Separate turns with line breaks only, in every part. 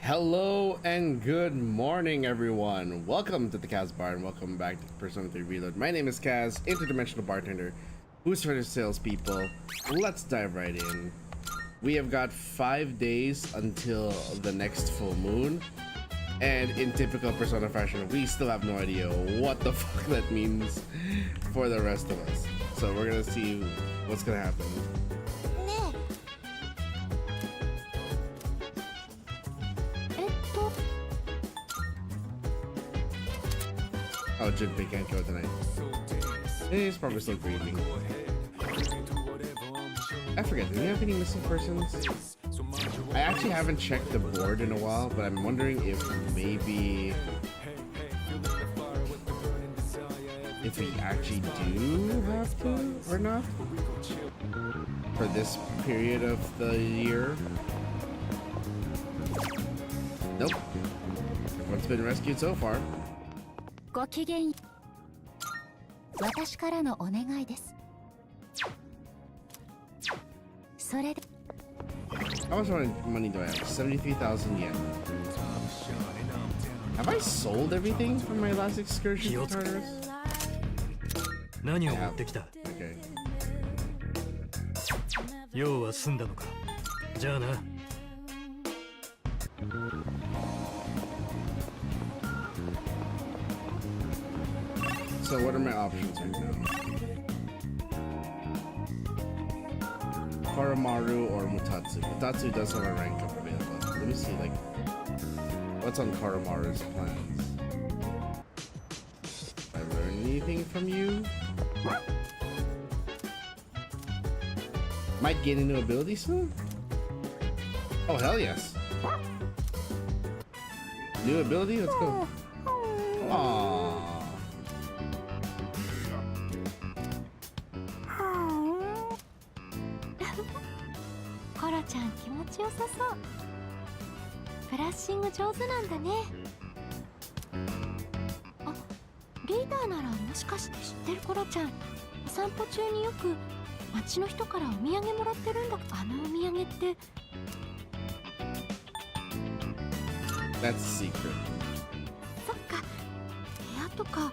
Hello and good morning, everyone. Welcome to the Kaz Bar and welcome back to Persona 3 Reload. My name is Kaz, interdimensional bartender, who's for the salespeople. Let's dive right in. We have got 5 days until the next full moon, and in typical Persona fashion, we still have no idea what the fuck that means for the rest of us. So we're gonna see what's gonna happen. Oh, Junpei can't go tonight. He's probably still grieving. I forget, do we have any missing persons? I actually haven't checked the board in a while, but I'm wondering if maybe... if we actually do have to, or not? For this period of the year? Nope. Everyone's been rescued so far.
ごきげん。私からのお願いです。それで。
How much money do I have? 73,000 yen. Have I sold everything from my last excursion to Tartarus?
何を持ってきた?
Okay.
用は済んだのか。じゃあな。
So what are my options right now? Karamaru or Mutatsu? Mutatsu does have a rank up available. Let me see, like, what's on Karamaru's plans? Did I learn anything from you? Might gain a new ability soon? Oh, hell yes. New ability? Let's go. Aww.
コロちゃん気持ちよさそう。ブラッシング上手なんだね。あ、リーダーならもしかして知ってるコロちゃん。お散歩中によく街の人からお土産もらってるんだ。あのお土産って。
That's secret.
そっか。部屋とか。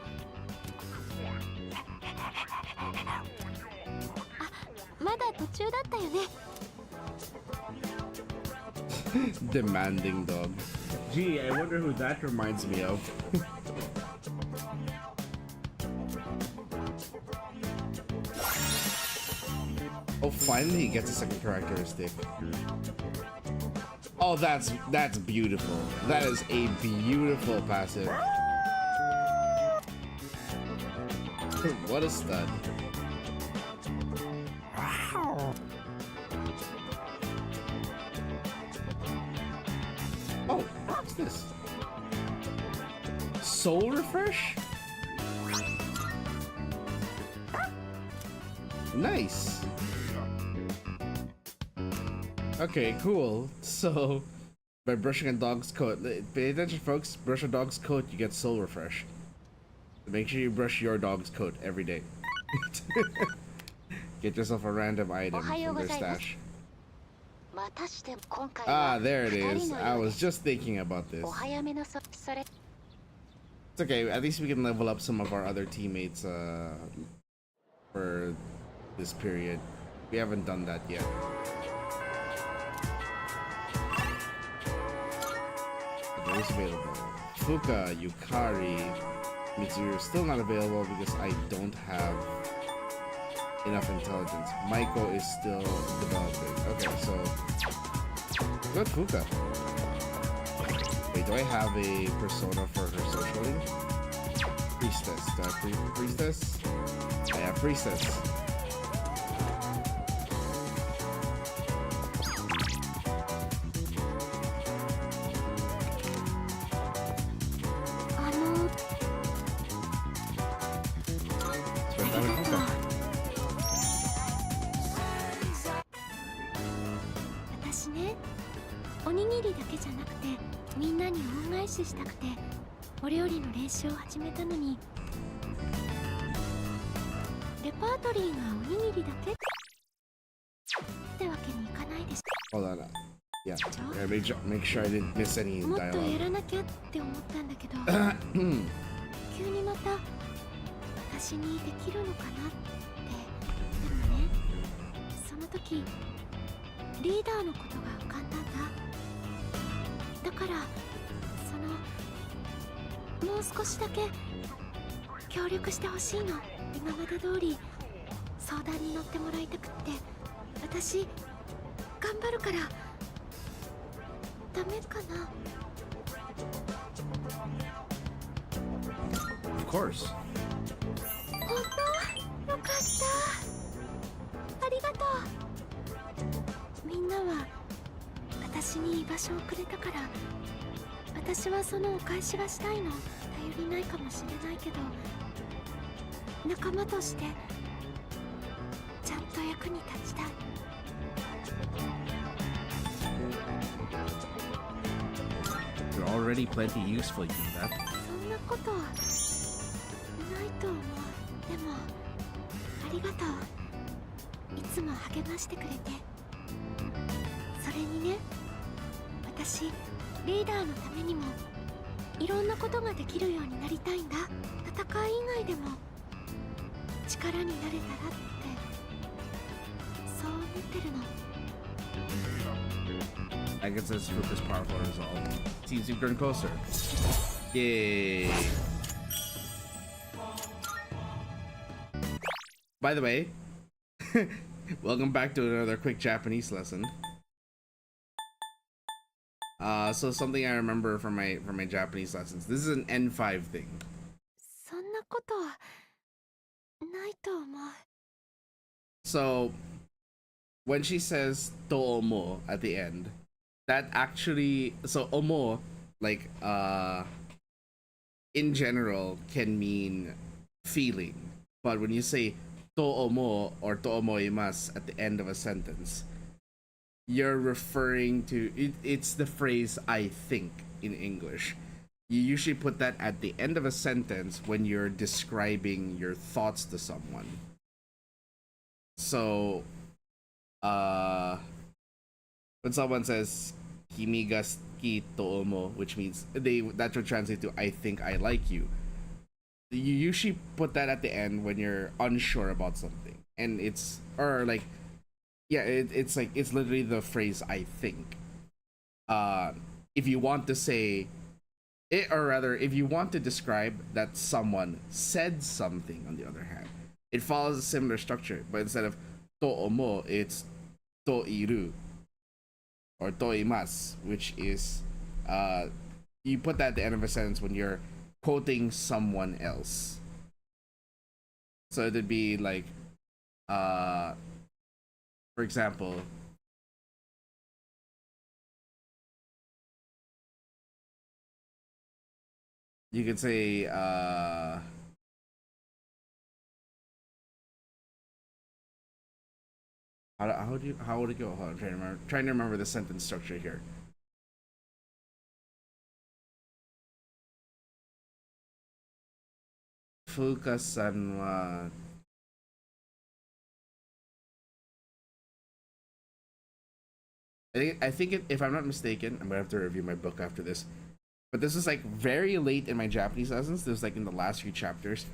あ、まだ途中だったよね。
Demanding dog. Gee, I wonder who that reminds me of. Oh, finally he gets a second characteristic. Oh, that's beautiful. That is a beautiful passive. What a stud. Oh, what's this? Soul refresh? Nice. Okay, cool. So, by brushing a dog's coat, pay attention folks, brush a dog's coat, you get soul refresh. Make sure you brush your dog's coat every day. Get yourself a random item from their stash. Ah, there it is. I was just thinking about this. It's okay, at least we can level up some of our other teammates for this period. We haven't done that yet. is available. Fuka, Yukari, Mitsuru is still not available because I don't have enough intelligence. Maiko is still developing. Okay, so good Fuka. Wait, do I have a persona for her socialing? Priestess. Do I have priestess? I have priestess.
ししたくてお料理の練習を始めたのにレパートリーがおにぎりだけってわけにいかないでしょ。
Hold on. Yeah, make sure I didn't miss any
もっと
dialogue.
やらなきゃって思ったんだけど急にまた私にできるのかなって。でもね、その時リーダーのことが浮かんだんだ。だからもう少しだけ協力してほしいの。今まで通り相談に乗ってもらいたくって。私頑張るから。ダメかな。
Of course.
本当よかった。ありがとう。みんなは私に居場所をくれたから私はそのお返しがしたいの。頼りないかもしれないけど仲間としてちゃんと役に立ちたい。
You're already plenty useful, you know that?
そんなことないと思う。でもありがとう。いつも励ましてくれて。それにね、私リーダーのためにもいろんなことができるようになりたいんだ。戦い以外でも力になれたらってそう思ってるの。
I guess this Fuka's powerful resolve. Seems you've grown closer. Yay! By the way, welcome back to another quick Japanese lesson. So something I remember from my Japanese lessons. This is an N5 thing.
そんなことはないと思う。
So when she says "toomo" at the end, that actually omo like in general can mean feeling, but when you say "toomo" or "toomoimasu" at the end of a sentence, you're referring to it. It's the phrase "I think" in English. You usually put that at the end of a sentence when you're describing your thoughts to someone. So when someone says "kimi ga suki to omo," which means that would translate to "I think I like you," you usually put that at the end when you're unsure about something, and it's it's literally the phrase "I think." If you want to say it, or rather, if you want to describe that someone said something, on the other hand, it follows a similar structure, but instead of to omo, it's to iru or to imasu, which is you put that at the end of a sentence when you're quoting someone else. So it'd be like, for example, you could say how would it go? Hold on, I'm trying to remember the sentence structure here. Fuka-san wa I think if I'm not mistaken, I'm gonna have to review my book after this. But this is like very late in my Japanese lessons. This was like in the last few chapters.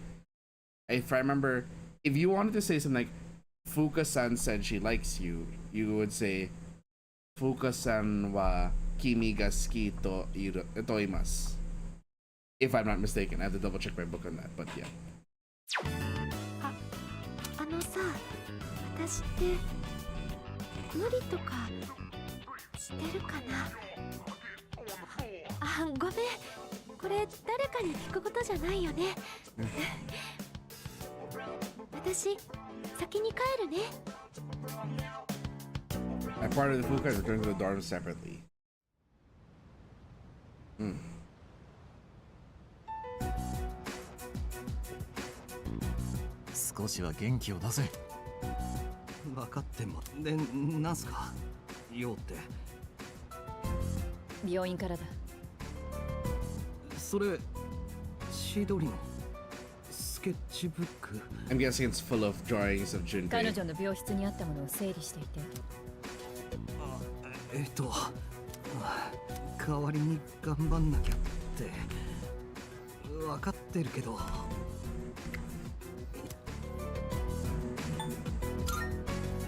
If I remember, if you wanted to say something like Fuka-san said she likes you, you would say Fuka-san wa kimi ga suki to imasu. If I'm not mistaken, I have to double check my book on that, but yeah.
あのさ、私って無理とかしてるかな。あ、ごめん、これ誰かに聞くことじゃないよね。私先に帰るね。
I parted the food cart and returned to the dorms separately.
少しは元気を出せ。分かってもで、なんすか用って。
病院からだ。
それ千鳥のスケッチブック。
I'm guessing it's full of drawings of Junpei.
彼女の病室にあったものを整理していて。
代わりに頑張んなきゃって分かってるけど。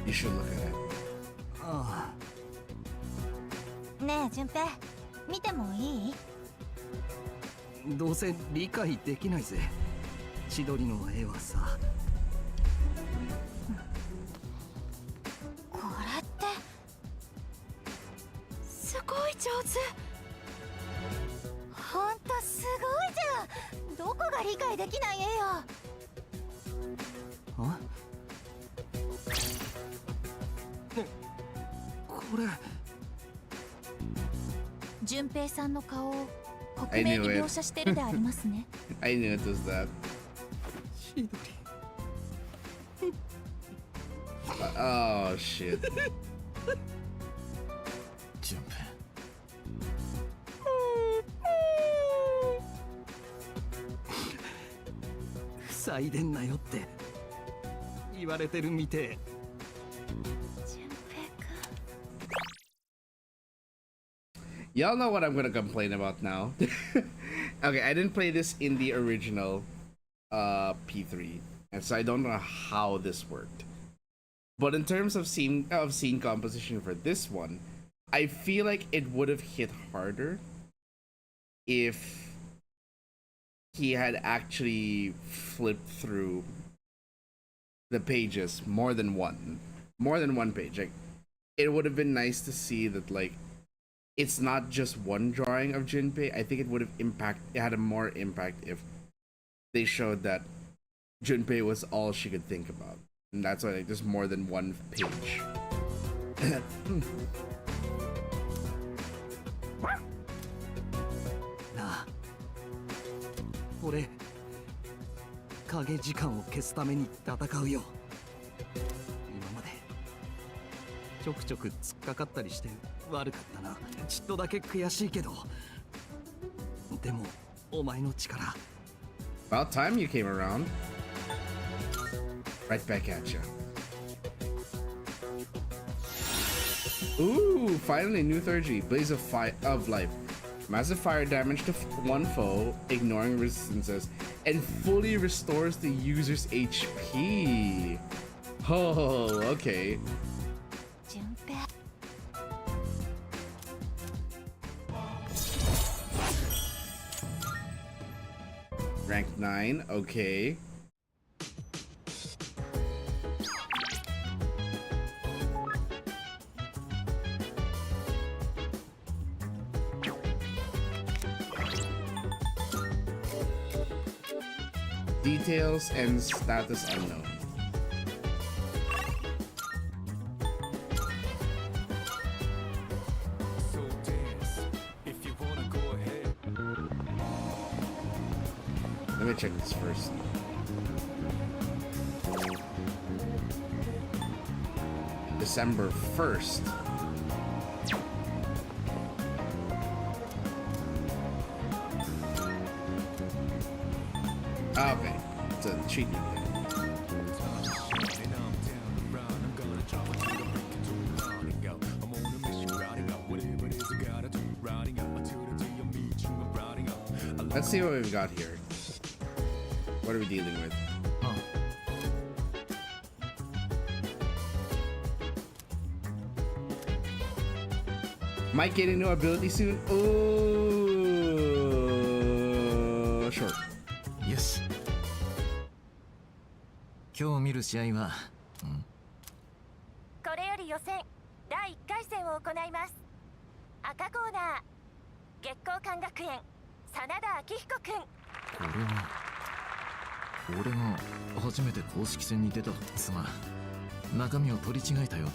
You should look at it.
あ
あ。ねえ、順平、見てもいい？
どうせ理解できないぜ。千鳥の絵はさ。
これってすごい上手。ほんとすごいじゃん。どこが理解できない絵よ。
あ？これ
順平さんの顔を克明に描写してるでありますね。
I knew it was that.
千鳥。
Oh shit.
順平。塞いでんなよって言われてるみて。
順平くん。
Y'all know what I'm gonna complain about now. Okay, I didn't play this in the original P3, and so I don't know how this worked. But in terms of scene composition for this one, I feel like it would have hit harder if he had actually flipped through the pages more than one page. Like, it would have been nice to see that, like, it's not just one drawing of Junpei. I think it would have had a more impact if they showed that Junpei was all she could think about. And that's why, like, there's more than one page.
なあ、俺影時間を消すために戦うよ。今までちょくちょく突っかかったりして悪かったな。ちっとだけ悔しいけど、でもお前の力。
About time you came around. Right back at you. Ooh, finally new 3G. Blaze of life. Massive fire damage to one foe, ignoring resistances, and fully restores the user's HP. Oh, okay.
順平。
Rank 9, okay. Details and status unknown. Let me check this first. December 1st. Ah, okay. It's a cheat thing. Let's see what we've got here. What are we dealing with? Might get a new ability soon. Oh, sure.
よし。今日見る試合は、
これより予選第1回戦を行います。赤コーナー月光館学園真田明彦くん。
これは俺が初めて公式戦に出た妻。中身を取り違えたよ。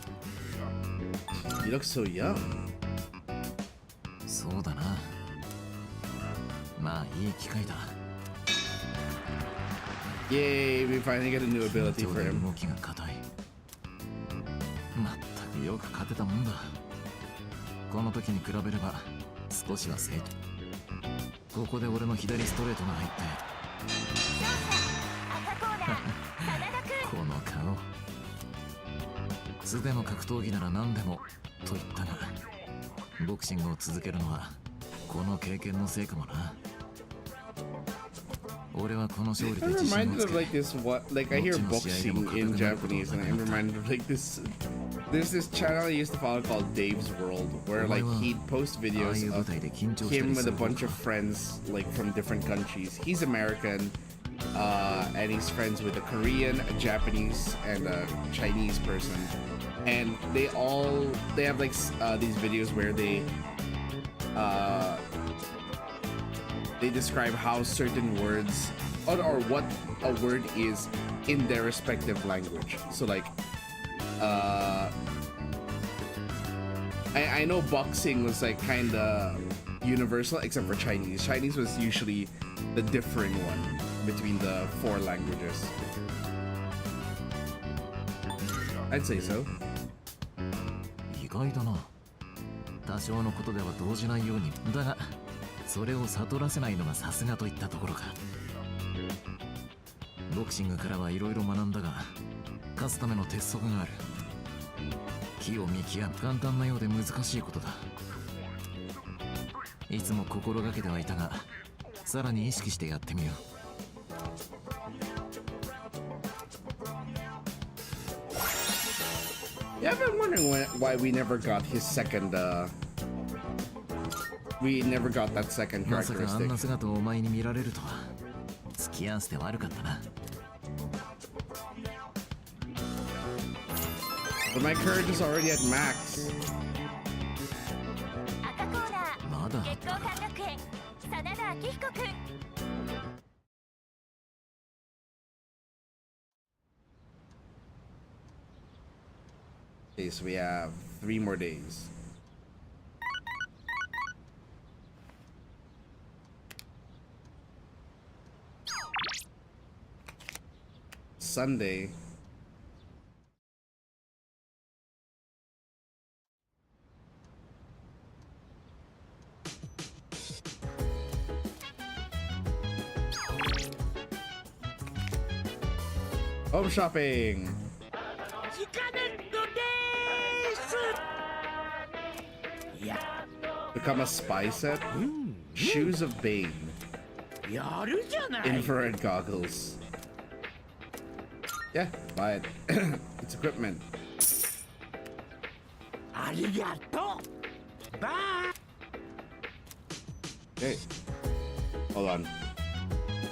You look so young.
そうだな。まあいい機会だ。
Yay, we finally get a new ability for him.
動きが硬い。まったくよく勝てたもんだ。この時に比べれば少しは成長。ここで俺の左ストレートが入って。
赤コーナー真田くん。
この顔。素での格闘技なら何でもと言ったが、ボクシングを続けるのはこの経験のせいかもな。俺はこの勝利で
I'm
自信を
reminded
つ
of
け
like this what like I hear boxing in Japanese and I'm reminded of like this there's this channel I used to follow called Dave's World where like he'd post videos of him with a bunch of friends like from different countries. He's American and he's friends with a Korean, a Japanese and a Chinese person, and they have like these videos where they describe how certain words or what a word is in their respective language. So like I know boxing was like kind of universal except for Chinese. Chinese was usually the differing one between the 4 languages. I'd say so.
意外だな。多少のことでは動じないように。だがそれを悟らせないのがさすがといったところか。ボクシングからはいろいろ学んだが、勝つための鉄則がある。気を見極め、簡単なようで難しいことだ。いつも心がけてはいたが、さらに意識してやってみよう。
Yeah, I've been wondering why we never got his second we never got that second
まさかあん
characteristic.
な姿をお前に見られるとは。付き合わせて悪かったな。
But my courage is already at max.
赤コーナー
まだあっ
月
たか。
光館学園真田明彦くん。
Okay, so we have 3 more days. Sunday. Home shopping. Become a spy set. Shoes of Bane. Infrared goggles. Yeah, buy it. It's equipment. Okay. Hold on.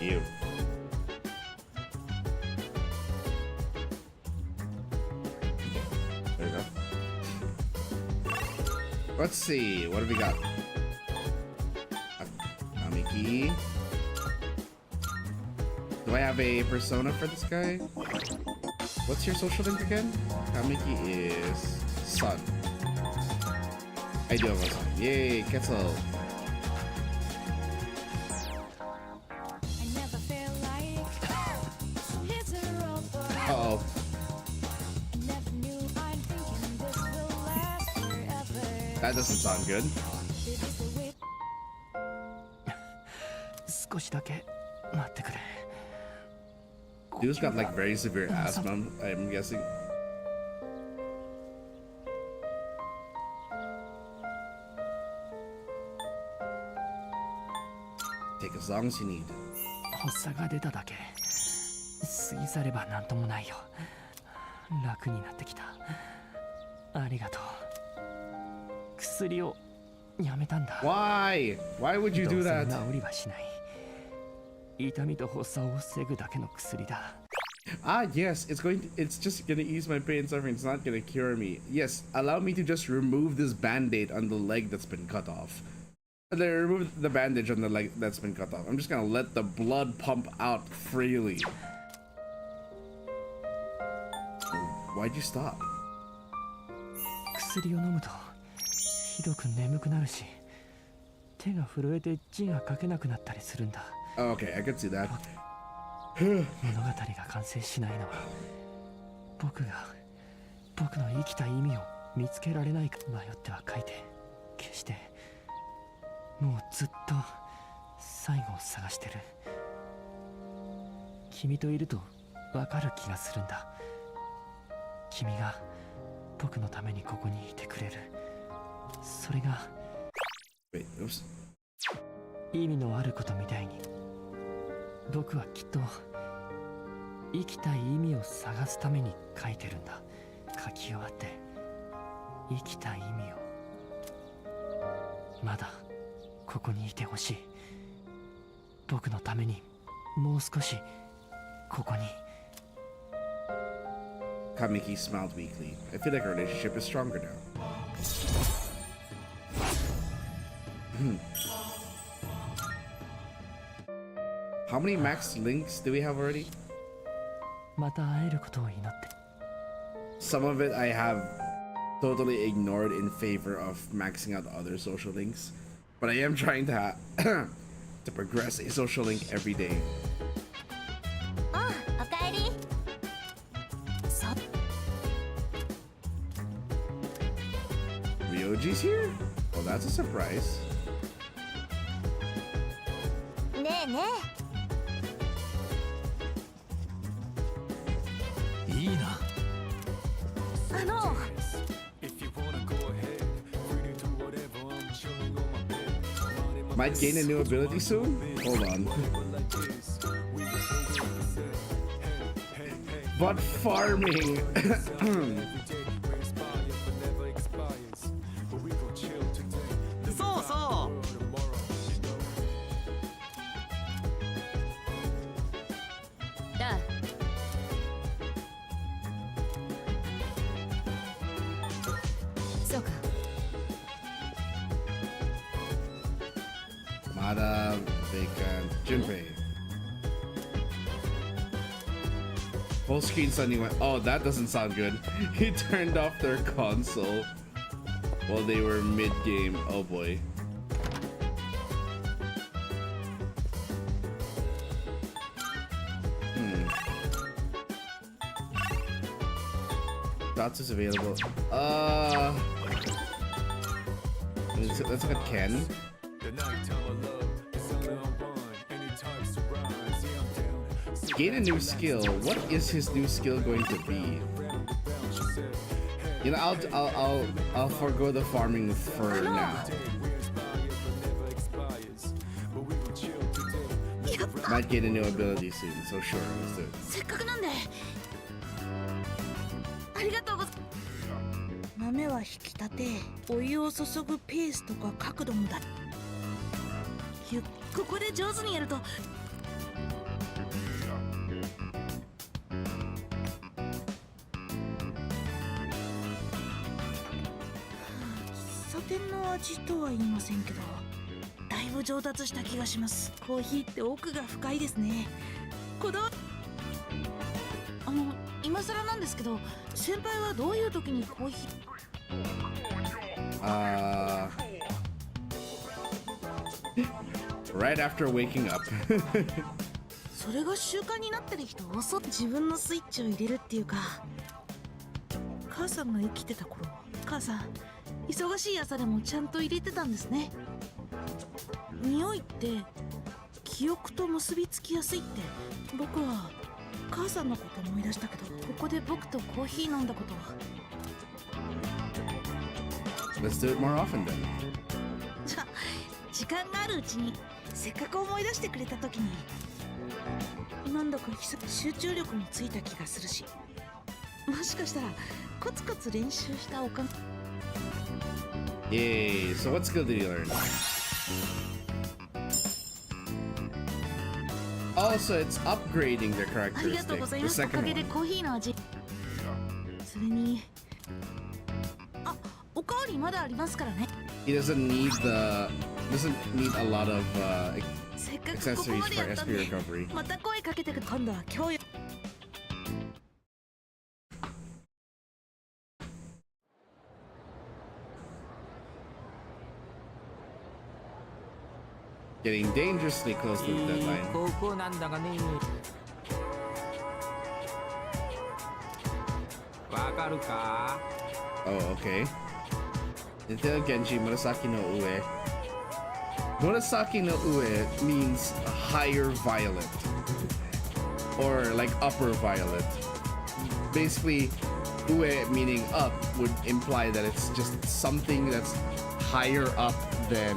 You. There we go. Let's see. What have we got? Namiki. Do I have a persona for this guy? What's your social link again? Kamiki is Sun. I do have a son. Yay, Ketzel. Uh-oh. That doesn't sound good.
少しだけ待ってくれ。
Dude's got like very severe asthma, I'm guessing. Take as long as you need.
発作が出ただけ。過ぎ去ればなんともないよ。楽になってきた。ありがとう。薬をやめたんだ。
Why would you
ど
do
うせ
that?
治りはしない。痛みと発作を防ぐだけの薬だ。
Ah, yes, it's just gonna ease my pain and suffering. It's not gonna cure me. Yes, allow me to just remove this band-aid on the leg that's been cut off. Remove the bandage on the leg that's been cut off. I'm just gonna let the blood pump out freely. Why'd you stop?
薬を飲むとひどく眠くなるし、手が震えて字が書けなくなったりするんだ。
Oh, okay, I could see that.
物語が完成しないのは僕の生きた意味を見つけられないか迷っては書いて決してもうずっと最後を探してる。君といるとわかる気がするんだ。君が僕のためにここにいてくれる。それが
Wait, oops.
意味のあることみたいに僕はきっと生きたい意味を探すために書いてるんだ。書き終わって生きたい意味をまだここにいてほしい。僕のためにもう少しここに。
Kamiki smiled weakly. I feel like our relationship is stronger now. How many max links do we have already?
また会えることを祈って。
Some of it I have totally ignored in favor of maxing out other social links, but I am trying to to progress a social link every day.
あ、おかえり。そ
Ryoji's here? Well, that's a surprise.
ねえね
いいな。
え。
Might gain a new ability soon? Hold on. But farming!
そうそう。
だ、そうか。
Mada, Vika, Junpei. Full screen suddenly went, oh, that doesn't sound good. He turned off their console while they were mid-game. Oh boy. Dots is available. Let's look at Ken. Gain a new skill. What is his new skill going to be? You know, I'll forgo the farming for now. Might gain a new ability soon, so sure, let's do it.
せっかくなんで。ありがとうございます。豆は引き立て、お湯を注ぐペースとか角度もだ。ここで上手にやると。喫茶店の味とは言いませんけど、だいぶ上達した気がします。コーヒーって奥が深いですね。こだわ今更なんですけど、先輩はどういう時にコーヒー
right after waking up.
それが習慣になってる人遅自分のスイッチを入れるっていうか、母さんが生きてた頃、母さん忙しい朝でもちゃんと入れてたんですね。匂いって記憶と結びつきやすいって。僕は母さんのこと思い出したけど、ここで僕とコーヒー飲んだことは。
Let's do it more often then.
じゃあ時間があるうちに、せっかく思い出してくれた時に、なんだか集中力もついた気がするし、もしかしたらコツコツ練習したおかげ。
Yay! So what skill did you learn? Also, it's upgrading their
ありがとうご
characteristic.
ざい
The
ます。お
second
かげで
one.
コーヒーの味。それに。あ、おかわりまだありますからね。
He doesn't need a lot of
せっかくここ
accessories
まで
for
やったん
SP
で。
recovery.
また声かけてく。今度は今日よ。
Getting dangerously close to the deadline.
高校なんだがね。わかるか？
Oh, okay. Until Genji Murasaki no Ue. Murasaki no Ue means higher violet. Or like upper violet. Basically, Ue meaning up would imply that it's just something that's higher up than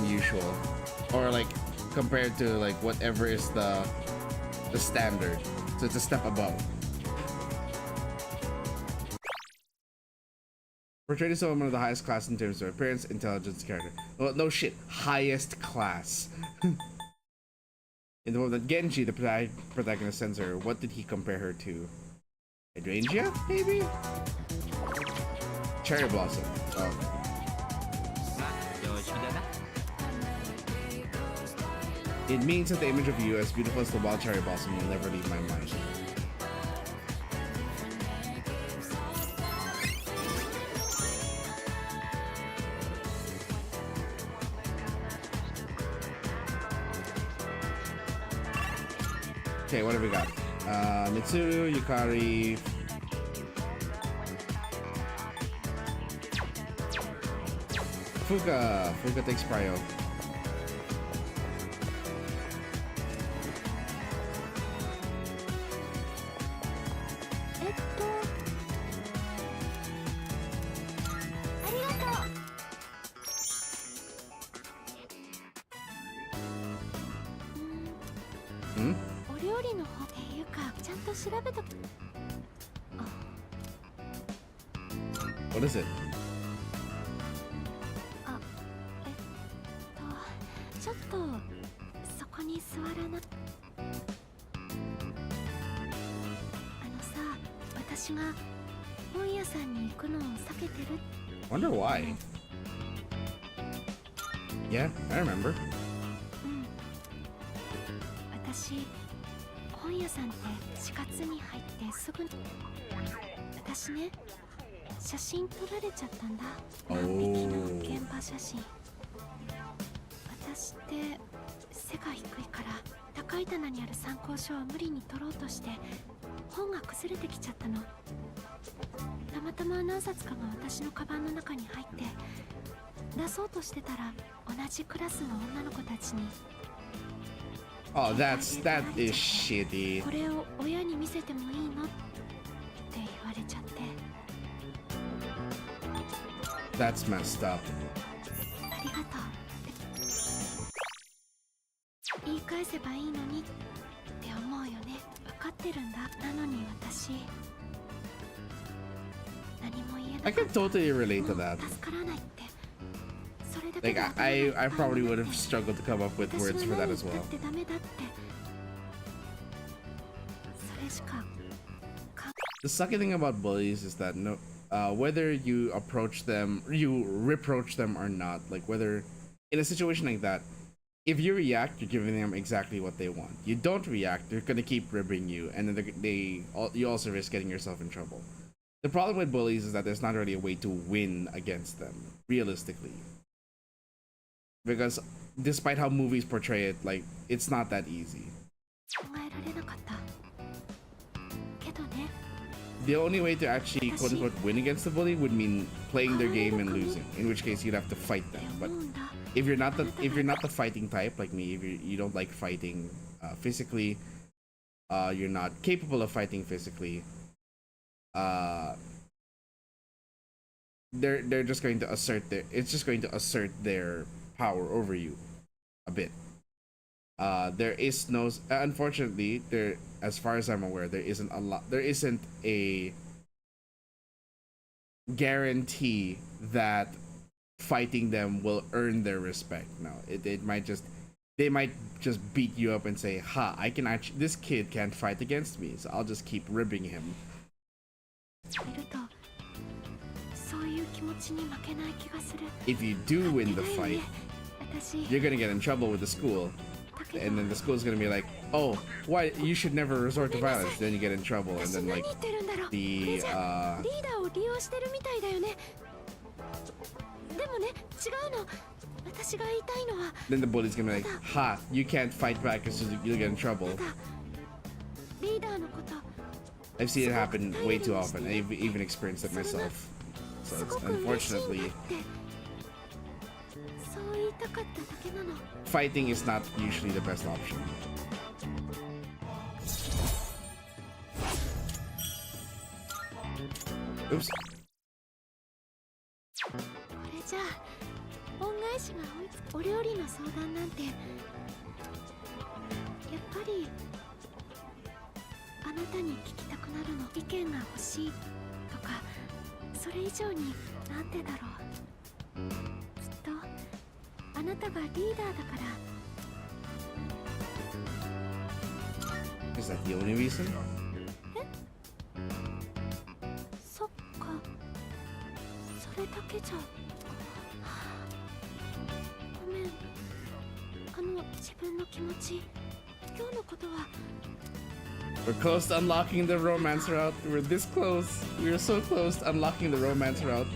usual. Or like compared to like whatever is the standard. So it's a step above. Portrayed as someone of the highest class in terms of appearance, intelligence, character. Well, no shit. Highest class. In the moment that Genji, the protagonist, sends her, what did he compare her to? Hydrangea, maybe? Cherry Blossom. Oh.
さあ、常識だな。
It means that the image of you, as beautiful as the wild cherry blossom, will never leave my mind. Okay, what have we got? Mitsuru, Yukari. Fuka takes Prio.
ありがとう。
Hmm?
お料理の方っていうかちゃんと調べとく。
What is it?
あ、ちょっとそこに座らな。さ、私が本屋さんに行くのを避けてる。
Wonder why. Yeah, I remember.
私、本屋さんって4月に入ってすぐ。私ね、写真撮られちゃったんだ。何匹の現場写真。私って背が低いから高い棚にある参考書を無理に撮ろうとして本が崩れてきちゃったの。たまたま何冊かが私のカバンの中に入って出そうとしてたら同じクラスの女の子たちに
Oh, that is shitty.
これを親に見せてもいいのって言われちゃって。
That's messed up.
ありがとう。言い返せばいいのにって思うよね。分かってるんだ。なのに私何も言えなか
I
った。
can totally relate to
も
that.
う助からないって。それだけ
Like
で
I probably would have struggled to come up with
私
words
は
for that
何
as
言った
well.
ってダメだって。それしか。
The sucky thing about bullies is that whether you approach them, you reproach them or not, like whether in a situation like that, if you react, you're giving them exactly what they want. You don't react, they're gonna keep ribbing you, and then you also risk getting yourself in trouble. The problem with bullies is that there's not really a way to win against them, realistically. Because despite how movies portray it, like it's not that easy.
考えられなかった。けどね。
The only way to actually quote unquote win against the bully would mean playing their game and losing, in which case you'd have to fight them. But if you're not the fighting type like me, if you don't like fighting physically, you're not capable of fighting physically, they're just going to assert their power over you a bit. There is no, unfortunately, as far as I'm aware, there isn't a guarantee that fighting them will earn their respect. No, it might just, they might just beat you up and say, ha, I can actually, this kid can't fight against me, so I'll just keep ribbing him.
いるとそういう気持ちに負けない気がする。
If you do win the
だよ
fight,
ね私
you're gonna get in trouble with the school,
だけど
and then the school's gonna be like, oh, why, you should never resort to violence. Then you get in trouble, and
私
then
何
like
言ってるんだろう。これ
the
じゃリーダーを利用してるみたいだよね。でもね、違うの。私が言いたいのは
then the bully's gonna be like, ha, you can't fight back because you'll get in trouble.
ただリーダーのこと
I've seen it happen way too often. I've even experienced it myself. So
す
it's
ごく嬉しいんだっ
unfortunately,
てそう言いたかっただけなの。
fighting is not usually the best option. Oops.
これじゃあ恩返しが追いつく。お料理の相談なんてやっぱりあなたに聞きたくなるの。意見が欲しいとかそれ以上になんてだろう。きっとあなたがリーダーだから。
Is that the only reason?
そっかそれだけじゃ。ごめん自分の気持ち今日のことは
We're close to unlocking the romance route. We're this close. We are so close to unlocking the romance route.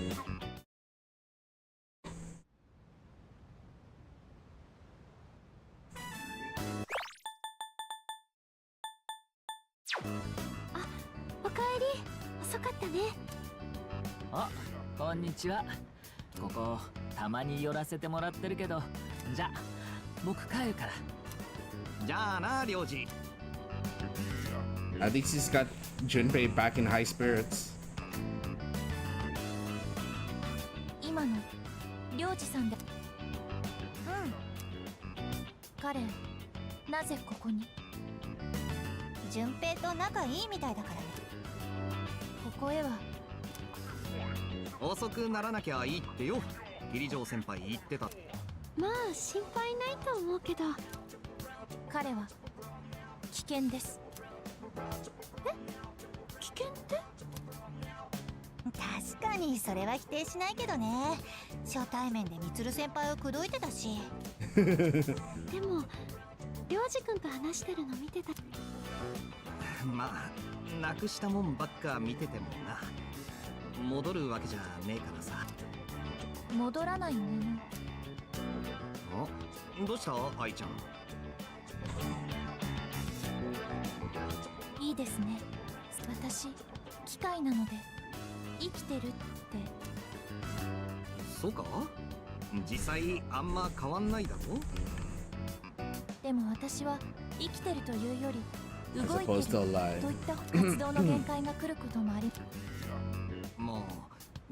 おかえり遅かったね。
あ、こんにちは。ここたまに寄らせてもらってるけど、じゃあ僕帰るから。
じゃあな、領事。
At least he's got Junpei back in high spirits.
今の領事さんで。彼なぜここに？
順平と仲いいみたいだからね。
ここへは
遅くならなきゃいいってよ。桐城先輩言ってた。
まあ心配ないと思うけど。
彼は危険です。
危険って？
確かにそれは否定しないけどね。初対面でみつる先輩を口説いてたし。
でもりょうじくんと話してるの見てた。
まあなくしたもんばっか見ててもな。戻るわけじゃねえからさ。
戻らないもの。
あ、どうした愛ちゃん。
いいですね。私機械なので生きてるって。
そうか？実際あんま変わんないだろ。
でも私は生きてるというより
As
動いてる
opposed to
と
a
い
lie.
った活動の限界が来ることもあり
まあ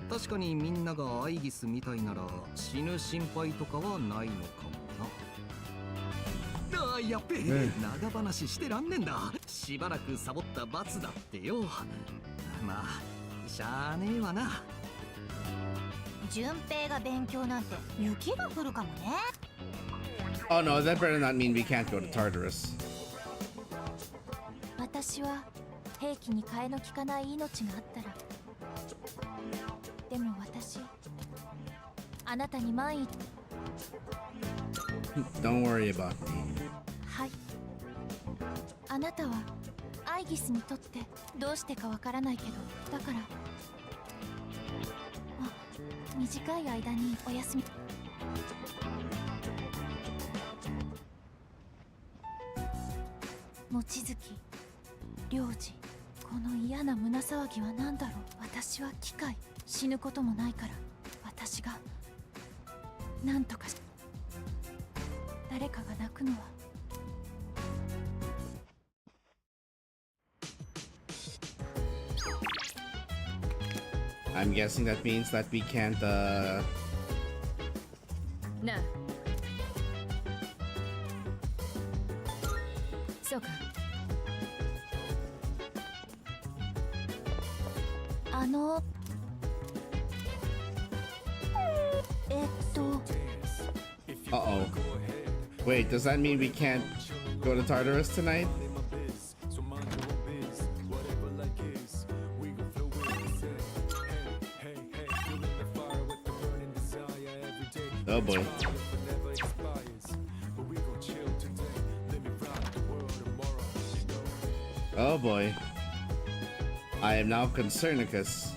確かにみんながアイギスみたいなら死ぬ心配とかはないのかもな。あー、やっべえ、長話してらんねんだ。しばらくサボった罰だってよ。まあしゃあねえわな。
順平が勉強なんて雪が降るかもね。
Oh no, that better not mean we can't go to Tartarus.
私は兵器に替えの利かない命があったら。でも私あなたに万一。
Don't worry about me.
はい。あなたはアイギスにとってどうしてかわからないけど、だから短い間にお休み。望月領事、この嫌な胸騒ぎは何だろう。私は機械、死ぬこともないから。私がなんとかし、誰かが泣くのは。
I'm guessing that means that we can't,
なあ、そうか。
Uh-oh. Wait, does that mean we can't go to Tartarus tonight? Oh boy. Oh boy. I am now concerned because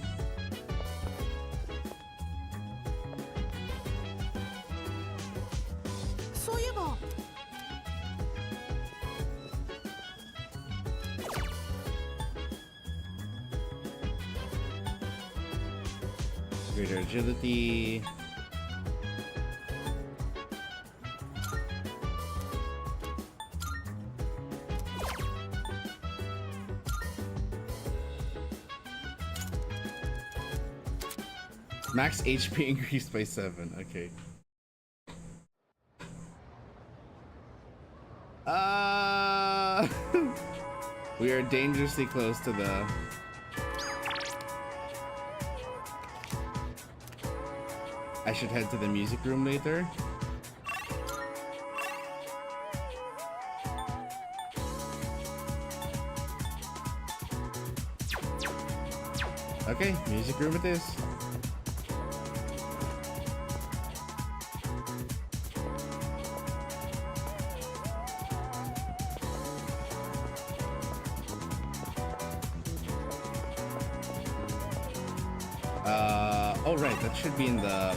greater agility. Max HP increased by 7. Okay. We are dangerously close to the. I should head to the music room later. Okay, music room it is. Oh right, that should be in the.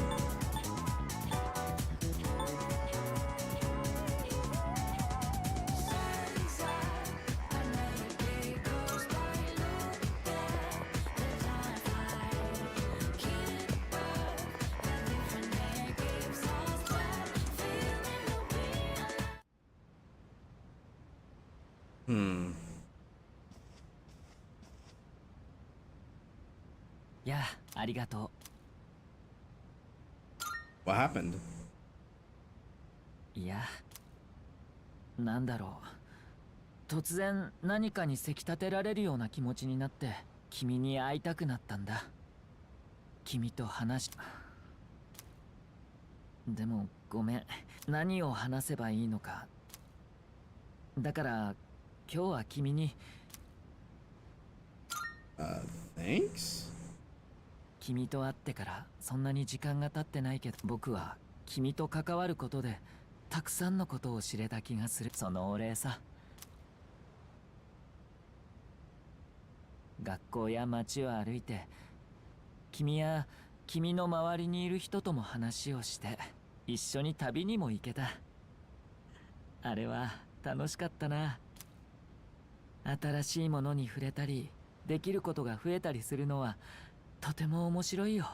やあ、ありがと
What happened?
う。いや、なんだろう。突然何かにせき立てられるような気持ちになって君に会いたくなったんだ。君と話でもごめん、何を話せばいいのか。だから今日は君に
Thanks?
君と会ってからそんなに時間が経ってないけど、僕は君と関わることでたくさんのことを知れた気がする。そのお礼さ。学校や街を歩いて君や君の周りにいる人とも話をして一緒に旅にも行けた。あれは楽しかったな。新しいものに触れたりできることが増えたりするのはとても面白いよ。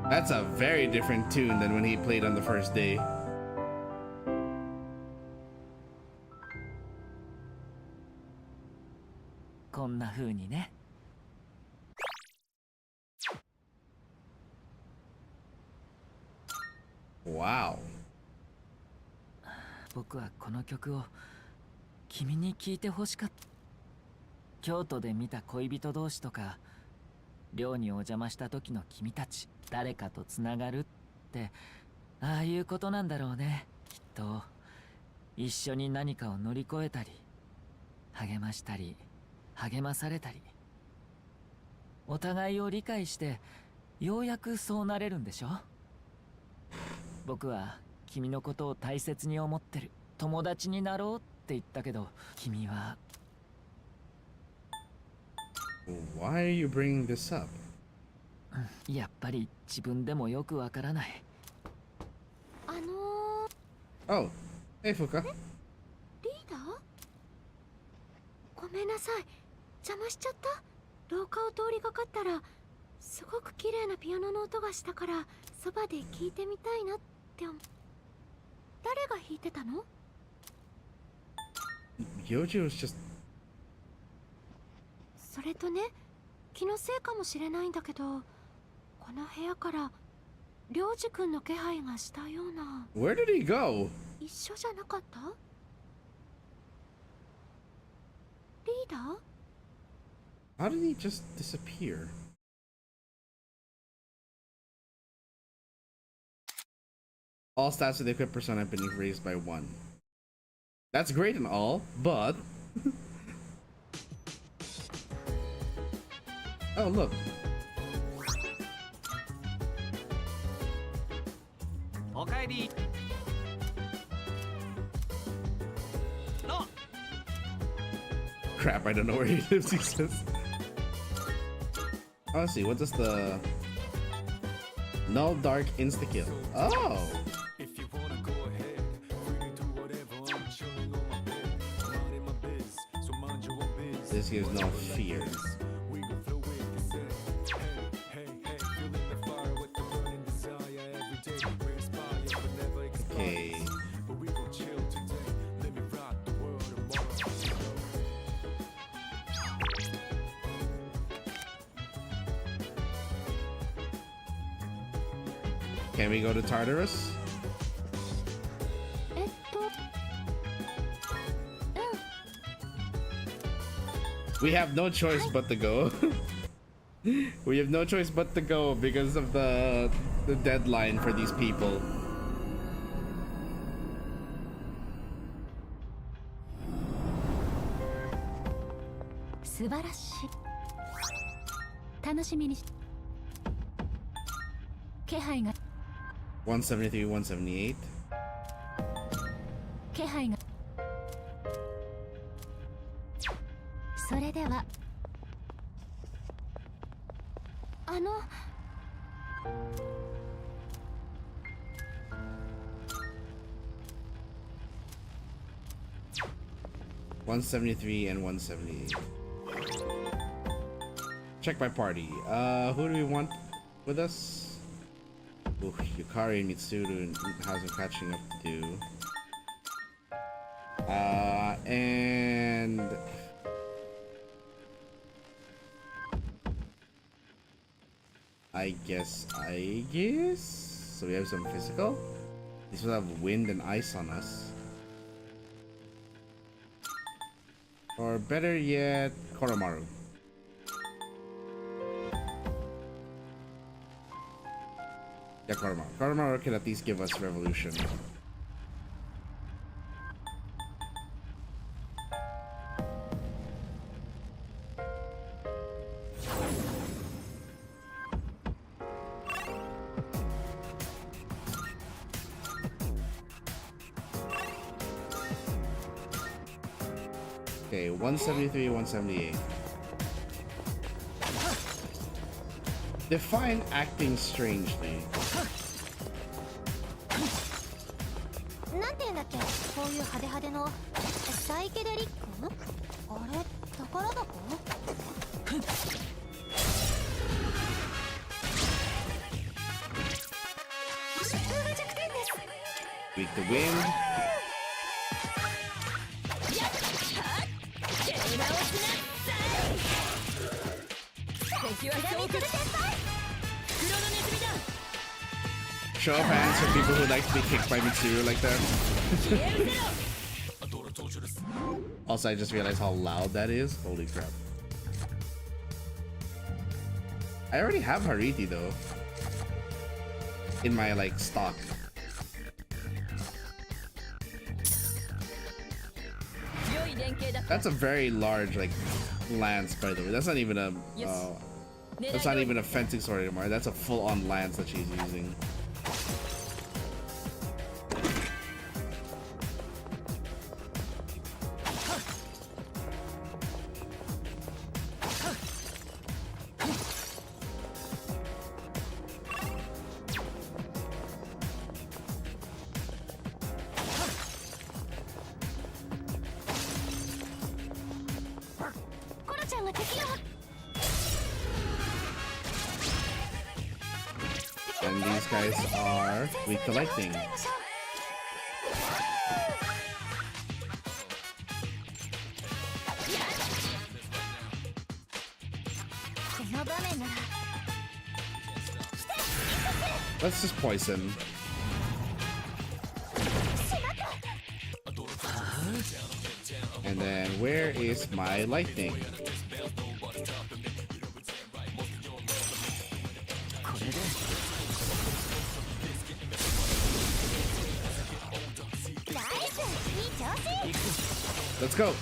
That's a very different tune than when he played on the first day.
こんな風にね。
Wow.
僕はこの曲を君に聴いてほしかった。京都で見た恋人同士とか、寮にお邪魔した時の君たち、誰かとつながるって、ああいうことなんだろうね。きっと一緒に何かを乗り越えたり、励ましたり励まされたり、お互いを理解してようやくそうなれるんでしょ。僕は君のことを大切に思ってる。友達になろうって言ったけど、君は。
Why are you bringing this up?
やっぱり自分でもよくわからない。
Oh, hey Fuka.
リーダー？ごめんなさい、邪魔しちゃった。廊下を通りかかったらすごく綺麗なピアノの音がしたから、そばで聞いてみたいなって思う。誰が弾いてたの？
Yoji was just.
それとね、気のせいかもしれないんだけど、この部屋からりょうじくんの気配がしたような。
Where did he go?
一緒じゃなかった？リーダー？
How did he just disappear? All stats of the equipped persona have been raised by 1. That's great and all, but... oh, look.
Okaeri. No.
Crap, I don't know where he lives, he says. Oh, let's see, what does the... Null Dark Insta-kill. Oh! This gives no fear. Okay. Can we go to Tartarus? We have no choice but to go. We have no choice but to go because of the deadline for these people.
Subarashi. 楽しみにし。気配が。
173, 178.
気配が。それでは。
173 and 178. Check my party. Who do we want with us? Ooh, Yukari and Mitsuru has some catching up to do. And I guess. So we have some physical. These will have wind and ice on us. Or better yet, Koromaru. Yeah, Koromaru. Koromaru can at least give us revolution. Okay, 173, 178. Define acting strangely.
なんて言うんだっけ、こういう派手派手のサイケデリック？あれ、宝箱？
Weak to wind. Show of hands for people who like to be kicked by Mitsuru like that. Also, I just realized how loud that is. Holy crap. I already have Hariti though. In my like stock. That's a very large like lance, by the way. That's not even a that's not even a fencing sword anymore. That's a full-on lance that she's using. And these guys are weak to lightning. Let's just poison. And then where is my lightning?
これで
Let's go.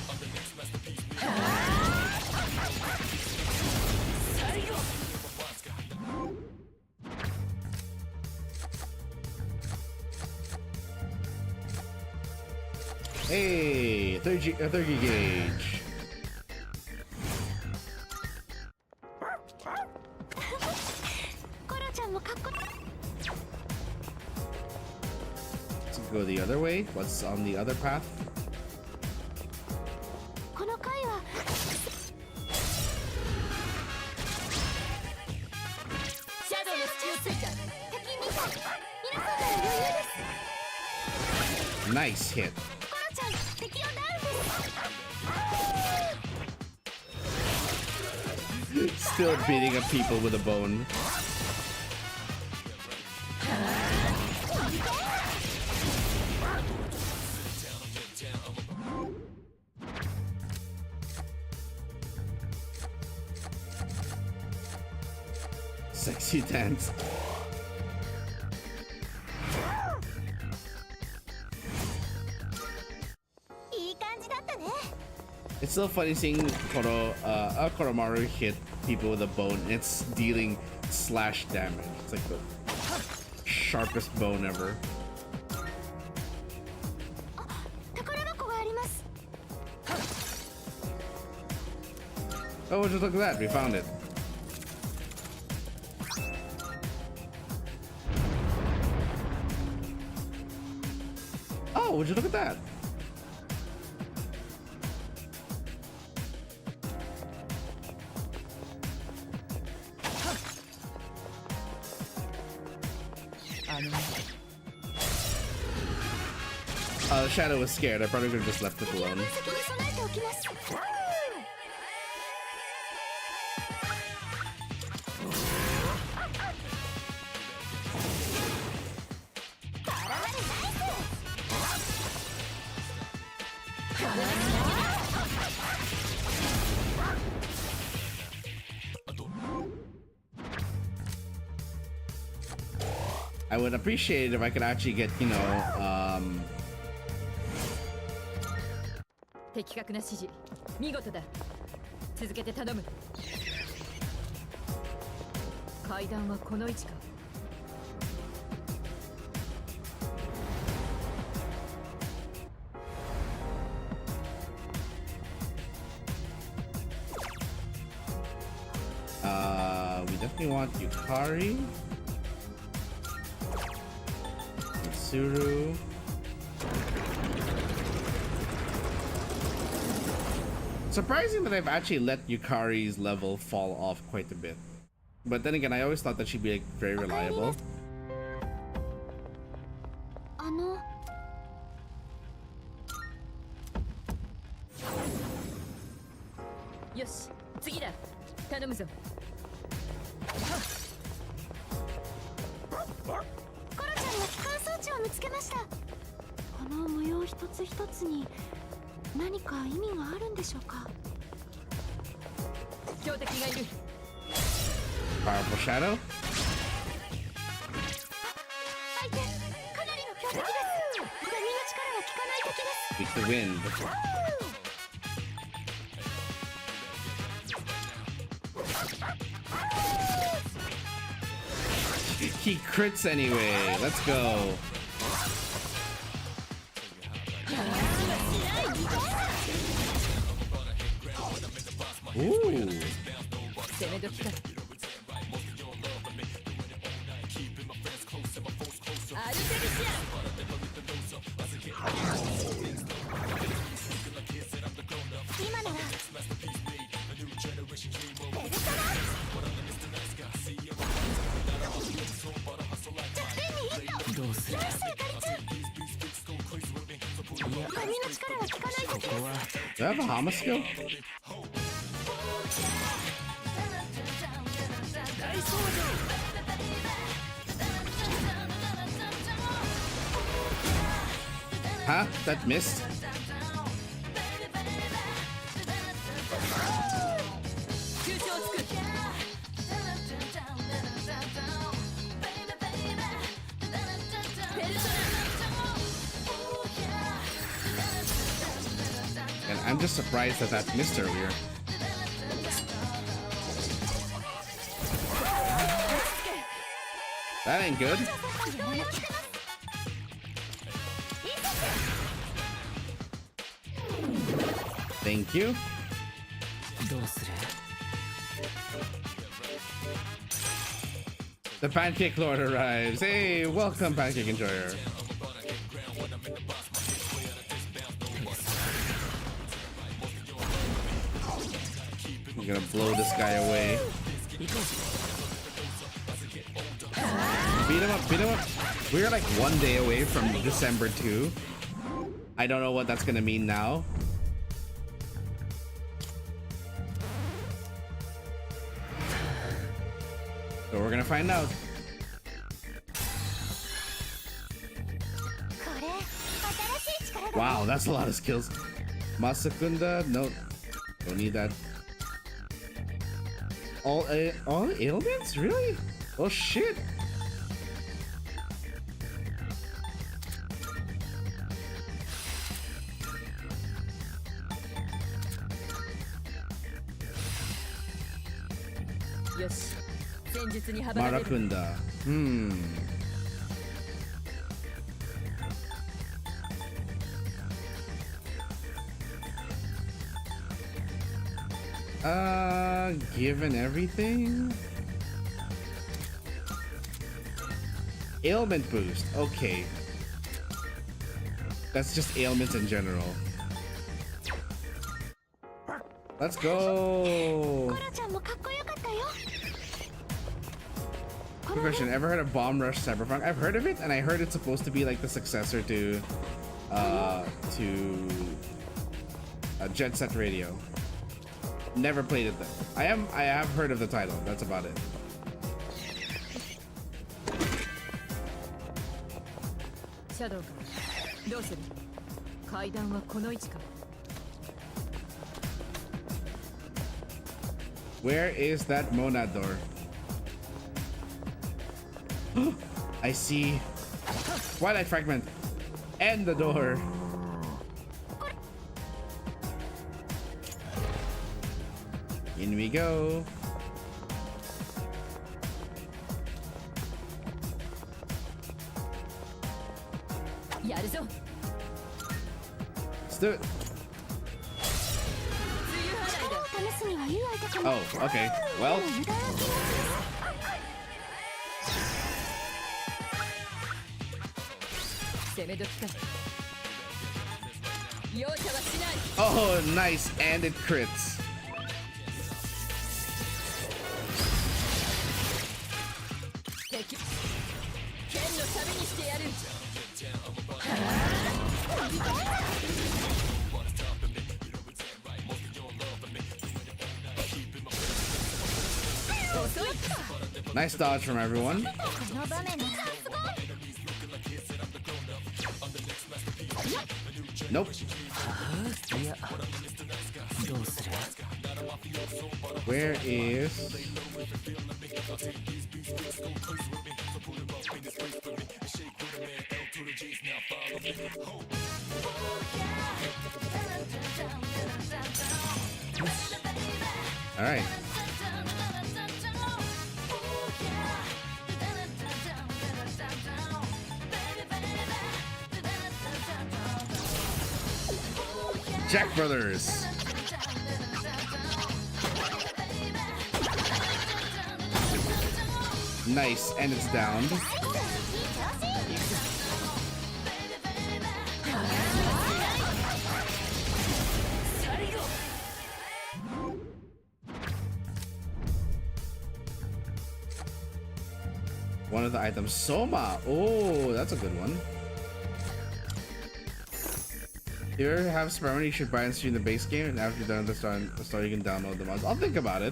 Hey, 30 gauge. Let's go the other way. What's on the other path?
この回はシャドウの隙をついた敵見た皆さんなら余裕です
Nice hit.
コロちゃん敵をダウンです
Still beating up people with a bone. Sexy dance. It's so funny seeing Koromaru hit people with a bone. It's dealing slash damage. It's like the sharpest bone ever. Oh, just look at that. We found it. Oh, would you look at that? The shadow was scared. I probably could have just left it alone. I would appreciate it if I could actually get, you know,
的確な指示見事だ続けて頼む階段はこの位置か
we definitely want Yukari, Mitsuru. Surprising that I've actually let Yukari's level fall off quite a bit. But then again, I always thought that she'd be like very reliable.
よし次だ頼むぞコロちゃんが機関装置を見つけましたこの模様一つ一つに何か意味があるんでしょうか強敵がいる
Powerful shadow.
相手かなりの強敵です闇の力は効かない敵です
Beat the wind. He crits anyway. Let's go. Ooh.
攻め時かアルテミシア今ならペルソナ
どうする
闇の力は効かない敵です
Do I have a Hama skill? Huh? That missed? I'm just surprised that that missed earlier. That ain't good. Thank you.
どうする
The Pancake Lord arrives. Hey, welcome, Pancake Enjoyer. I'm gonna blow this guy away. Beat him up, beat him up. We're like 1 day away from December 2. I don't know what that's gonna mean now. So we're gonna find out.
これ新しい力だ。
Wow, that's a lot of skills. Masakunda, no, don't need that. All ailments, really? Oh shit. Marakunda. Given everything? Ailment boost, okay. That's just ailments in general. Let's go!
コロちゃんもかっこよかったよ。
Quick question, ever heard of Bomb Rush Cyberpunk? I've heard of it, and I heard it's supposed to be like the successor to Jet Set Radio. Never played it though. I have heard of the title. That's about it.
Shadow, どうする？階段はこの位置か。
Where is that monad door? I see Twilight Fragment and the door. In we go. Let's do it. Oh, okay. Well. Oh, nice. And it crits. Nice dodge from everyone. Nope. Where is... All right. Jack Brothers. Nice, and it's down. One of the items, Soma. Oh, that's a good one. If you ever have spare money, you should buy and stream the base game, and after you're done with the story, you can download the mods. I'll think about it.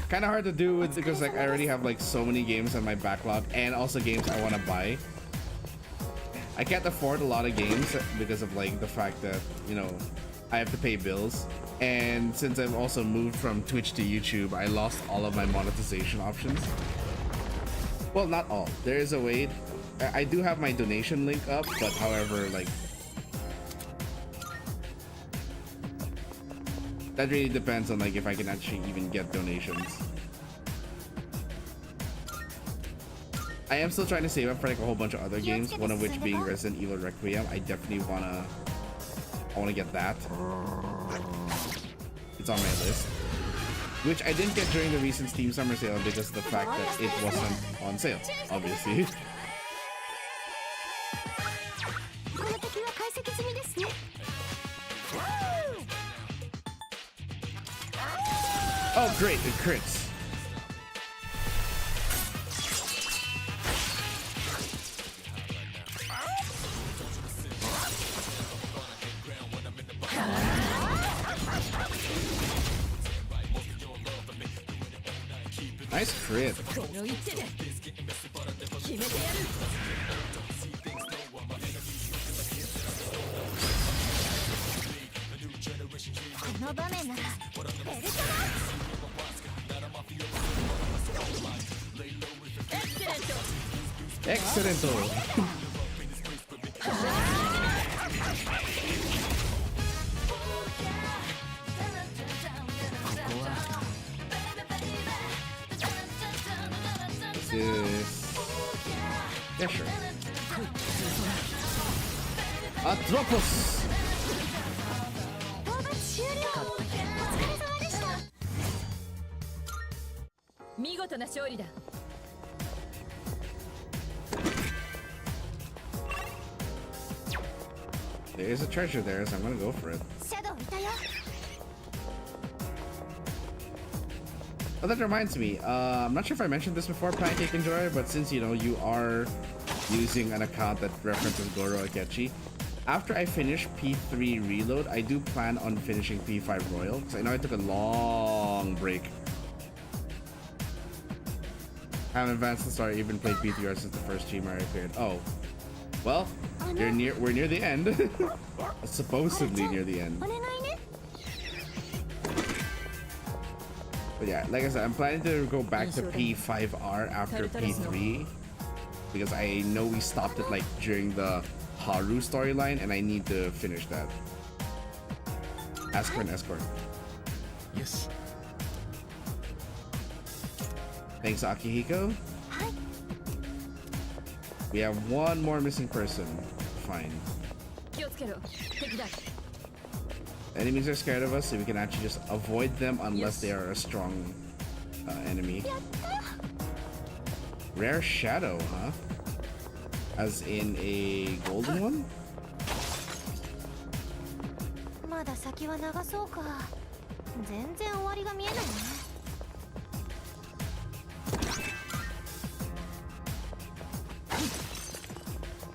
Kind of hard to do with because like I already have like so many games on my backlog, and also games I want to buy. I can't afford a lot of games because of like the fact that, you know, I have to pay bills. And since I've also moved from Twitch to YouTube, I lost all of my monetization options. Well, not all. There is a way. I do have my donation link up, but however, like That really depends on like if I can actually even get donations. I am still trying to save up for like a whole bunch of other games, one of which being Resident Evil Requiem. I definitely wanna get that. It's on my list. Which I didn't get during the recent Steam Summer Sale because of the fact that it wasn't on sale, obviously. Oh great, it crits. Nice crit. Excellent. Yeah, sure. ATLUS!
見事な勝利だ。
There is a treasure there, so I'm gonna go for it. Oh, that reminds me. I'm not sure if I mentioned this before, Pancake Enjoy, but since you know you are using an account that references Goro Akechi, after I finish P3 Reload, I do plan on finishing P5 Royal because I know I took a long break. I haven't advanced the story, even played P3R since the first G Mario period. Oh, well, we're near the end. Supposedly near the end. But yeah, like I said, I'm planning to go back to P5R after P3 because I know we stopped it like during the Haru storyline and I need to finish that. Ask for an escort.
Yes.
Thanks, Akihiko. We have one more missing person. Fine. Enemies are scared of us, so we can actually just avoid them unless they are a strong enemy. Rare shadow, huh? As in a golden one?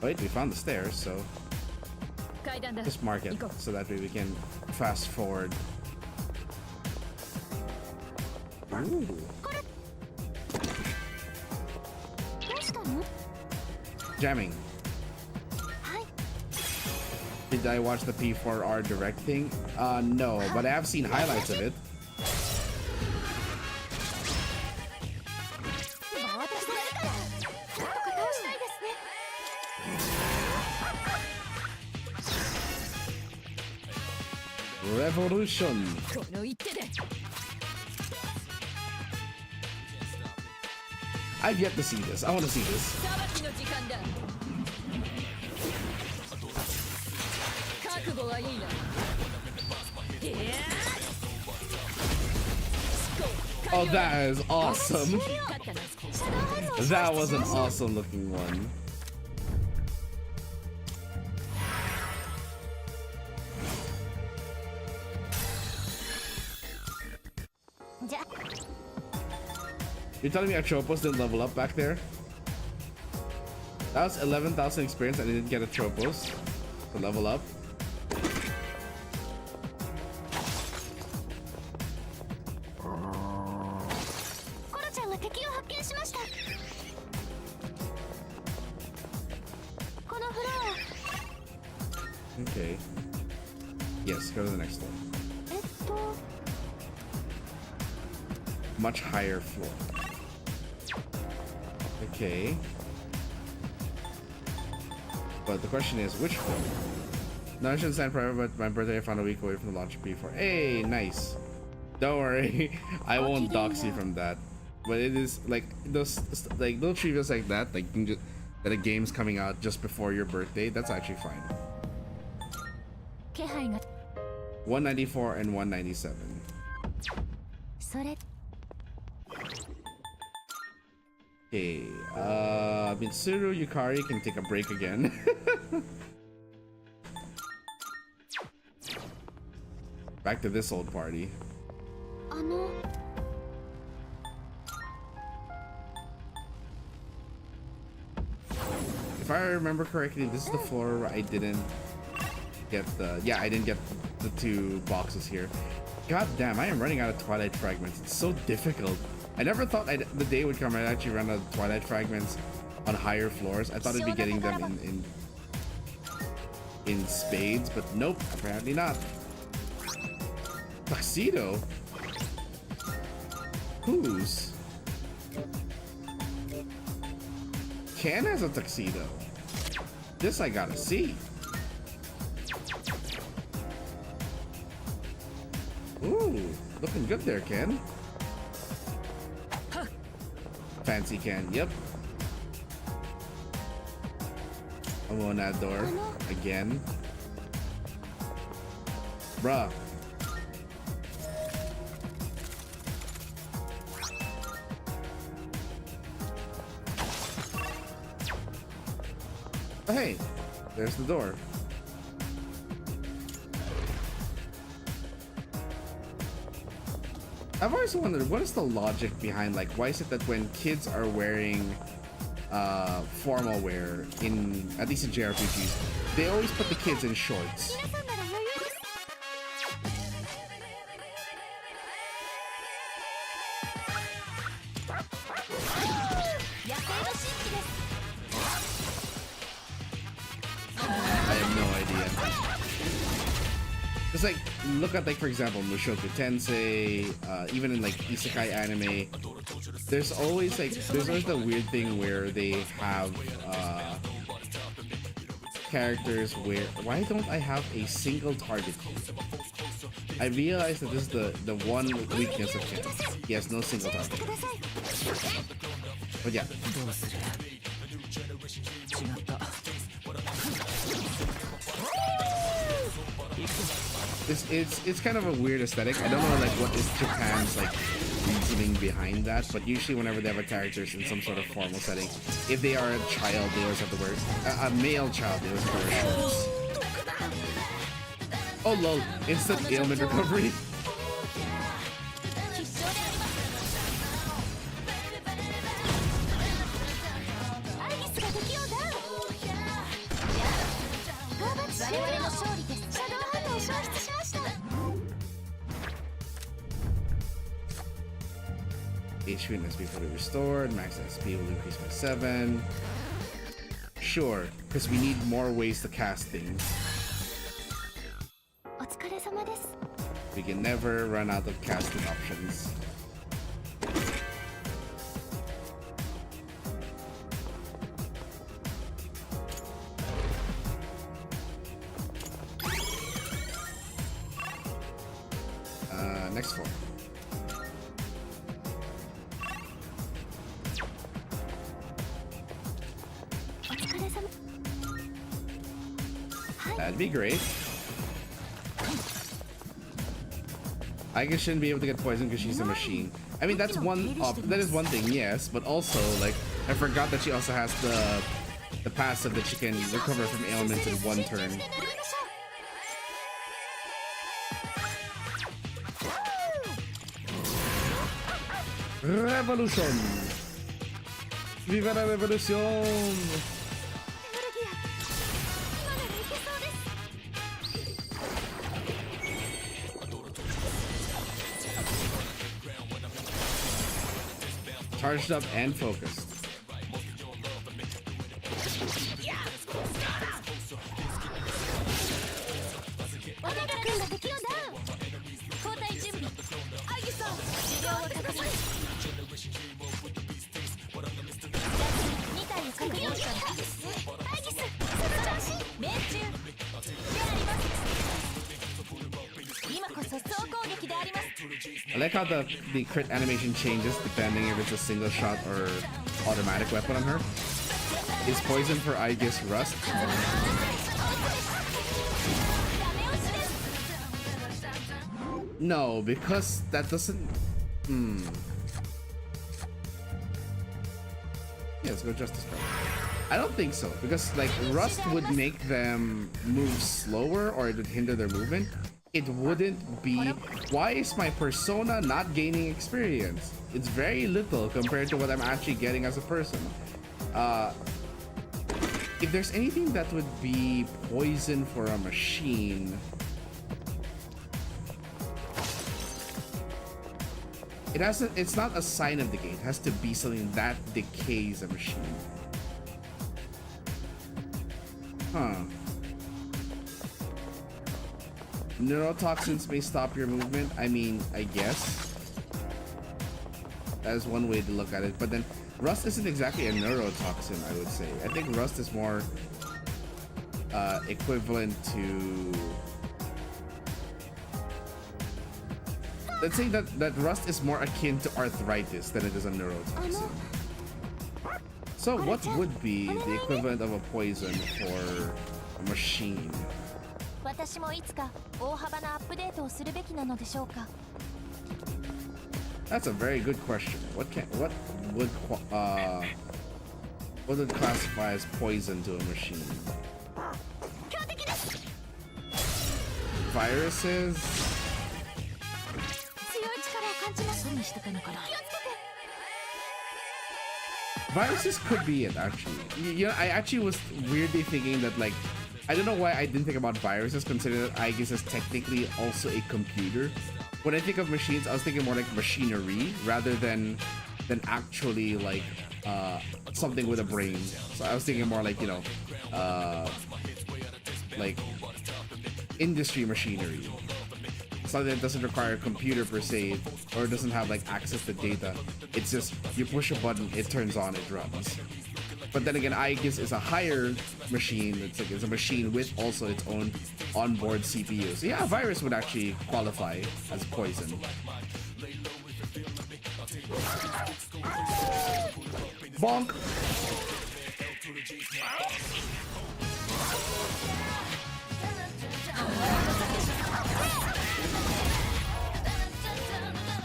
Wait, we found the stairs, so just mark it so that way we can fast forward. Ooh. Jamming. Did I watch the P4R direct thing? No, but I have seen highlights of it. Revolution. I've yet to see this. I want to see this. Oh, that is awesome. That was an awesome looking one. You're telling me Atropos didn't level up back there? That was 11,000 experience and I didn't get Atropos to level up. Okay. Yes, go to the next one. Much higher floor. Okay. But the question is, which floor? No, I shouldn't stand forever, but my birthday I found a week away from the launch of P4. Hey, nice. Don't worry, I won't dox you from that. But it is like those like little trivias like that, like you can just, that a game's coming out just before your birthday. That's actually fine.
気配が
194 and 197.
それ
Okay, Mitsuru Yukari can take a break again. Back to this old party.
あの
If I remember correctly, this is the floor where I didn't get the... Yeah, I didn't get the 2 boxes here. God damn, I am running out of Twilight Fragments. It's so difficult. I never thought the day would come I'd actually run out of Twilight Fragments on higher floors. I thought I'd be getting them in spades, but nope, apparently not. Tuxedo? Whose? Ken has a tuxedo. This I gotta see. Ooh, looking good there, Ken. Fancy Ken, yep. I'm on that door again. Bruh. Oh, hey, there's the door. I've always wondered, what is the logic behind, like, why is it that when kids are wearing formal wear in, at least in JRPGs, they always put the kids in shorts? I have no idea. It's like, look at, like, for example, Mushoku Tensei, even in like isekai anime, there's always the weird thing where they have characters where, why don't I have a single target? I realized that this is the one weakness of Ken. He has no single target. But yeah. It's kind of a weird aesthetic. I don't know like what is Japan's like reasoning behind that, but usually whenever they have a characters in some sort of formal setting, if they are a child, they always have to wear a male child. They always have to wear shorts. Oh lol! Instant ailment recovery. HP and SP fully restored. Max SP will increase by 7. Sure, because we need more ways to cast things. We can never run out of casting options. Next floor. That'd be great. I guess shouldn't be able to get poisoned because she's a machine. I mean, that's that is one thing, yes, but also like I forgot that she also has the passive that she can recover from ailments in 1 turn. Revolution! Viva la revolución! Charged up and focused. like how the crit animation changes depending if it's a single shot or automatic weapon on her. Is poison for Aegis Rust? No, because that doesn't. Yeah, let's go Justice Card. I don't think so, because like Rust would make them move slower or it would hinder their movement. It wouldn't be. Why is my persona not gaining experience? It's very little compared to what I'm actually getting as a person. If there's anything that would be poison for a machine, it has to, it's not a sign of decay. It has to be something that decays a machine. Huh. Neurotoxins may stop your movement. I mean, I guess. That is one way to look at it. But then, Rust isn't exactly a neurotoxin, I would say. I think Rust is more equivalent to... Let's say that Rust is more akin to arthritis than it is a neurotoxin. So what would be the equivalent of a poison for a machine? That's a very good question. What would classify as poison to a machine? Viruses? Viruses could be it, actually. You know, I actually was weirdly thinking that, like, I don't know why I didn't think about viruses, considering that Aegis is technically also a computer. When I think of machines, I was thinking more like machinery rather than actually like something with a brain. So I was thinking more like, you know, like industry machinery. Something that doesn't require a computer per se, or doesn't have like access to data. It's just you push a button, it turns on, it runs. But then again, Aegis is a higher machine. It's a machine with also its own onboard CPU. So yeah, a virus would actually qualify as poison. Bonk!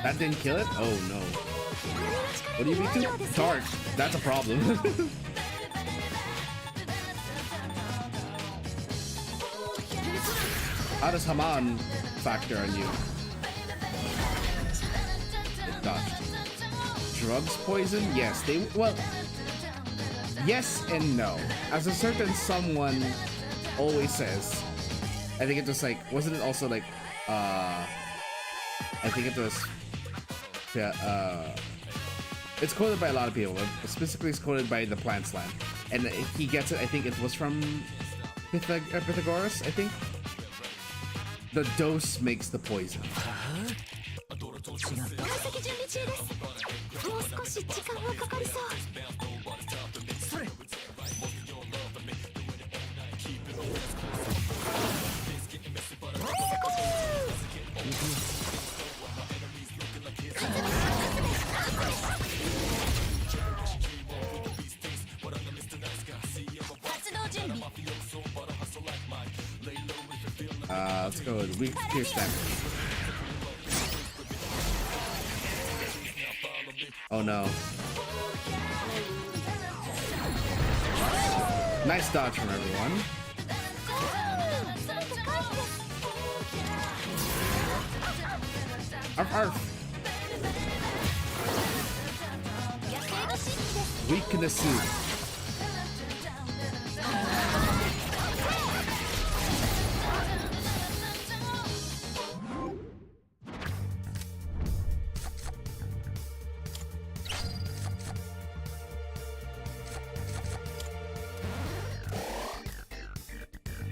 That didn't kill it? Oh no. What do you mean to? Dark. That's a problem. How does Haman factor on you? It dodged. Drugs poison? Yes, they, well, yes and no. As a certain someone always says, I think it was like, wasn't it also like, I think it was, yeah, it's quoted by a lot of people, but specifically it's quoted by the Plant Slam. And he gets it, I think it was from Pythagoras, I think. The dose makes the poison. Let's go with weak pierce damage. Oh no. Nice dodge from everyone. Arf arf. Weakness.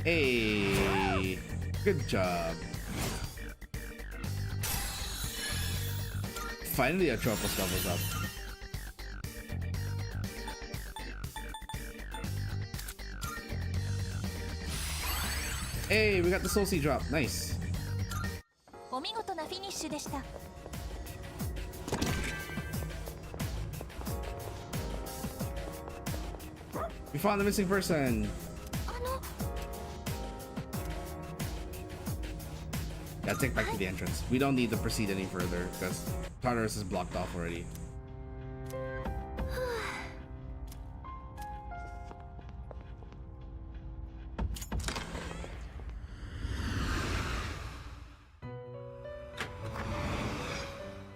Hey, good job. Finally, Atropos levels up. Hey, we got the Soul Seed drop. Nice. We found the missing person.
あの
Yeah, take back to the entrance. We don't need to proceed any further because Tartarus is blocked off already.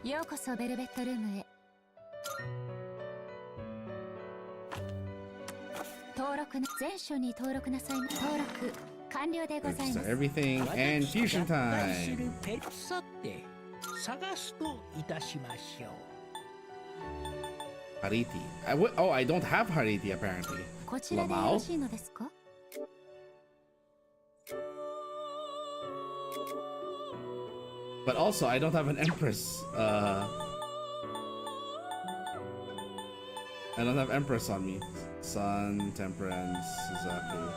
ようこそベルベットルームへ。登録な全書に登録なさいま。登録完了でござい
So
ます。
everything and fusion
私が愛す
time.
るペットって探すといたしましょう。
Hariti. Oh, I don't have Hariti apparently.
こちらでよろしいのですか？
But also, I don't have an Empress. I don't have Empress on me. Sun, Temperance, Suzaku,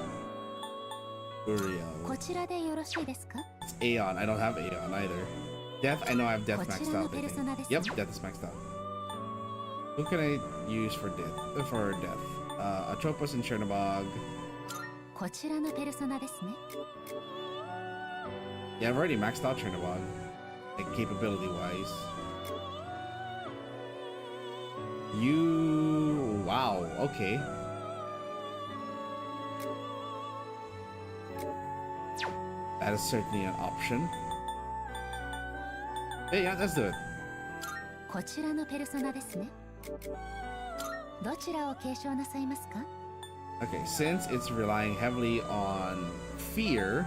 こ
Uriel.
ちらでよろしいですか？
It's Aeon. I don't have Aeon either. Death, I know I have Death maxed out. I think. Yep, Death is maxed out. Who can I use for Death? Atropos and Chernobog.
こちらのペルソナですね。
Yeah, I've already maxed out Chernobog. Like, capability wise. You. Wow, okay. That is certainly an option. Hey, yeah, let's do it.
こちらのペルソナですね。どちらを継承なさいますか？
Okay, since it's relying heavily on fear.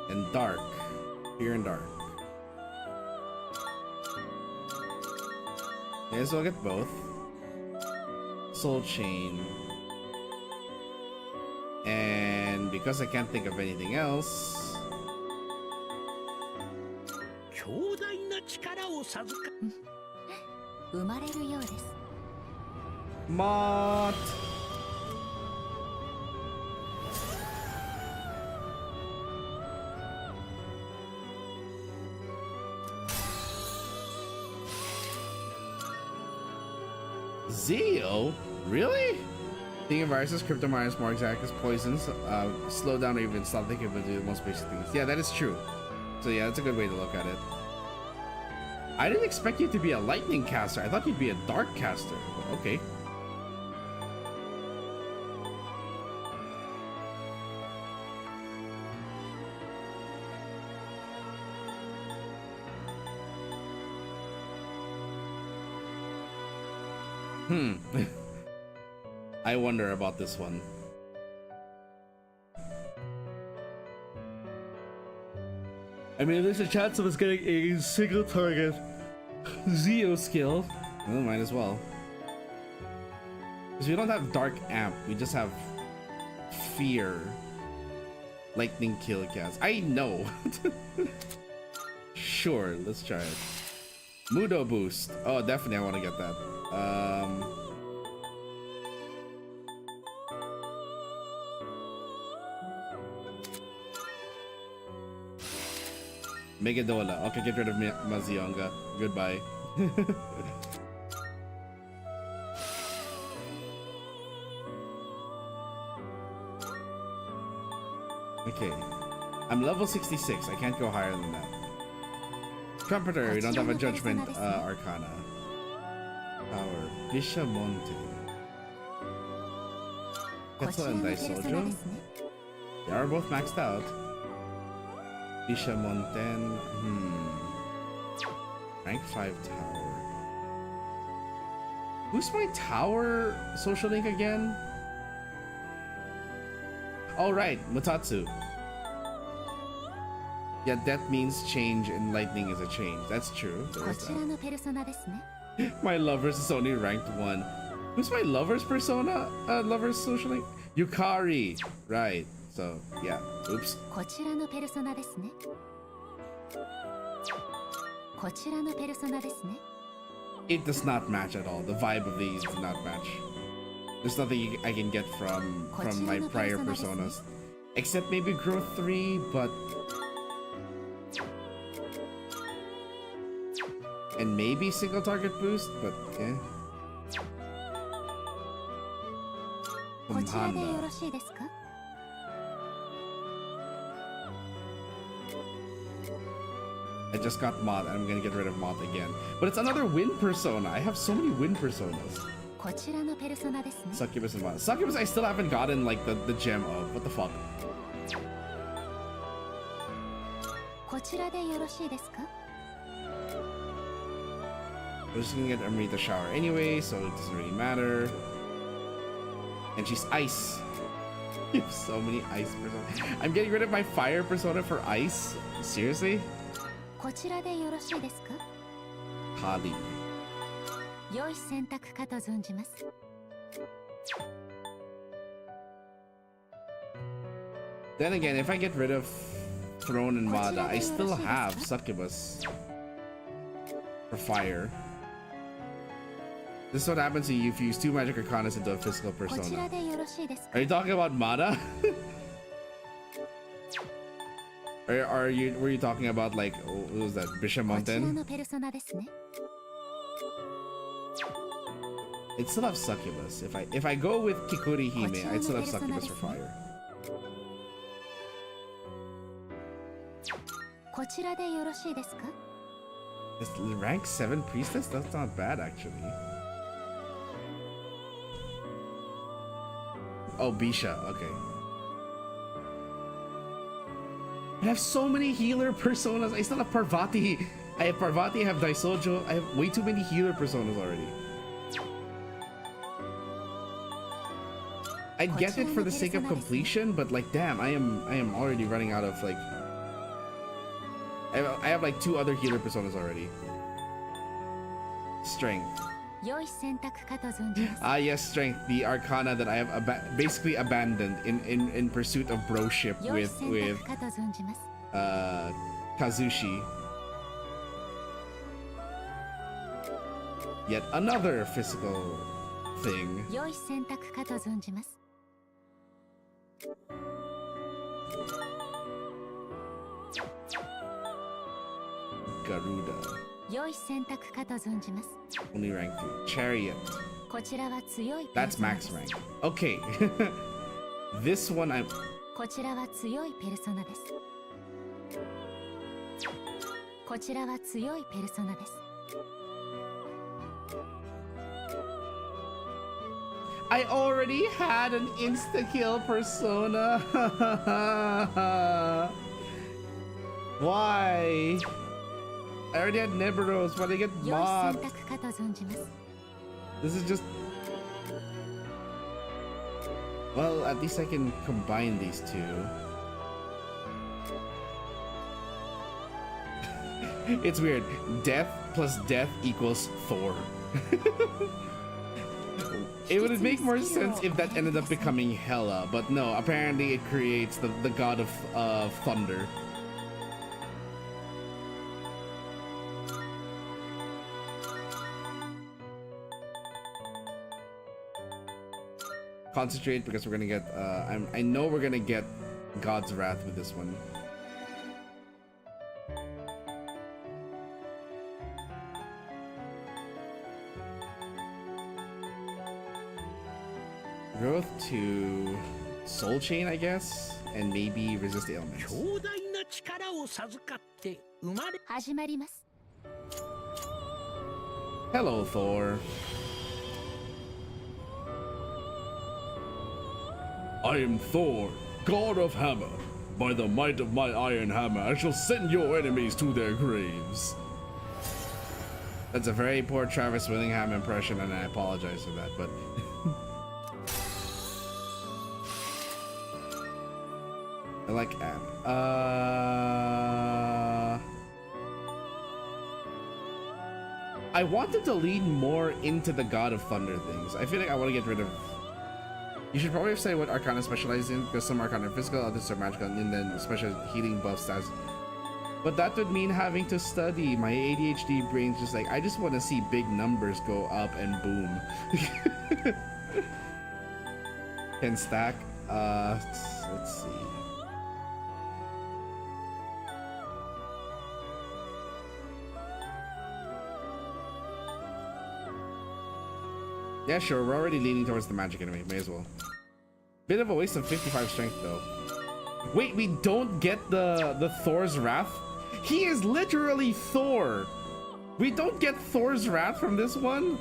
And dark. Fear and dark. May as well get both. Soul Chain. And because I can't think of anything else.
強大な力を授か。
生まれるようです。
Mott! Zeo? Really? Thinking of viruses, cryptovirus, more exact as poisons, slow down or even stop thinking about the most basic things. Yeah, that is true. So yeah, that's a good way to look at it. I didn't expect you to be a lightning caster. I thought you'd be a dark caster. But okay. I wonder about this one. I mean, if there's a chance of us getting a single target Zeo skill, well, might as well. Because we don't have Dark Amp, we just have Fear. Lightning Kill Cast. I know! Sure, let's try it. Mudo Boost. Oh, definitely I want to get that. Megadola. Okay, get rid of Mazionga. Goodbye. Okay. I'm level 66. I can't go higher than that. Trumpeter. We don't have a Judgment Arcana. Power. Bishamonte. Quetzal and Daisojo. They are both maxed out. Bishamonten. Rank 5 tower. Who's my tower social link again? Oh right, Mutatsu. Yeah, death means change and lightning is a change. That's true. There is that. My lover's is only ranked 1. Who's my lover's persona? Lover's social link? Yukari. Right. So, yeah. Oops. It does not match at all. The vibe of these does not match. There's nothing I can get from my prior personas. Except maybe growth 3, but And maybe single target boost, but yeah.
こちらでよ
Honda.
ろしいですか？
I just got Moth and I'm gonna get rid of Moth again. But it's another wind persona. I have so many wind personas.
こちらのペルソナですね。
Succubus and Moth. Succubus I still haven't gotten like the gem of. What the fuck?
こちらでよろしいですか？
We're just gonna get Amrita shower anyway, so it doesn't really matter. And she's ice. You have so many ice personas. I'm getting rid of my fire persona for ice? Seriously?
こちらでよろしいですか？
Kali.
良い選択かと存じます。
Then again, if I get rid of Throne and Mada, I still have Succubus for fire. This is what happens to you if you use 2 magic arcanas into a physical
こちら
persona.
でよろしいですか？
Are you talking about Mada? Or were you talking about like what was that, Bishop
こちら
Mountain?
のペルソナですね。
It still have Succubus. If I go with Kikuri Hime, I'd still have Succubus for fire.
こちらでよろしいですか？
This rank 7 priestess? That's not bad actually. Oh, Bisha, okay. I have so many healer personas. I still have Parvati. I have Parvati, I have Daisojo. I have way too many healer personas already. I'd get it for the sake of completion, but like damn, I am already running out of like I have like 2 other healer personas already. Strength.
良い選択かと存じます。
Ah yes, strength. The arcana that I have basically abandoned in pursuit of broship
良い
with
選択かと存じます。
Kazushi. Yet another physical thing.
良い選択かと存じます。
Garuda.
良い選択かと存じます。
Only rank 3. Chariot.
こちらは強いペル
That's
ソナで
max
す。
rank. Okay. This one I'm
こちらは強いペルソナです。こちらは強いペルソナです。
I already had an insta-kill persona. Why? I already had Neberos, but I get
良い
Moth.
選択かと存じます。
This is just... Well, at least I can combine these 2. It's weird. Death plus death equals Thor. It would make more sense if that ended up becoming Hela, but no, apparently it creates the god of thunder. Concentrate because we're gonna get I know we're gonna get God's Wrath with this one. Growth to Soul Chain, I guess, and maybe resist ailments.
強大な力を授かって生まれ
始まります。
Hello, Thor. I am Thor, god of hammer. By the might of my iron hammer, I shall send your enemies to their graves. That's a very poor Travis Willingham impression, and I apologize for that, but... I like app. I wanted to lean more into the God of Thunder things. I feel like I want to get rid of... You should probably say what Arcana specialize in, because some Arcana are physical, others are magical, and then special healing buffs as... But that would mean having to study. My ADHD brain's just like, I just want to see big numbers go up and boom. Can stack? Let's see. Yeah, sure. We're already leaning towards the magic anyway. May as well. Bit of a waste of 55 strength though. Wait, we don't get the Thor's Wrath? He is literally Thor. We don't get Thor's Wrath from this one?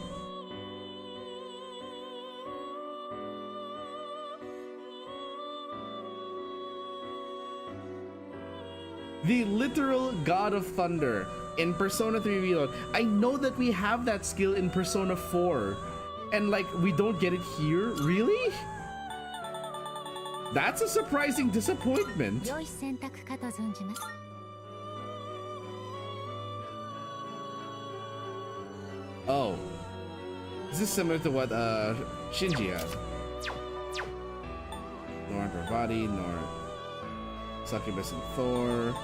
The literal God of Thunder in Persona 3 Reload. I know that we have that skill in Persona 4. And like, we don't get it here? Really? That's a surprising disappointment. Oh. This is similar to what Shinji had. Nor Bravati, nor Succubus and Thor.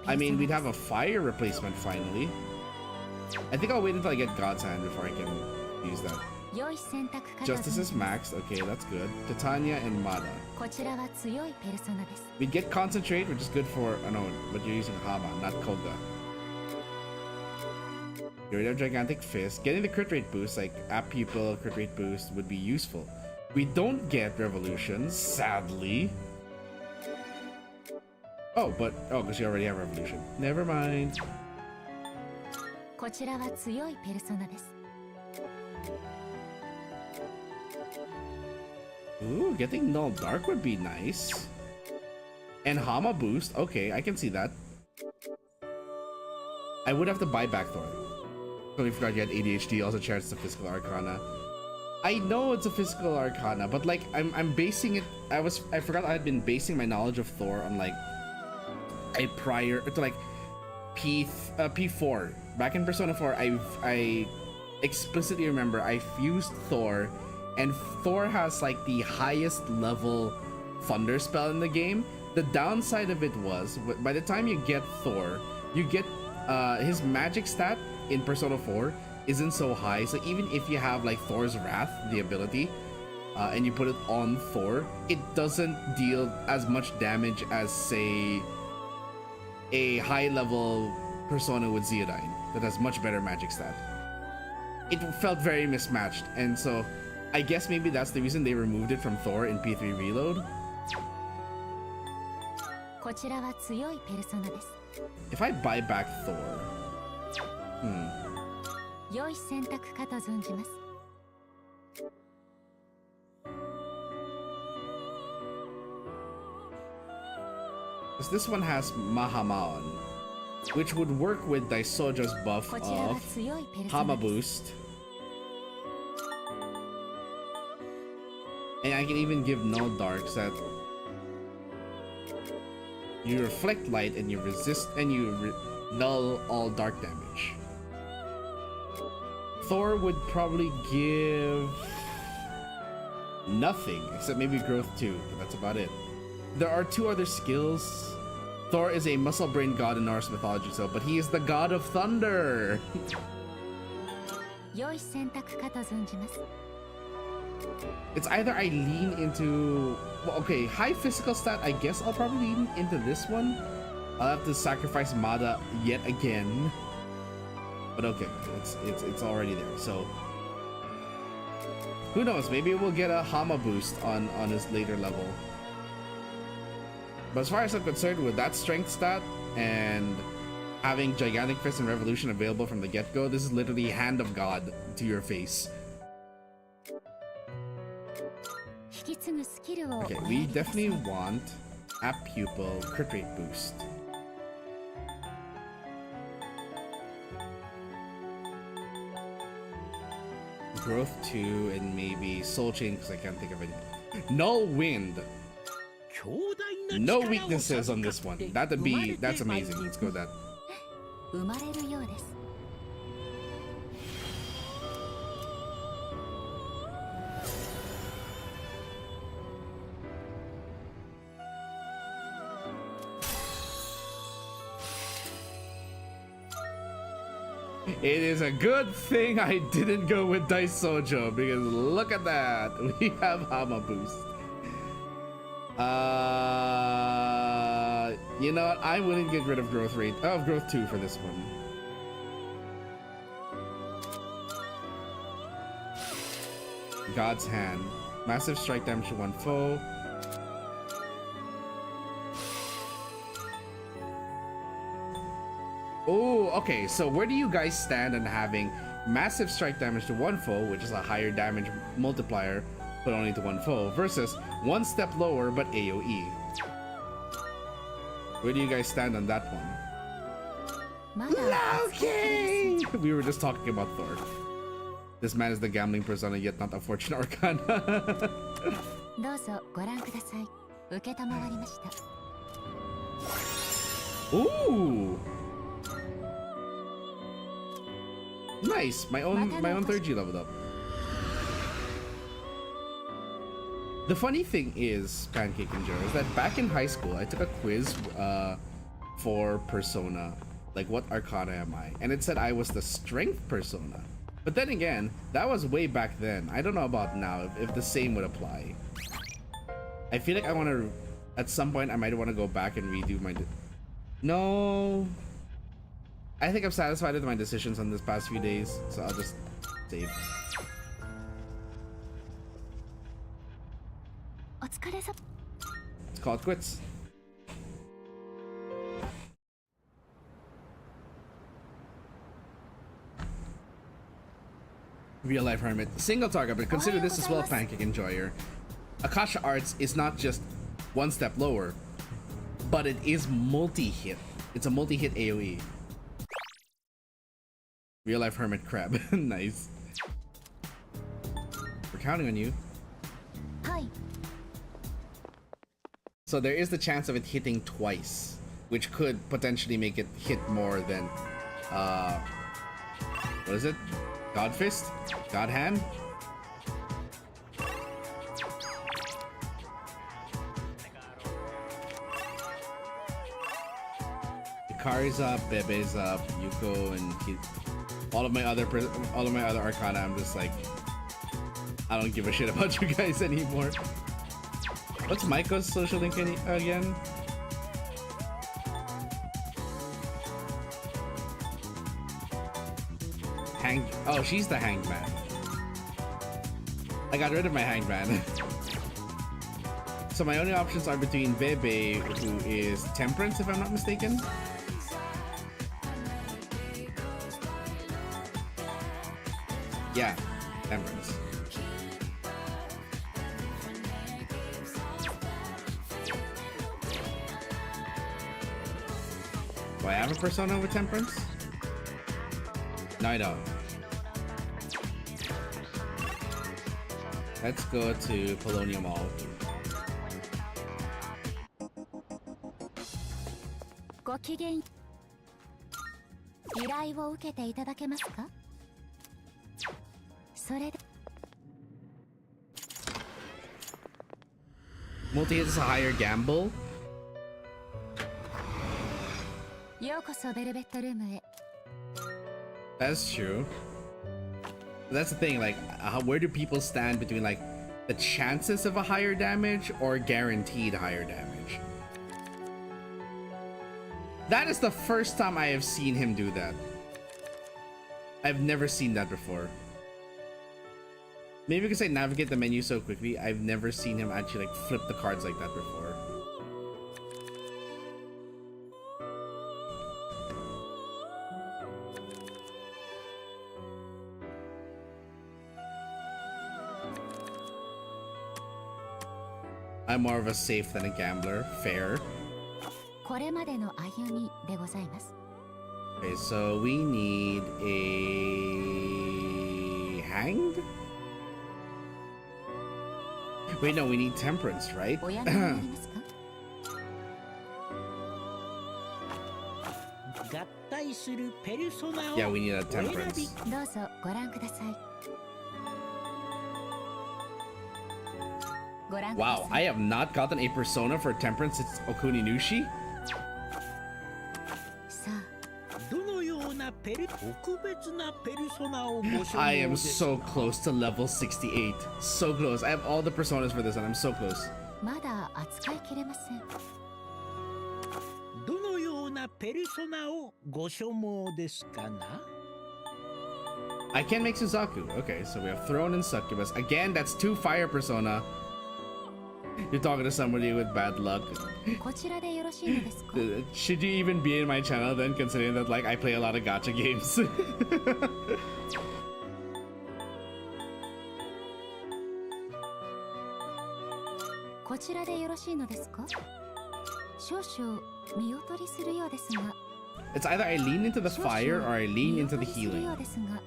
I mean, we'd have a fire replacement finally. I think I'll wait until I get God's Hand before I can use that. Justice is maxed. Okay, that's good. Titania and Mada. We get Concentrate, which is good for... Oh no, but you're using Hama, not Koga. You already have Gigantic Fist. Getting the crit rate boost, like App Pupil, crit rate boost, would be useful. We don't get Revolutions, sadly. Oh, but... Oh, because you already have Revolution. Never mind. Ooh, getting Null Dark would be nice. And Hama boost. Okay, I can see that. I would have to buy back Thor. Totally forgot you had ADHD. Also, chance it's a physical arcana. I know it's a physical arcana, but like I'm basing it. I forgot I had been basing my knowledge of Thor on like a prior to like P4. Back in Persona 4, I explicitly remember I fused Thor, and Thor has like the highest level thunder spell in the game. The downside of it was by the time you get Thor, you get his magic stat in Persona 4 isn't so high. So even if you have like Thor's Wrath, the ability, and you put it on Thor, it doesn't deal as much damage as say a high level Persona with Zeodine that has much better magic stat. It felt very mismatched, and so I guess maybe that's the reason they removed it from Thor in P3 Reload. If I buy back Thor, because this one has Mahamaon, which would work with Daisojo's buff of Hama boost. And I can even give Null Dark so that you reflect light and you resist and you null all dark damage. Thor would probably give nothing except maybe growth 2, but that's about it. There are 2 other skills. Thor is a muscle brain god in Norse mythology, so but he is the god of thunder. It's either I lean into, well, okay, high physical stat. I guess I'll probably lean into this one. I'll have to sacrifice Mada yet again. But okay, it's already there. So who knows? Maybe we'll get a Hama boost on his later level. But as far as I'm concerned, with that strength stat and having Gigantic Fist and Revolution available from the get-go, this is literally Hand of God to your face. Okay, we definitely want App Pupil crit rate boost. Growth 2 and maybe Soul Chain because I can't think of anything. Null Wind. No weaknesses on this one. That's amazing. Let's go with that. It is a good thing I didn't go with Daisojo because look at that. We have Hama boost. You know what? I wouldn't get rid of growth 2 for this one. God's Hand. Massive strike damage to one foe. Oh, okay. So where do you guys stand on having massive strike damage to one foe, which is a higher damage multiplier, but only to one foe, versus one step lower but AoE? Where do you guys stand on that one? Okay. We were just talking about Thor. This man is the gambling persona, yet not a fortune arcana.
どうぞご覧ください。受けたまわりました。
Ooh. Nice. My own 3G leveled up. The funny thing is, Pancake and Joe, is that back in high school, I took a quiz for Persona. Like, what Arcana am I? And it said I was the Strength Persona. But then again, that was way back then. I don't know about now, if the same would apply. I feel like I want to... At some point, I might want to go back and redo my... No... I think I'm satisfied with my decisions on this past few days, so I'll just save. Let's call it quits. Real life hermit. Single target, but consider this as well, Pancake Enjoyer. Akasha Arts is not just one step lower, but it is multi-hit. It's a multi-hit AoE. Real life hermit crab. Nice. We're counting on you.
Hi.
So there is the chance of it hitting twice, which could potentially make it hit more than what is it? God Fist? God Hand? Hikari's up, Bebe's up, Yuko, and all of my other Arcana. I'm just like, I don't give a shit about you guys anymore. What's Maiko's social link again? Oh, she's the hanged man. I got rid of my hanged man. So my only options are between Bebe, who is Temperance, if I'm not mistaken. Yeah, Temperance. Do I have a persona with Temperance? No, I don't. Let's go to Polonium Mall.
ごきげん。依頼を受けていただけますか？それで。
Multi-hit is a higher gamble.
ようこそベルベットルームへ。
That's true. That's the thing, like, where do people stand between, like, the chances of a higher damage or guaranteed higher damage? That is the first time I have seen him do that. I've never seen that before. Maybe because I navigate the menu so quickly, I've never seen him actually, like, flip the cards like that before. I'm more of a safe than a gambler. Fair.
これまでの歩みでございます。
Okay, so we need a hanged? Wait, no, we need temperance, right?
おやめになりますか？
合体するペルソナを
Yeah, we need a
お選び
temperance.
どうぞご覧ください。ご覧ください。
Wow, I have not gotten a persona for temperance since Okuninushi?
さあ。
どのような特別なペルソナをご所望
I am
です
so
か？
close to level 68. So close. I have all the personas for this and I'm so close.
まだ扱いきれません。
どのようなペルソナをご所望ですかな？
I can make Suzaku. Okay, so we have Throne and Succubus. Again, that's 2 fire persona. You're talking to somebody with bad luck.
こちらでよろしいのですか
Should you even be in my channel then, considering that like I play a lot of gacha games?
こちらでよろしいのですか少々見劣りするようですが
It's either I lean into the fire or I lean into the
見劣りする
healing.
ようですが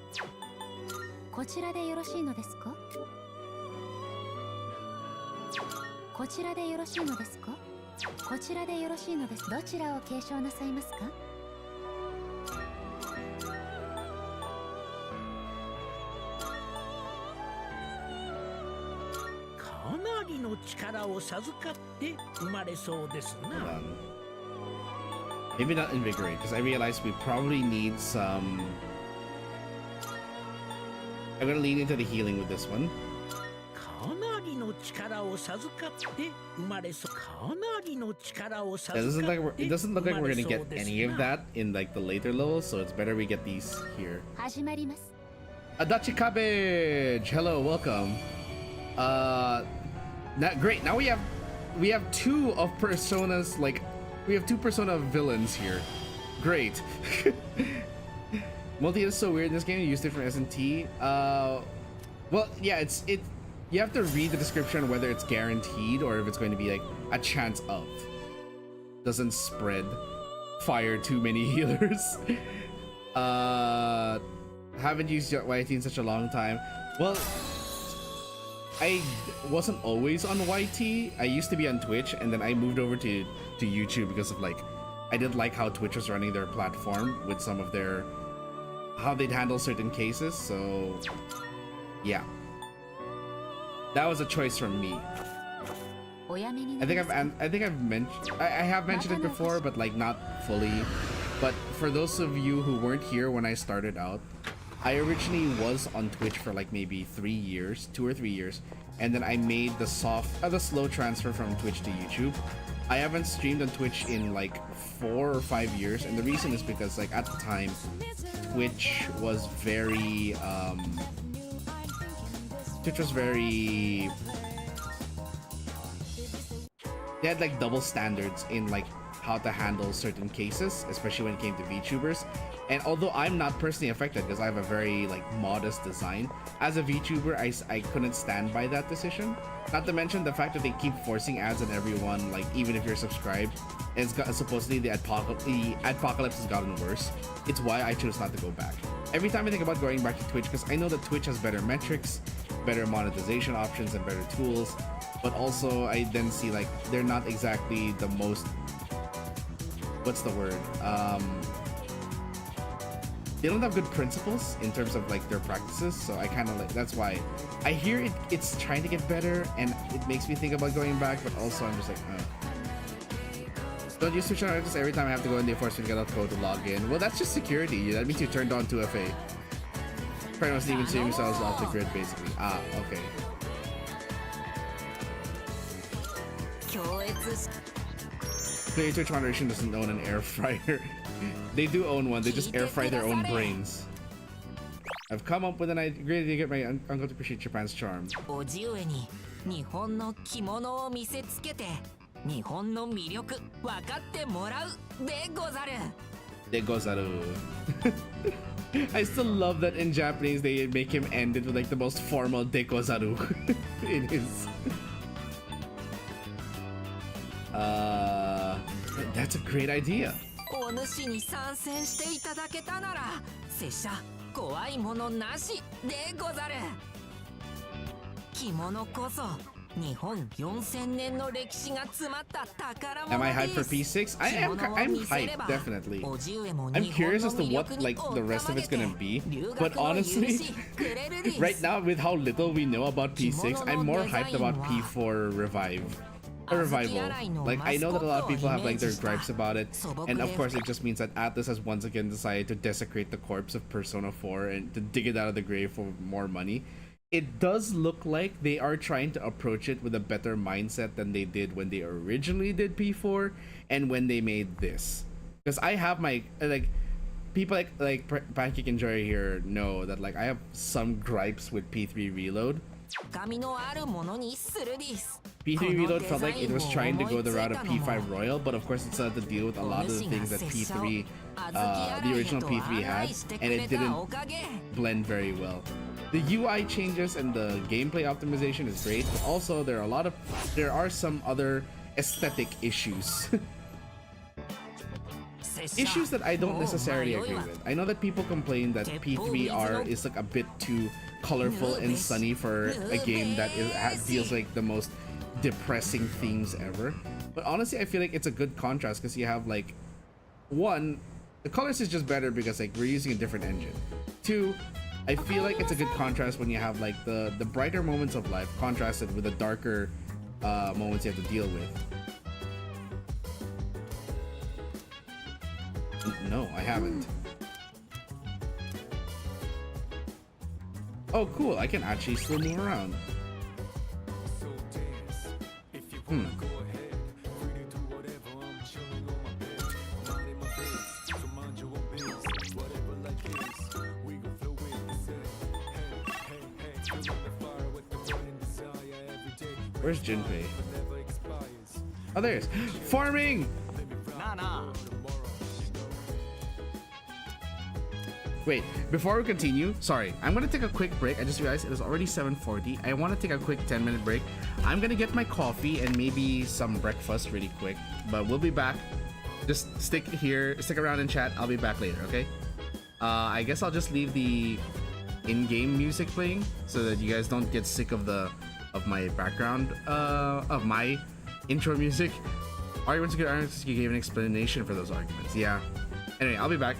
こちらでよろしいのですかこちらでよろしいのですかこちらでよろしいのです。どちらを継承なさいますか
かなりの力を授かって生まれそうですな。
Hold on. Maybe not invigorate, because I realize we probably need some. I'm gonna lean into the healing with this one.
かなりの力を授かって生まれそう。かなりの力を
Yeah,
授かって
it doesn't look like we're gonna
生ま
get
れそうです
any of
な。
that in like the later levels, so it's better we get these here.
始まります
Adachi Cabbage, hello, welcome. Great. Now we have 2 of Persona's like we have 2 Persona villains here. Great. Multi is so weird in this game. You used it from S&T. Well, yeah, it's you have to read the description whether it's guaranteed or if it's going to be like a chance of. Doesn't spread fire too many healers. Haven't used YT in such a long time. Well, I wasn't always on YT. I used to be on Twitch and then I moved over to YouTube because of like I didn't like how Twitch was running their platform with some of their how they'd handle certain cases. So yeah. That was a choice from me.
おやめに
I
なり
think
ます
I've mentioned I have mentioned it before, but like not fully. But for those of you who weren't here when I started out, I originally was on Twitch for like maybe 3 years, 2 or 3 years, and then I made the slow transfer from Twitch to YouTube. I haven't streamed on Twitch in like 4 or 5 years, and the reason is because like at the time, Twitch was very they had like double standards in like how to handle certain cases, especially when it came to VTubers. And although I'm not personally affected because I have a very like modest design, as a VTuber, I couldn't stand by that decision. Not to mention the fact that they keep forcing ads on everyone, like even if you're subscribed. And supposedly the apocalypse has gotten worse. It's why I chose not to go back. Every time I think about going back to Twitch, because I know that Twitch has better metrics, better monetization options, and better tools, but also I then see like they're not exactly the most, what's the word? They don't have good principles in terms of like their practices, so I kind of like, that's why I hear it's trying to get better and it makes me think about going back, but also I'm just like, Don't use Twitch just every time I have to go in, they force me to get out code to log in. Well, that's just security. That means you turned on 2FA. Probably must even save yourselves off the grid, basically. Ah, okay. Clearly, Twitch moderation doesn't own an air fryer. They do own one. They just air fry their own brains. I've come up with an idea. Great idea to get my uncle to appreciate Japan's charm.
おじ上に日本の着物を見せつけて日本の魅力分かってもらうでござる。
De gozaru. I still love that in Japanese they make him end it with like the most formal de gozaru in his. That's a great idea.
お主に参戦していただけたなら拙者怖いものなしでござる。着物こそ日本4000年の歴史が詰まった宝
Am I
物
hyped for
です。
P6? I'm hyped, definitely.
おじ上も
I'm
日本
curious
の
as to
魅
what
力
like
に
the rest of it's
追いか
gonna
け
be.
て留
But
学の許
honestly,
しくれるです。
right now with how little we know about P6, I'm more hyped about P4 Revive. A revival. Like I know that a lot of people have like their gripes about it, and of course it just means that Atlus has once again decided to desecrate the corpse of Persona 4 and to dig it out of the grave for more money. It does look like they are trying to approach it with a better mindset than they did when they originally did P4 and when they made this. Because I have my like people like Pancake Enjoyer here know that like I have some gripes with P3 Reload.
紙のあるものにするです
P3 Reload felt like it was trying to go the route of P5 Royal, but of course it still had to deal with a lot of the things that P3, the original P3 had, and it didn't blend very well. The UI changes and the gameplay optimization is great, but also there are some other aesthetic issues. Issues that I don't necessarily agree with. I know that people complain that P3R is like a bit too colorful and sunny for a game that feels like the most depressing things ever. But honestly, I feel like it's a good contrast because you have like, one, the colors is just better because like we're using a different engine. Two, I feel like it's a good contrast when you have like the brighter moments of life contrasted with the darker moments you have to deal with. No, I haven't. Oh, cool. I can actually still move around. Where's Jinpei? Oh, there's farming! Wait, before we continue, sorry, I'm gonna take a quick break. I just realized it is already 7:40. I want to take a quick 10-minute break. I'm gonna get my coffee and maybe some breakfast really quick, but we'll be back. Just stick around and chat. I'll be back later, okay? I guess I'll just leave the in-game music playing so that you guys don't get sick of my background of my intro music. Arguments are good arguments. You gave an explanation for those arguments. Yeah. Anyway, I'll be back.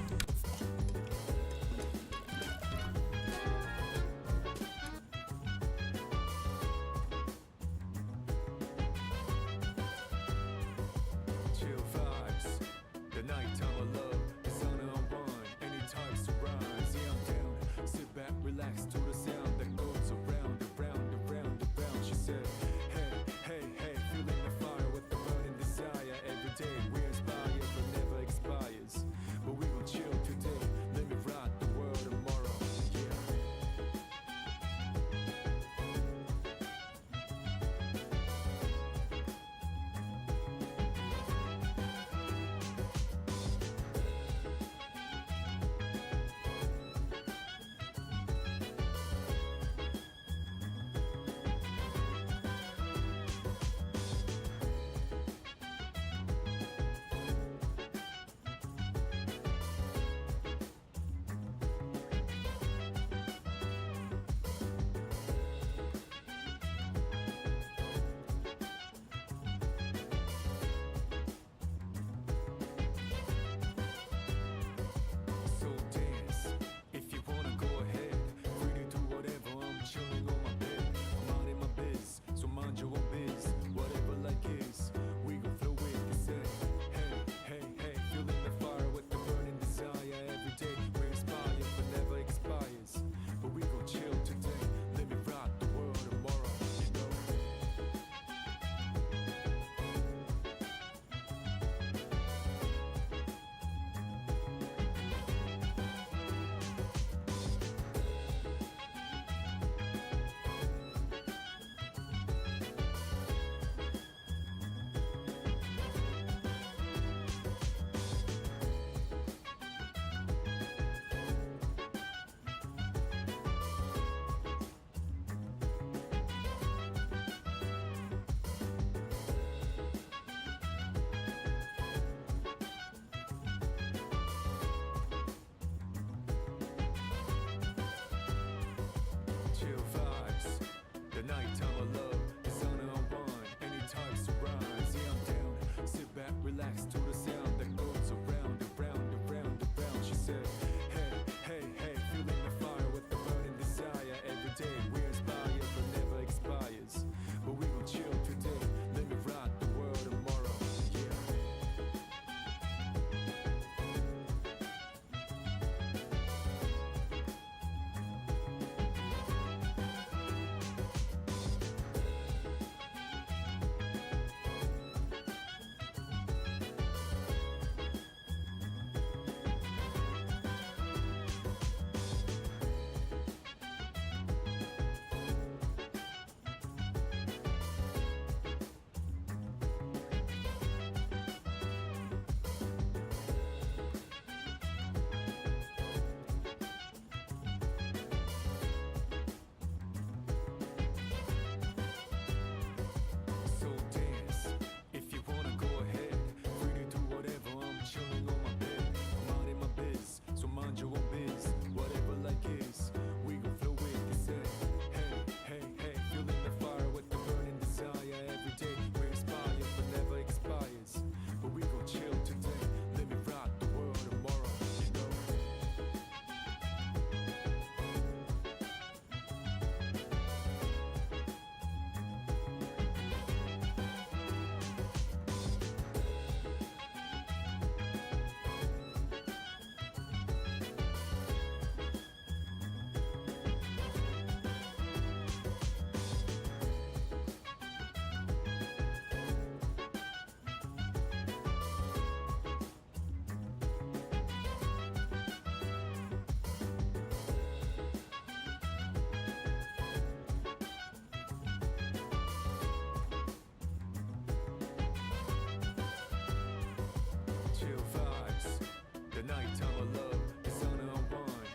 The nighttime of love is on unwind.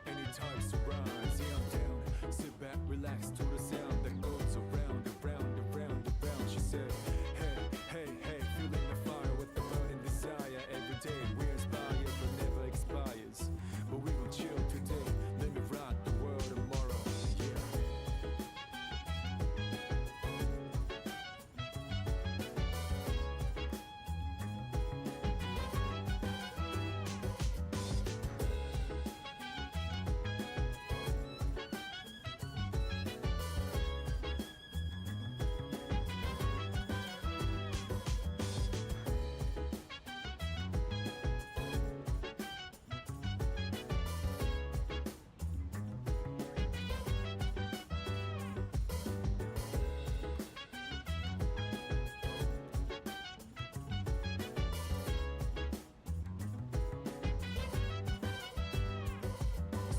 Any types of rise, yeah, I'm down. Sit back, relax to the sound that goes around and round and round and round. She said, hey, hey, hey, feeling the fire with the burning desire. Every day we inspire but never expires. But we gon' chill today, let me rock the world tomorrow. Yeah.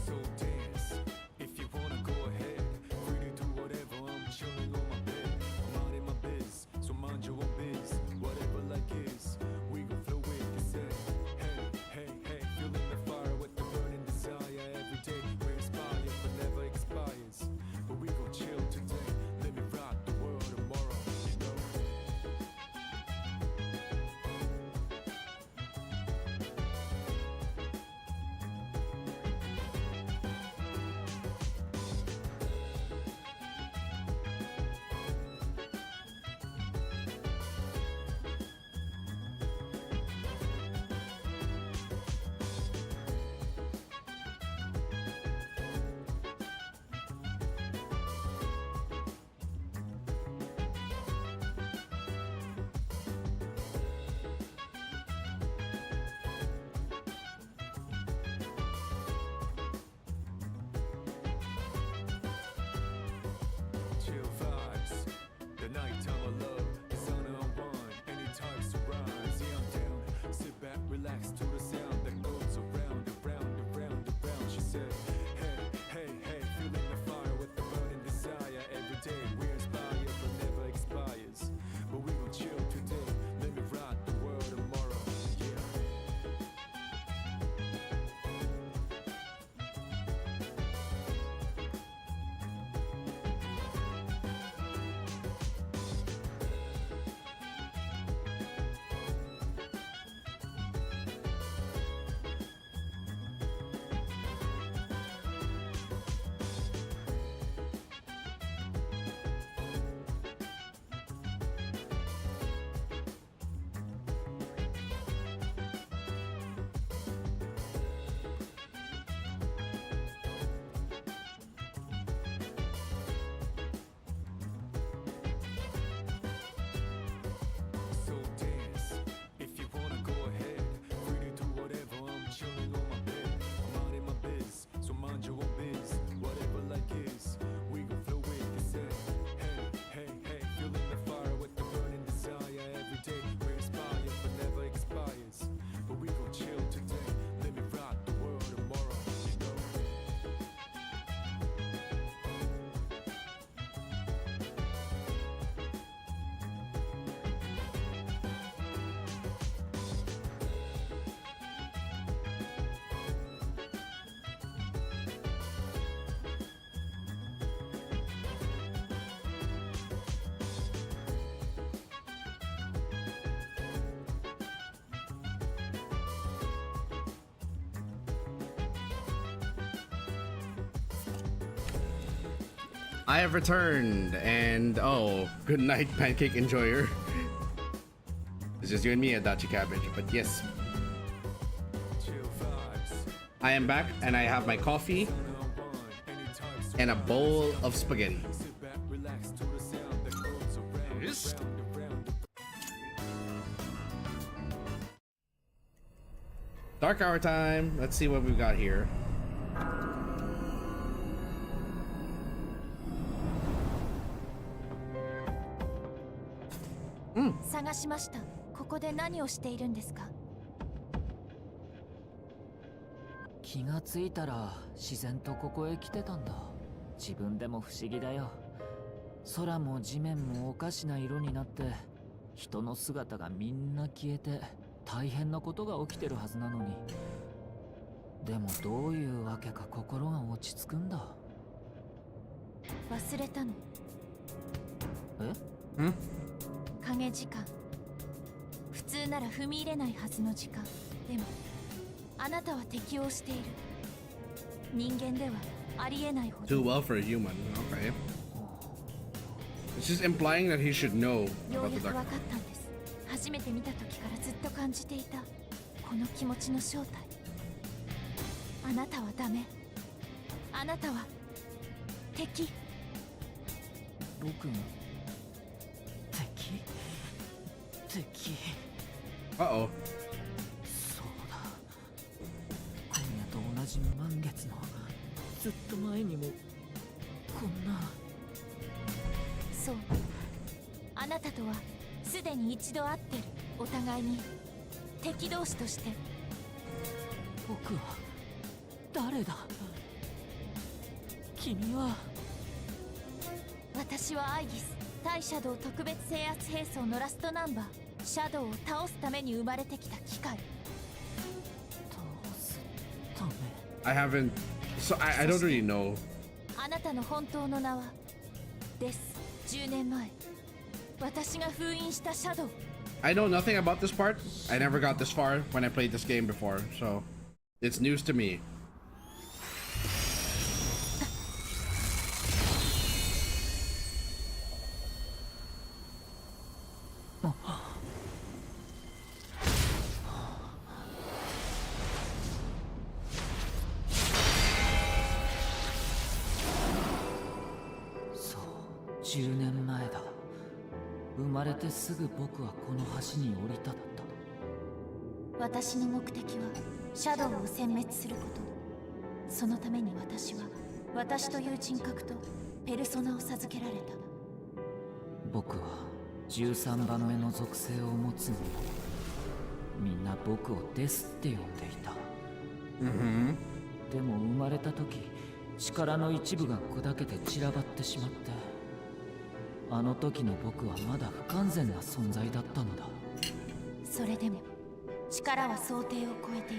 So dance, if you wanna go ahead. Free to do whatever, I'm chilling on my bed. I'm out in my biz, so mind your own biz. Whatever like is, we gon' flow with this head. Hey, hey, hey, feeling the fire with the burning desire. Every day we inspire but never expires. But we gon' chill today, let me rock the world tomorrow, you know. Chill vibes. The nighttime of love is on unwind. Any types of rise, yeah, I'm down. Sit back, relax to the sound that goes around and round and round and round. She said, hey, hey, hey, feeling the fire with the burning desire. Every day we inspire but never expires. But we gon' chill today, let me rock the world tomorrow. Yeah. So dance, if you wanna go ahead. Free to do whatever, I'm chilling on my bed. I'm out in my biz, so mind your own biz. Whatever like is, we gon' flow with this head. Hey, hey, hey, feeling the fire with the burning desire. Every day we inspire but never expires. But we gon' chill today, let me rock the world tomorrow, you know.
I have returned, and oh, good night, pancake enjoyer. It's just you and me at Dachi Cabbage, but yes,
Chill vibes.
I am back, and I have my coffee and a bowl of spaghetti.
Sit back, relax to the sound that goes around
Yes.
and round and round.
Dark hour time. Let's see what we've got here. Hmm.
探しました。ここで何をしているんですか？
気がついたら自然とここへ来てたんだ。自分でも不思議だよ。空も地面もおかしな色になって、人の姿がみんな消えて大変なことが起きてるはずなのに、でもどういうわけか心が落ち着くんだ。
忘れたの。
え？
影時間。普通なら踏み入れないはずの時間。でもあなたは適応している。人間ではありえないほど。
Too well for a human. Okay. It's just implying that he should know
よう
about
や
the
く分か
dark.
ったんです。初めて見た時からずっと感じていたこの気持ちの正体。あなたはダメ。あなたは敵。
僕が敵。
Uh oh.
そうだ。今夜と同じ満月のずっと前にもこんな。
そう。あなたとはすでに一度会ってる。お互いに敵同士として。
僕は誰だ？君は？
私はアイギス、対シャドウ特別制圧兵装のラストナンバー。シャドウを倒すために生まれてきた機械。
倒すため。
I haven't. So I don't really know.
あなたの本当の名はです。10年前私が封印したシャドウ。
I know nothing about this part. I never got this far when I played this game before, so it's news to me.
10年前だ。生まれてすぐ僕はこの橋に降り立った。
私の目的はシャドウを殲滅すること。そのために私は私という人格とペルソナを授けられた。
僕は13番目の属性を持つ者。みんな僕をデスって呼んでいた。でも生まれた時力の一部が砕けて散らばってしまって、あの時の僕はまだ不完全な存在だったのだ。
それでも力は想定を超えてい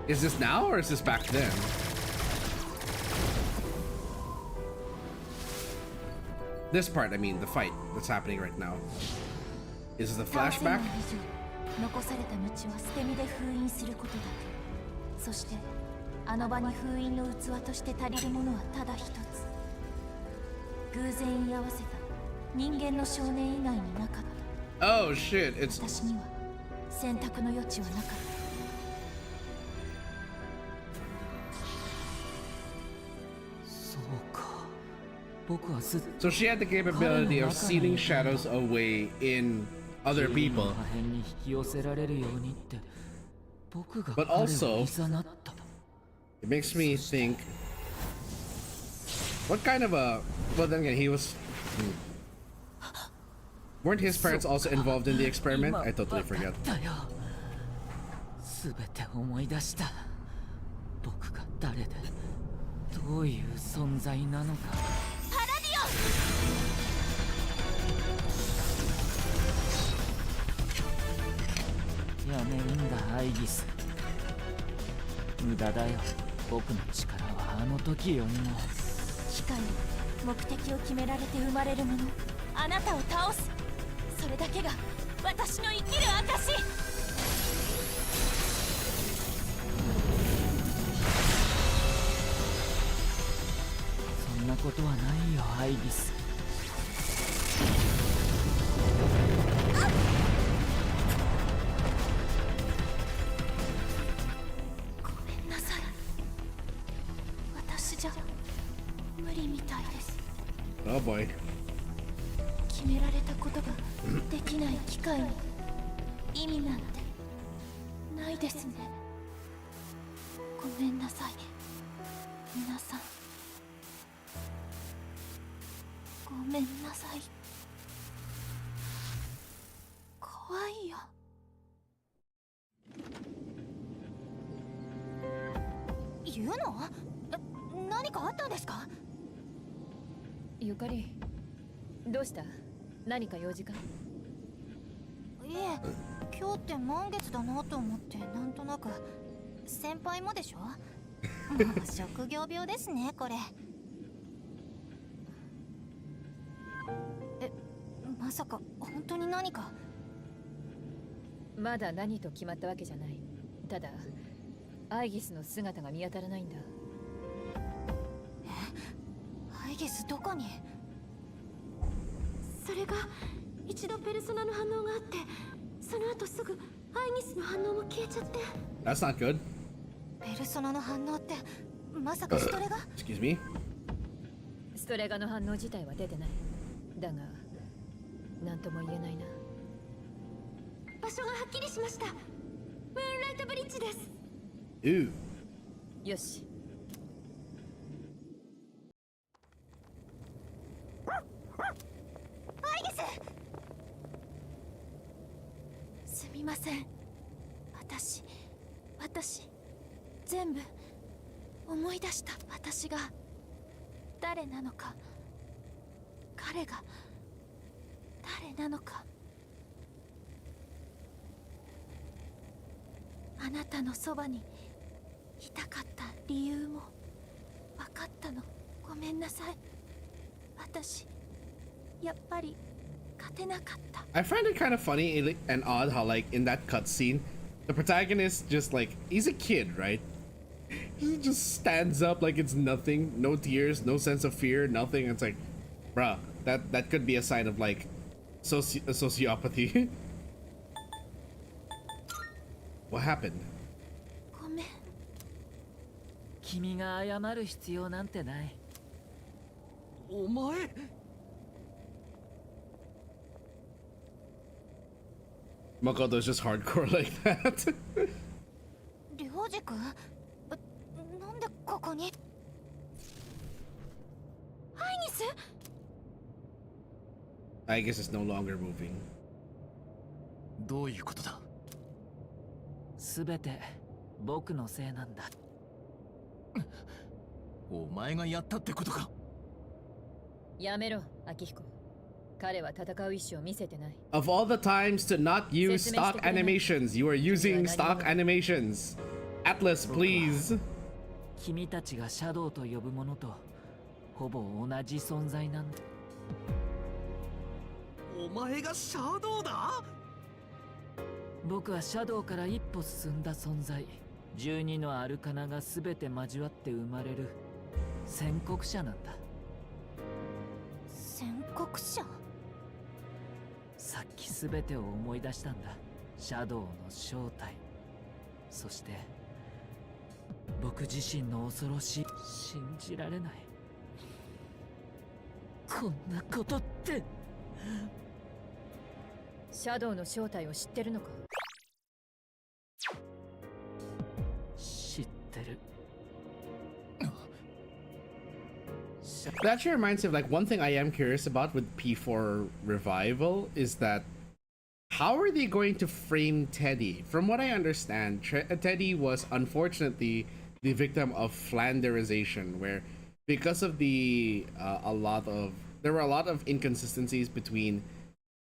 た。
Is this now or is this back then? This part, I mean, the fight that's happening right now. Is this a
倒せない
flashback?
以上残された道は捨て身で封印することだけ。そしてあの場に封印の器として足りるものはただ一つ。偶然居合わせた人間の少年以外になかった。
Oh shit, it's
私には選択の余地はなかった。
そうか。僕はずっ
so she had the capability of sealing shadows away in other people.
破片に引き寄せられるようにって僕が
But
彼を
also
誘った。
It makes me think, what kind of a, well then again, he was, weren't his parents also involved in the experiment? I totally forget.
すべて思い出した。僕が誰でどういう存在なのか。
パラディオン。
やめるんだアイギス。無駄だよ。僕の力はあの時よりも。
機械に目的を決められて生まれるもの。あなたを倒す。それだけが私の生きる証。
そんなことはないよアイギス。
ごめんなさい。私じゃ無理みたいです。
Oh boy.
決められたことができない機械に意味なんてないですね。ごめんなさい皆さん。ごめんなさい。怖いよ。
言うの？何かあったんですか？
ゆかり、どうした？
何か用事か？
いえ、今日って満月だなと思ってなんとなく。先輩もでしょ。もう職業病ですねこれ。まさか本当に何か？
まだ何と決まったわけじゃない。ただアイギスの姿が見当たらないんだ。
アイギスどこに？
それが一度ペルソナの反応があって、その後すぐアイギスの反応も消えちゃって。
That's not good.
ペルソナの反応ってまさかストレが？
Excuse me?
ストレガの反応自体は出てない。だが何とも言えないな。
場所がはっきりしました。ムーンライトブリッジです。
Ooh.
よし。
アイギス！
すみません。私全部思い出した。私が誰なのか、彼が誰なのか。あなたのそばにいたかった理由も分かったの。ごめんなさい。私やっぱり勝てなかった。
I find it kind of funny and odd how, like, in that cutscene, the protagonist just, like, he's a kid, right? He just stands up like it's nothing. No tears, no sense of fear, nothing. It's like, bruh, that could be a sign of, like, sociopathy. What happened?
ごめん。
君が謝る必要なんてない。
お前。
Makoto's just hardcore like that.
りょうじくん？なんでここに？
アイギス？
I guess it's no longer moving.
どういうことだ？
すべて僕のせいなんだ。
お前がやったってことか？
やめろ、明彦。彼は戦う意志を見せてない。
Of all the times to not use stock animations, you are using stock animations. ATLUS, please.
君たちがシャドウと呼ぶものとほぼ同じ存在なんだ。
お前がシャドウだ？
僕はシャドウから一歩進んだ存在。12のアルカナが全て交わって生まれる宣告者なんだ。
宣告者？
さっき全てを思い出したんだ。シャドウの正体、そして僕自身の恐ろしい。信じられない。こんなことって。
シャドウの正体を知ってるのか？
知ってる。
That actually reminds me of, like, one thing I am curious about with P4 Revival is that how are they going to frame Teddy? From what I understand, Teddy was unfortunately the victim of Flanderization, where because of there were a lot of inconsistencies between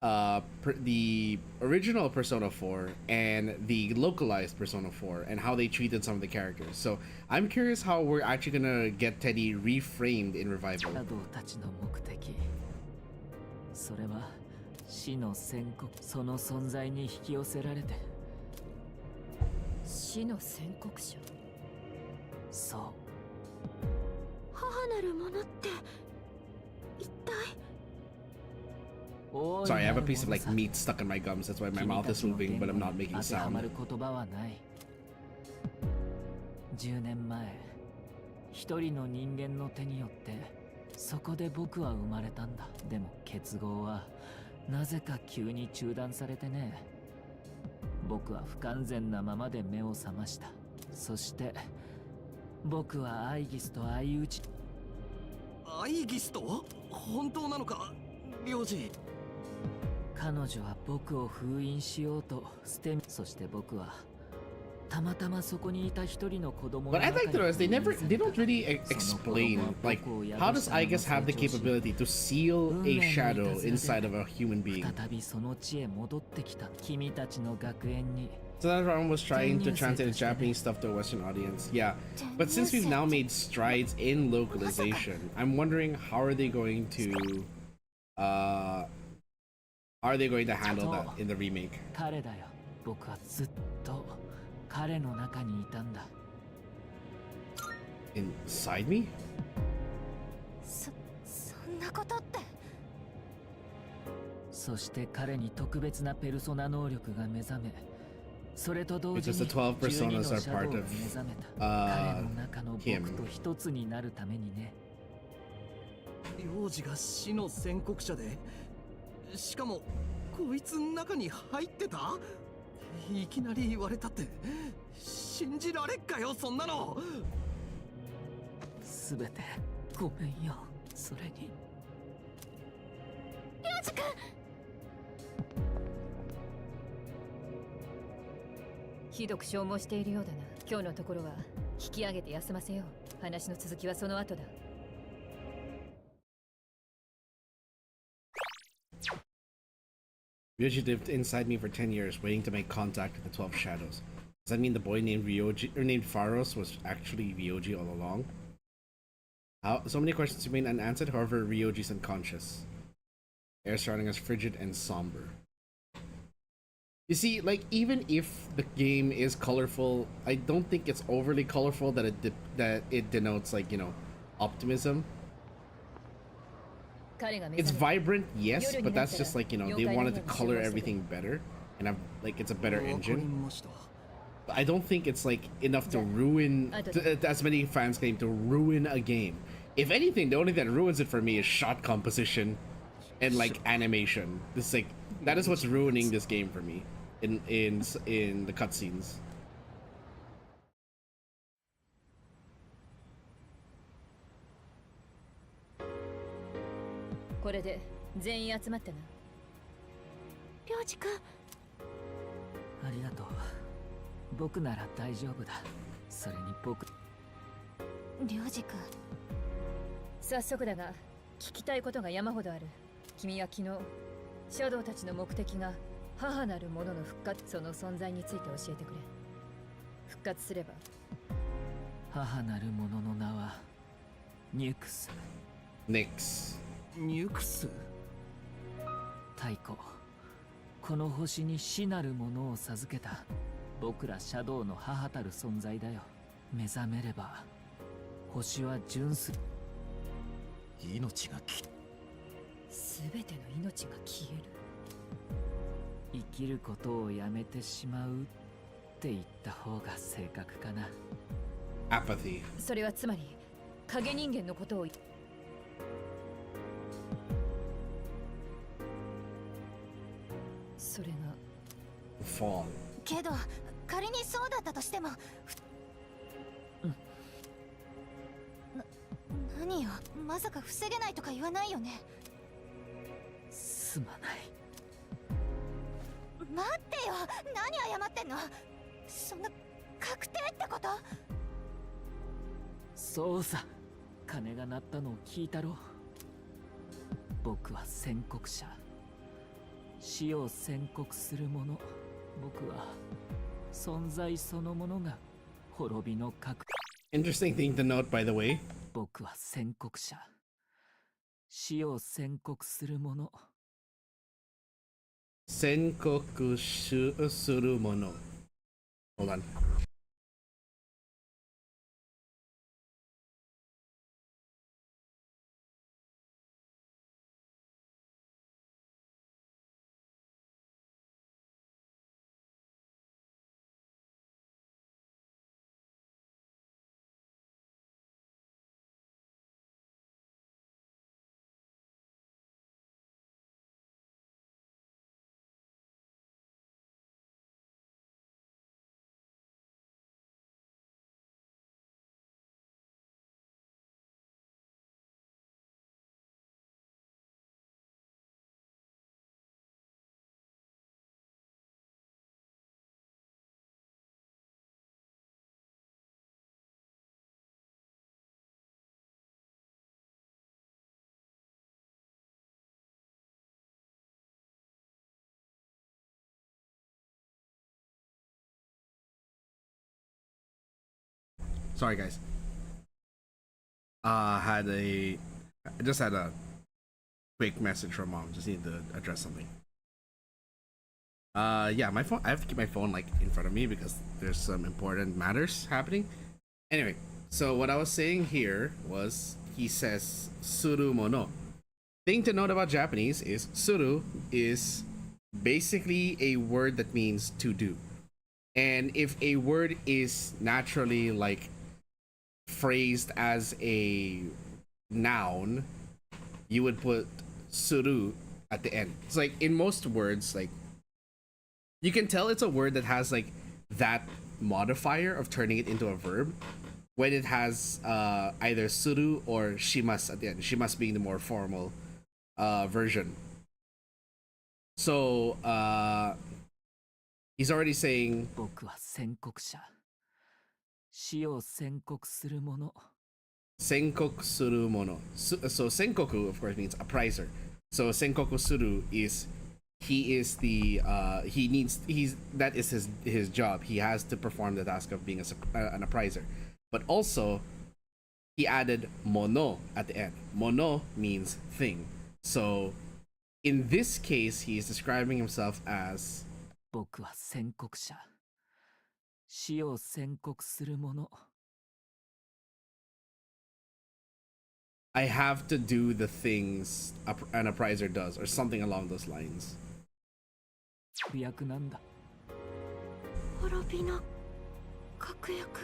the original Persona 4 and the localized Persona 4 and how they treated some of the characters. So I'm curious how we're actually gonna get Teddy reframed in Revival.
シャドウたちの目的、それは死の宣告。その存在に引き寄せられて。
死の宣告者？
そう。
母なるものって一体？
Sorry, I have a piece of, like, meat stuck in my gums. That's why my mouth is moving, but I'm not making sound.
言葉はない。10年前、一人の人間の手によってそこで僕は生まれたんだ。でも結合はなぜか急に中断されてね。僕は不完全なままで目を覚ました。そして僕はアイギスと相打ち。
アイギスと？本当なのか、領事？
彼女は僕を封印しようと捨て。そして僕はたまたまそこにいた一人の子供
What I'd like to know is they don't really explain like how does s.e.e.s have the capability to seal a shadow inside of a human being.
再びその地へ戻ってきた君たちの学園に
So that everyone was trying to translate the Japanese stuff to a Western audience. Yeah, but since we've now made strides in localization, I'm wondering how are they going to handle that in the remake?
彼だよ僕はずっと彼の中にいたんだ
Inside me?
そんなことって。
そして彼に特別なペルソナ能力が目覚めそれと同時に
Because the 12
12の
personas
シ
are
ャドウ
part
が
of
目覚めた彼の中の僕と一つになるためにね
幼児が死の宣告者で、しかもこいつの中に入ってた？いきなり言われたって信じられっかよ、そんなの。
すべてごめんよ。それに
りょうじくん、
ひどく消耗しているようだな。今日のところは引き上げて休ませよう。話の続きはその後だ。
Ryoji lived inside me for 10 years, waiting to make contact with the 12 shadows. Does that mean the boy named Ryoji or named Pharos was actually Ryoji all along? So many questions remain unanswered. However, Ryoji's unconscious. Air surrounding us frigid and somber. You see, like, even if the game is colorful, I don't think it's overly colorful that it denotes, like, you know, optimism. It's vibrant, yes, but that's just like, you know, they wanted to color everything better and have, like, it's a better engine. But I don't think it's like enough to ruin, as many fans claim, to ruin a game. If anything, the only thing that ruins it for me is shot composition and like animation. This like that is what's ruining this game for me in the cutscenes.
これで全員集まったな。
りょうじくん、
ありがとう。僕なら大丈夫だ。それに僕
りょうじくん、
早速だが聞きたいことが山ほどある。君は昨日シャドウたちの目的が母なるものの復活、その存在について教えてくれ。復活すれば
母なるものの名はニュクス。
ニクス。
ニュクス。
太古、この星に死なるものを授けた僕らシャドウの母たる存在だよ。目覚めれば星は純粋。
命が
すべての命が消える。
生きることをやめてしまうって言った方が正確かな。
Apathy。
それはつまり影人間のことを。それが
Fall。
けど仮にそうだったとしても、何よ、まさか防げないとか言わないよね。
すまない。
待ってよ、何謝ってんの。そんな確定ってこと？
そうさ、鐘が鳴ったのを聞いたろ。僕は宣告者。死を宣告する者。僕は存在そのものが滅びの核。
Interesting thing to note, by the way.
僕は宣告者。死を宣告する者。
宣告するもの。Hold on. Sorry, guys. I just had a quick message from mom. Just need to address something. Yeah, my phone. I have to keep my phone like in front of me because there's some important matters happening. Anyway, so what I was saying here was he says suru mono. Thing to note about Japanese is suru is basically a word that means to do. And if a word is naturally like phrased as a noun, you would put suru at the end. It's like in most words, like you can tell it's a word that has like that modifier of turning it into a verb when it has either suru or shimasu at the end. Shimasu being the more formal version. So he's already saying
僕は宣告者。死を宣告する者。
senkoku suru mono. So senkoku of course means appraiser. So senkoku suru is he is the that is his job. He has to perform the task of being an appraiser. But also he added mono at the end. Mono means thing. So in this case he is describing himself as
僕は宣告者。死を宣告する者。
I have to do the things an appraiser does, or something along those lines.
役なんだ。
滅びの確約。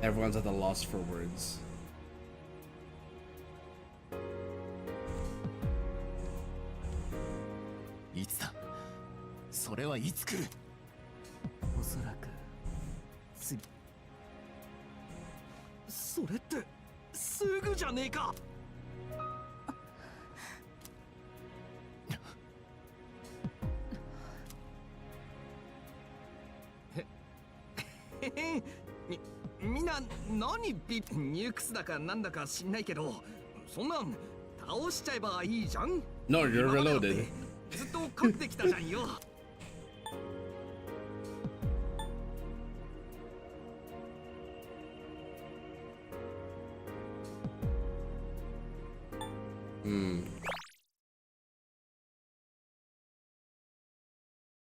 Everyone's at a loss for words.
いつだ。それはいつ来る。
おそらく次。
それってすぐじゃねえか。みんな何ニュークスだかなんだか知んないけど、そんなん倒しちゃえばいいじゃん。
No, you're reloaded.
ずっと勝ってきたじゃんよ。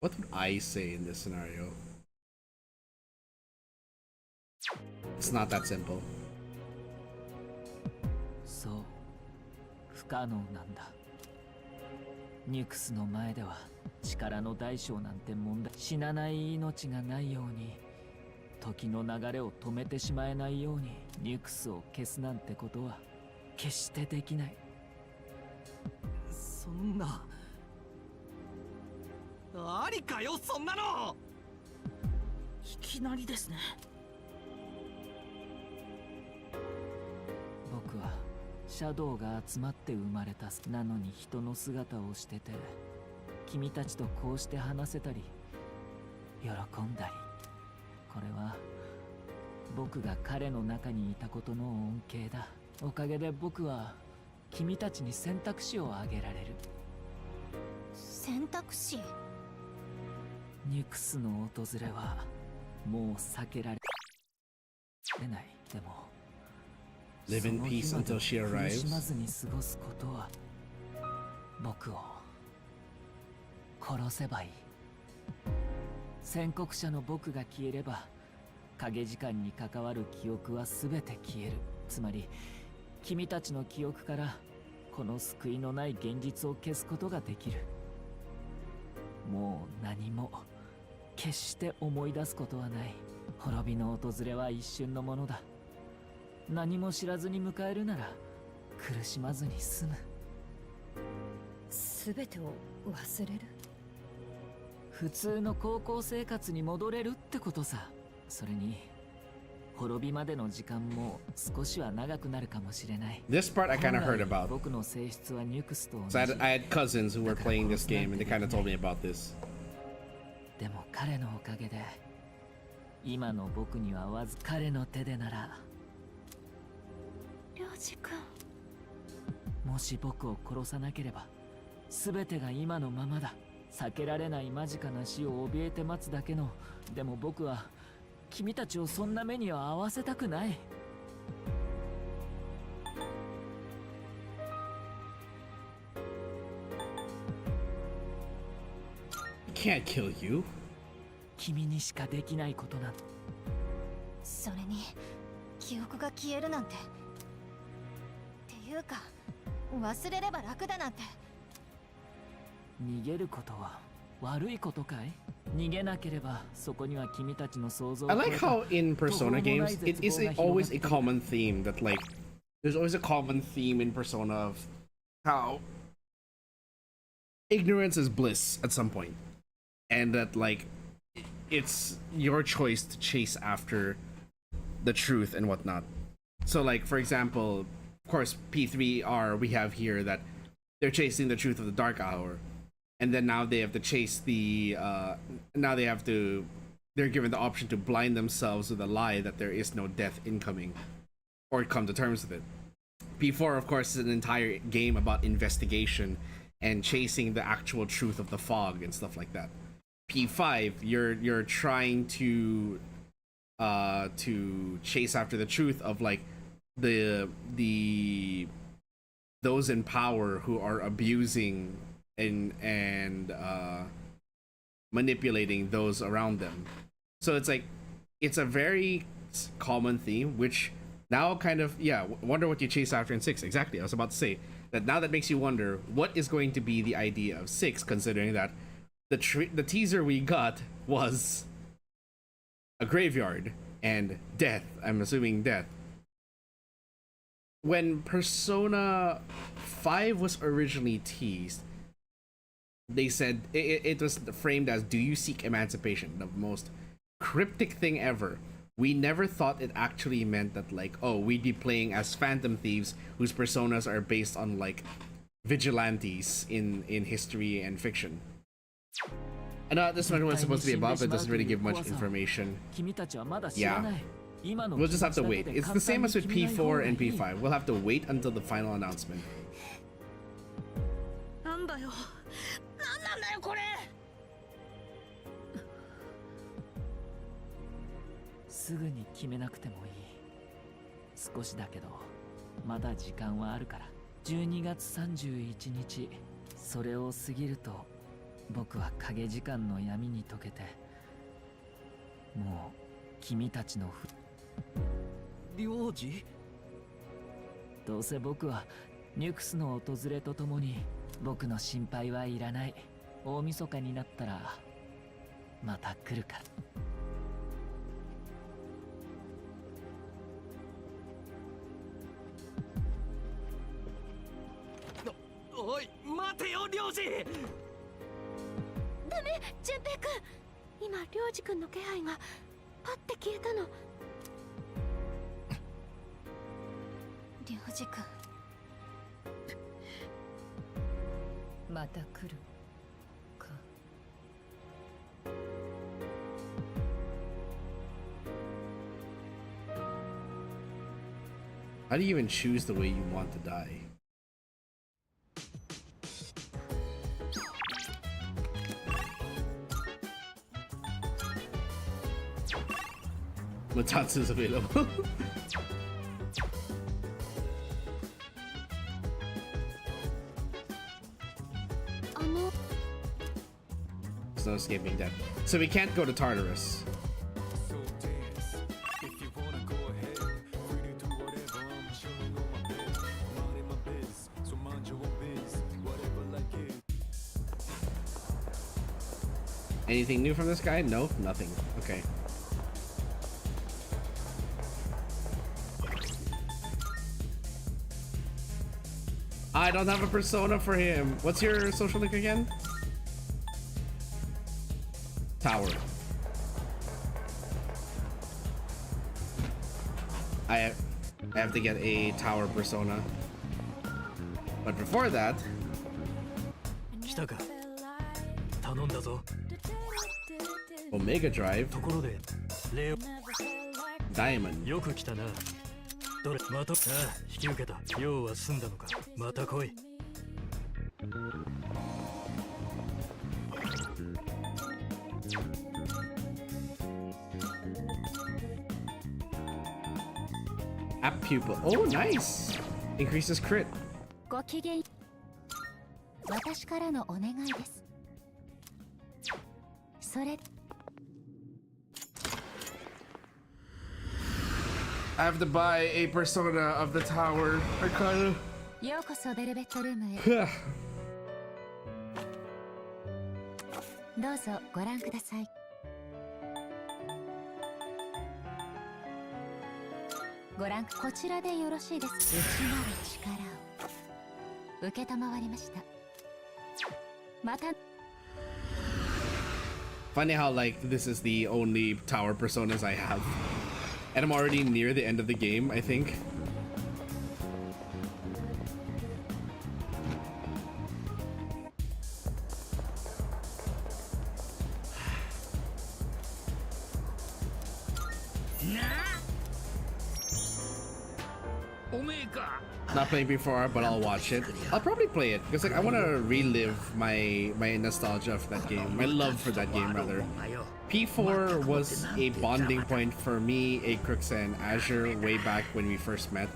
What would I say in this scenario? It's not that simple.
そう、不可能なんだ。ニュクスの前では力の大小なんて問題。死なない命がないように、時の流れを止めてしまえないようにニュクスを消すなんてことは決してできない。
そんなありかよ、そんなの。
いきなりですね。
僕はシャドウが集まって生まれた。なのに人の姿をしてて、君たちとこうして話せたり喜んだり、これは僕が彼の中にいたことの恩恵だ。おかげで僕は君たちに選択肢をあげられる。
選択肢。
ニュクスの訪れはもう避けられない。でも
Live in peace until she
苦しま
arrives.
ずに過ごすことは僕を殺せばいい。宣告者の僕が消えれば影時間に関わる記憶は全て消える。つまり君たちの記憶からこの救いのない現実を消すことができる。もう何も決して思い出すことはない。滅びの訪れは一瞬のものだ。何も知らずに迎えるなら苦しまずに済む。
全てを忘れる。
普通の高校生活に戻れるってことさ。それに滅びまでの時間も少しは長くなるかもしれない。
This part I kind of heard about.
僕の性質はニュクスと同じ。
So I had cousins who were playing this game and they kind of told me about this.
でも彼のおかげで今の僕には彼の手でなら。
涼次君。
もし僕を殺さなければ全てが今のままだ。避けられない間近な死を怯えて待つだけの。でも僕は君たちをそんな目には合わせたくない。
Can't kill you.
君にしかできないことなん。
それに記憶が消えるなんて。っていうか忘れれば楽だなんて。
逃げることは悪いことかい？逃げなければそこには君たちの想像を
I like how in Persona games it is always a common theme that like there's always a common theme in Persona of how ignorance is bliss at some point, and that like it's your choice to chase after the truth and whatnot. So like for example, of course P3R we have here that they're chasing the truth of the dark hour, and then now they have to chase the they're given the option to blind themselves with a lie that there is no death incoming, or come to terms with it. P4 of course is an entire game about investigation and chasing the actual truth of the fog and stuff like that. P5 you're trying to chase after the truth of like the those in power who are abusing and manipulating those around them. So it's like it's a very common theme, which now kind of wonder what you chase after in 6. Exactly, I was about to say that. Now that makes you wonder what is going to be the idea of 6, considering that the teaser we got was a graveyard and death. I'm assuming death. When Persona 5 was originally teased, they said it was framed as, do you seek emancipation? The most cryptic thing ever. We never thought it actually meant that like, oh, we'd be playing as phantom thieves whose personas are based on like vigilantes in history and fiction. I know this one was supposed to be above, but doesn't really give much information. Yeah, we'll just have to wait. It's the same as with P4 and P5. We'll have to wait until the final announcement.
"12月31日、それを過ぎると僕は影時間の闇に溶けて、もう君たちの
領事？
どうせ僕はニュクスの訪れとともに僕の心配はいらない。大晦日になったらまた来るから。
おい、待てよ、領事！
ダメ、淳平くん。今、領事くんの気配がパッて消えたの。
領事くん。
また来るか。
How do you even choose the way you want to die? Matatsu is available. There's no escaping that. So we can't go to Tartarus. Anything new from this guy? No, nothing. Okay. I don't have a persona for him. What's your social link again? Tower. I have to get a tower persona. But before that, Omega Drive, Diamond.
どれまた、ああ、引き受けた。用は済んだのか。また来い。
App pupil. Oh, nice. Increases crit.
ごきげん。私からのお願いです。それ。
I have to buy a Persona of the Tower. I kinda.
ようこそベルベットルームへ。どうぞご覧ください。ご覧こちらでよろしいです。内なる力を受けたまわりました。また。
Funny how like this is the only tower personas I have, and I'm already near the end of the game, I think. Not playing before, but I'll watch it. I'll probably play it because like I want to relive my nostalgia for that game, my love for that game rather. P4 was a bonding point for me, Acrix, and Azure way back when we first met,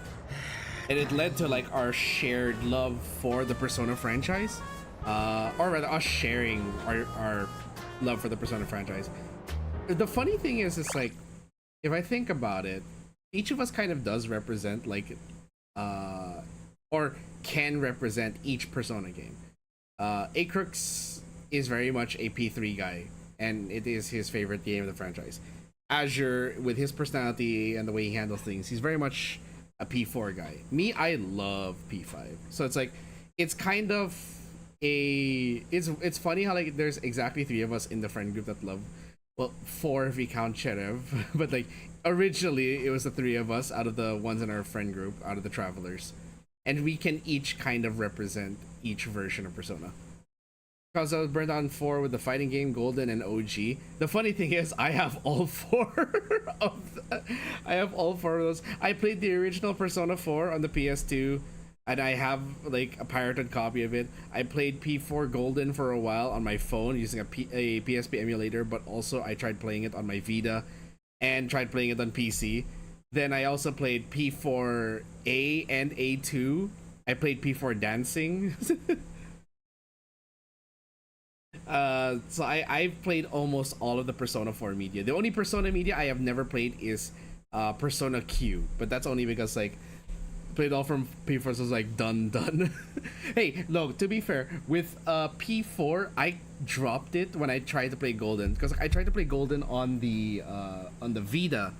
and it led to like our shared love for the Persona franchise, or rather us sharing our love for the Persona franchise. The funny thing is, it's like if I think about it, each of us kind of does represent like or can represent each Persona game. Acrix is very much a P3 guy, and it is his favorite game of the franchise. Azure, with his personality and the way he handles things, he's very much a P4 guy. Me, I love P5. So it's like, it's kind of a, it's funny how like there's exactly 3 of us in the friend group that love, well, 4 if we count Cherev, but like originally it was the 3 of us out of the ones in our friend group, out of the travelers, and we can each kind of represent each version of Persona. Because I was burned on 4 with the fighting game, Golden, and OG. The funny thing is, I have all 4 I have all 4 of those. I played the original Persona 4 on the PS2, and I have like a pirated copy of it. I played P4 Golden for a while on my phone using a PSP emulator, but also I tried playing it on my Vita and tried playing it on PC. Then I also played P4A and A2. I played P4 Dancing. So I've played almost all of the Persona 4 media. The only Persona media I have never played is Persona Q, but that's only because like played all from P4, so I was like done. Hey, look, to be fair, with P4 I dropped it when I tried to play Golden, because I tried to play Golden on the Vita,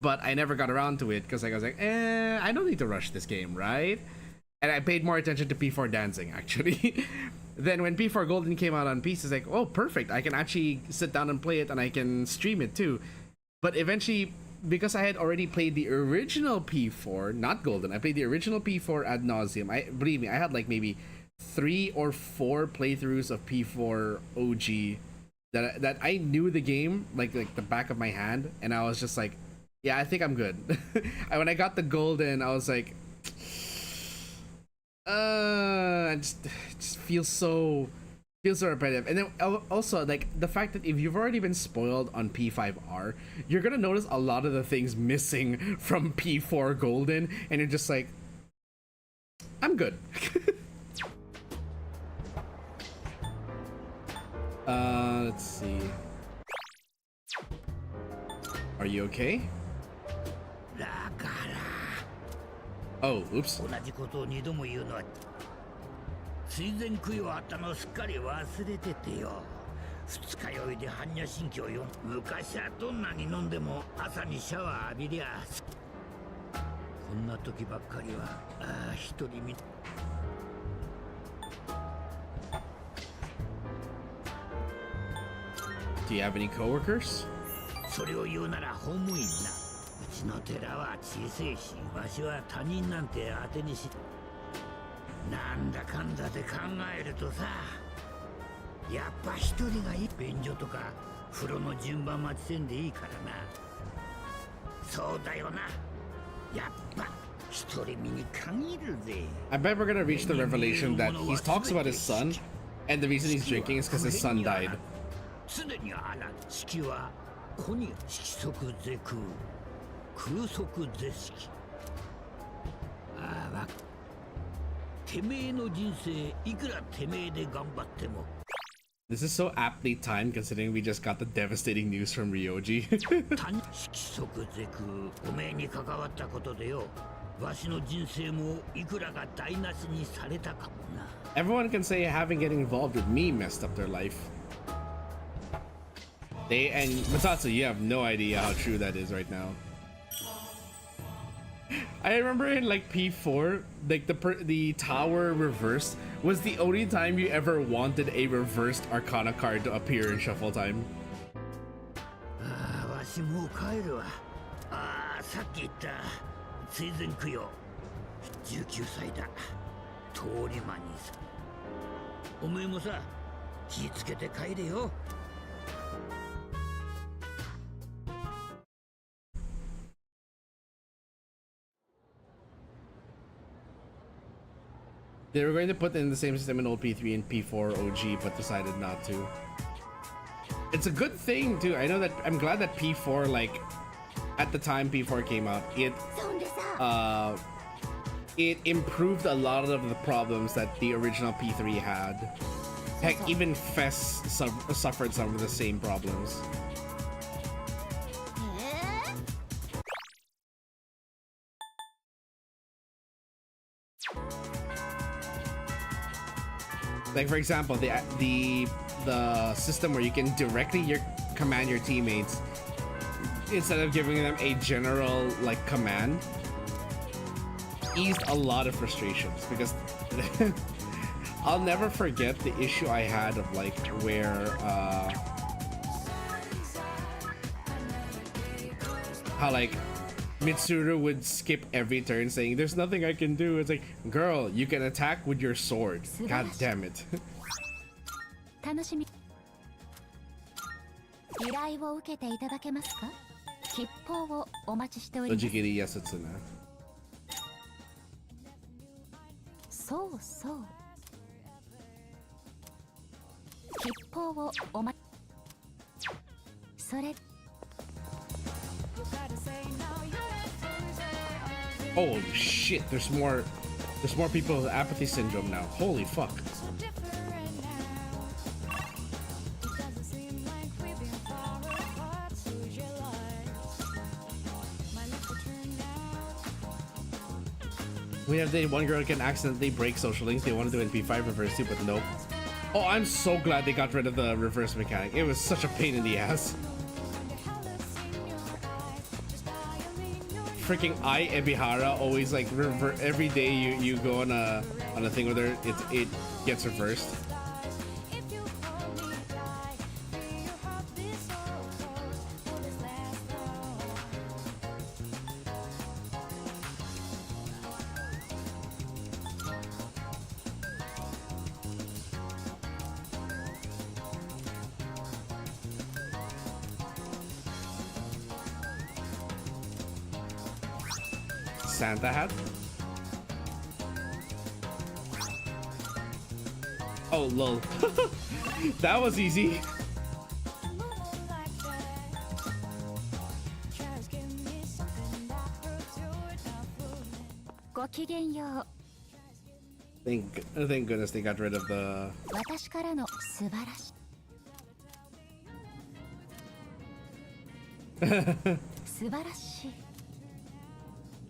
but I never got around to it because like, I was like, I don't need to rush this game, right? And I paid more attention to P4 Dancing actually. Then when P4 Golden came out on PC, it's like, oh, perfect, I can actually sit down and play it, and I can stream it too. But eventually, because I had already played the original P4, not Golden, I played the original P4 ad nauseum. Believe me, I had like maybe 3 or 4 playthroughs of P4 OG that I knew the game like the back of my hand, and I was just like, yeah, I think I'm good. And when I got the Golden, I was like, it just feels so repetitive. And then also like the fact that if you've already been spoiled on P5R, you're gonna notice a lot of the things missing from P4 Golden, and you're just like, I'm good. Let's see. Are you okay? Oh, oops.
同じことを2度も言うのは追善供養あったのすっかり忘れててよ。二日酔いで般若心経よ。昔はどんなに飲んでも朝にシャワー浴びりゃこんな時ばっかりは一人見
Do you have any coworkers?
それを言うなら公務員な。うちの寺は小さいし、わしは他人なんて当てにし。なんだかんだで考えるとさ、やっぱ一人がいい。便所とか風呂の順番待ちせんでいいからな。そうだよな。やっぱ一人身に限るぜ。
I bet we're gonna reach the revelation that he talks about his son, and the reason he's drinking is because his son died.
常にあら式は子に色即是空空即是式ああ、てめえの人生いくらてめえで頑張っても
This is so aptly timed considering we just got the devastating news from Ryoji.
色即是空おめえに関わったことでよわしの人生もいくらが台無しにされたかもな
Everyone can say having getting involved with me messed up their life. And Matsatsu, you have no idea how true that is right now. I remember in like P4, like the tower reversed was the only time you ever wanted a reversed Arcana card to appear in shuffle time.
ああわしもう帰るわああさっき言った追善供養19歳だ通り魔にさおめえもさ気ぃつけて帰れよ
They were going to put in the same system in old P3 and P4 OG, but decided not to. It's a good thing too. I know that I'm glad that P4, like at the time P4 came out, it improved a lot of the problems that the original P3 had. Heck, even Fess suffered some of the same problems. Like for example, the system where you can directly command your teammates instead of giving them a general like command eased a lot of frustrations because I'll never forget the issue I had of like where how like Mitsuru would skip every turn saying there's nothing I can do. It's like, girl, you can attack with your sword. God damn it.
楽しみ依頼を受けていただけますか吉報をお待ちしております
Logically, yes, it's enough.
そうそう吉報をお待ちそれ
Holy shit, there's more people with apathy syndrome now. Holy fuck. We have dated one girl can accidentally break social links. They want to do it in P5 reverse too, but nope. Oh, I'm so glad they got rid of the reverse mechanic. It was such a pain in the ass. Freaking Ebihara always like every day you go on a thing with her, it gets reversed. Santa hat? Oh, lol. That was easy. Thank goodness they got rid of the...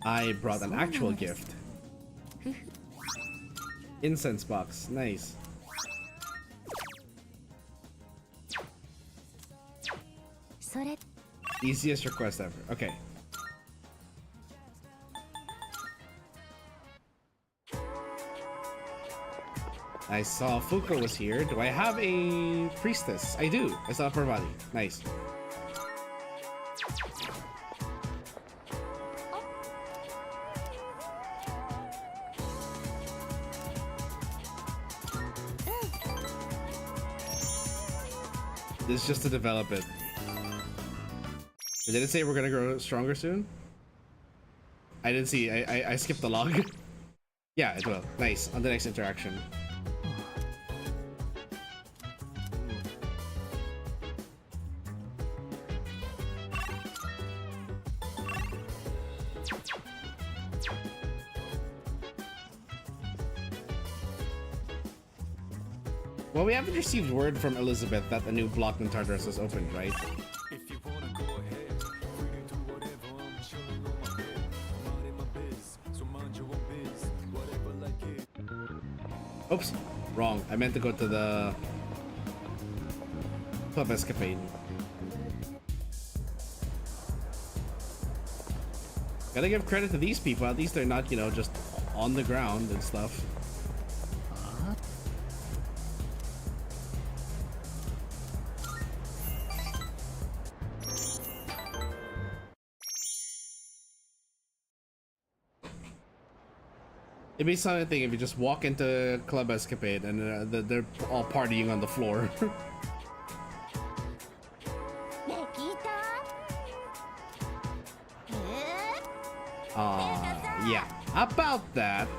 I brought an actual gift. Incense box, nice. Easiest request ever. Okay. I saw Fuko was here. Do I have a priestess? I do. I saw Parvati. Nice. This is just to develop it. Did it say we're gonna grow stronger soon? I didn't see. I skipped the log. Yeah, it will. Nice. On the next interaction. Well, we haven't received word from Elizabeth that a new block in Tartarus has opened, right?
If you wanna go ahead, free to do whatever, I'm chilling on my bed. I'm minding my biz, so mind your own biz, whatever like it.
Oops, wrong. I meant to go to the Club Escapade. Gotta give credit to these people. At least they're not, you know, just on the ground and stuff. It'd be something if you just walk into Club Escapade and they're all partying on the floor. Yeah, about that.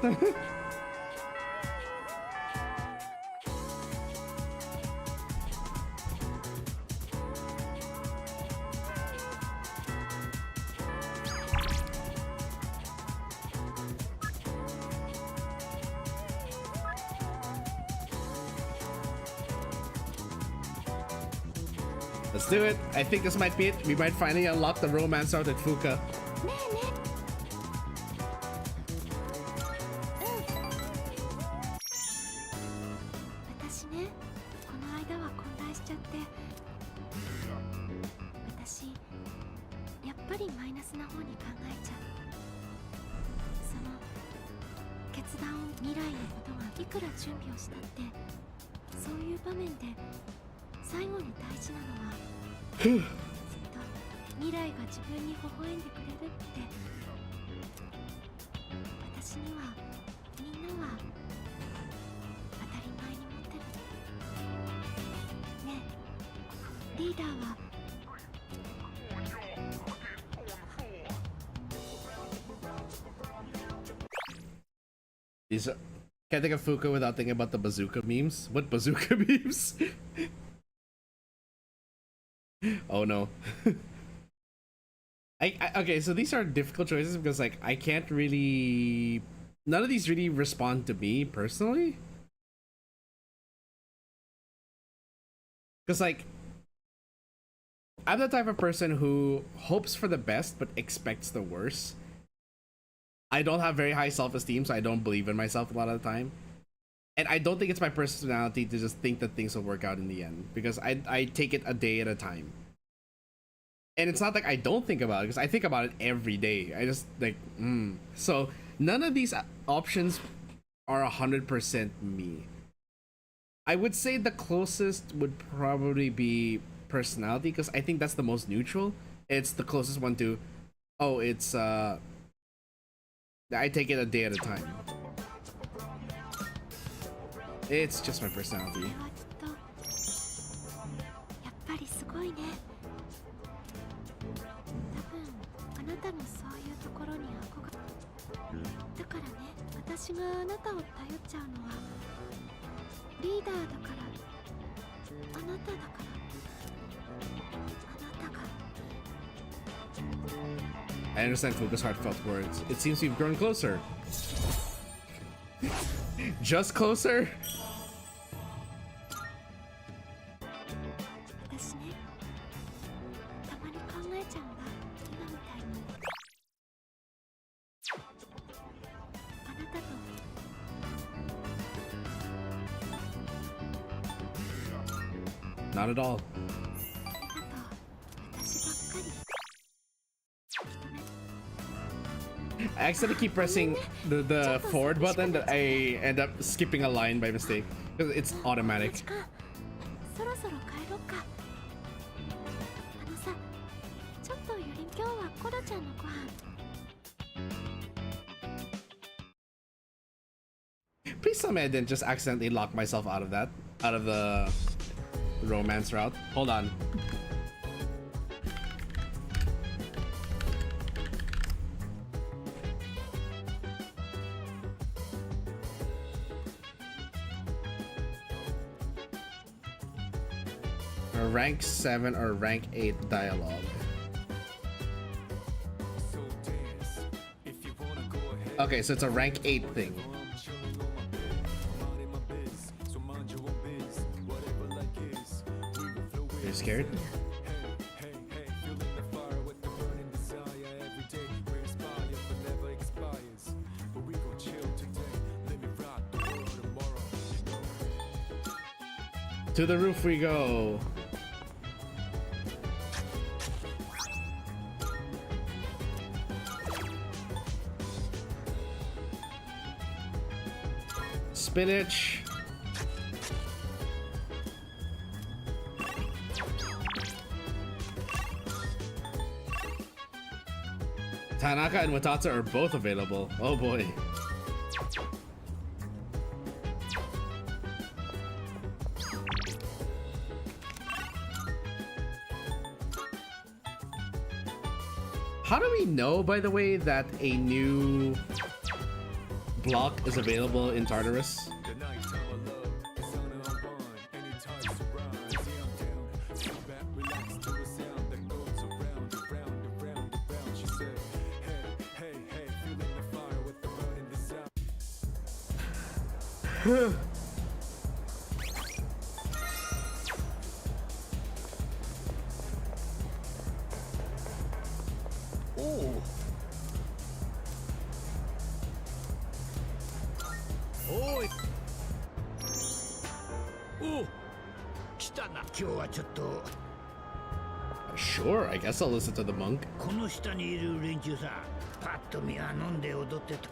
Let's do it. I think this might be it. We might finally unlock the romance route at Fuka.
私ね、この間は混乱しちゃって、私やっぱりマイナスな方に考えちゃう。その決断を未来のことがいくら準備をしたって、そういう場面で最後に大事なのはきっと未来が自分に微笑んでくれるって。私にはみんなは当たり前に持ってる。ねえ、リーダーは
These can't think of Fuka without thinking about the bazooka memes. What bazooka memes? Oh no. Okay, so these are difficult choices because like I can't really, none of these really respond to me personally. Because like I'm the type of person who hopes for the best but expects the worst. I don't have very high self-esteem, so I don't believe in myself a lot of the time. And I don't think it's my personality to just think that things will work out in the end, because I take it a day at a time. And it's not like I don't think about it, because I think about it every day. I just like, So none of these options are 100% me. I would say the closest would probably be personality, because I think that's the most neutral. It's the closest one to, oh, it's I take it a day at a time. It's just my personality.
やっぱりすごいね。多分あなたのそういうところに憧れ。だからね、私があなたを頼っちゃうのはリーダーだから、あなただから、あなたが。
I understand Fuka's heartfelt words. It seems we've grown closer. Just closer?
私ね、たまに考えちゃうんだ。今みたいに。あなたと。
Not at all.
ありがとう。私ばっかり。
I accidentally keep pressing the forward button that I end up skipping a line by mistake because it's automatic.
そろそろ帰ろっか。あのさ、ちょっとゆり今日はコロちゃんのご飯。
Please tell me I didn't just accidentally lock myself out of that, out of the romance route. Hold on. A rank 7 or rank 8 dialogue. Okay, so it's a rank 8 thing. you scared?
Hey, feeling the fire with the burning desire. Every day we inspire, but never expires. But we gon' chill today. Let me rock the world tomorrow.
To the roof we go. Spinach. Tanaka and Watata are both available. Oh boy. How do we know, by the way, that a new block is available in Tartarus?
The nighttime of love, the sun unwind, anytime surprise. Yeah, I'm down. Sit back, relax to the sound that goes around, around, around, around. She said, hey, feeling the fire with the burning desire.
おいおう来たな。今日はちょっと
Sure, I guess I'll listen to the monk.
この下にいる連中さ、パッと見は飲んで踊ってた。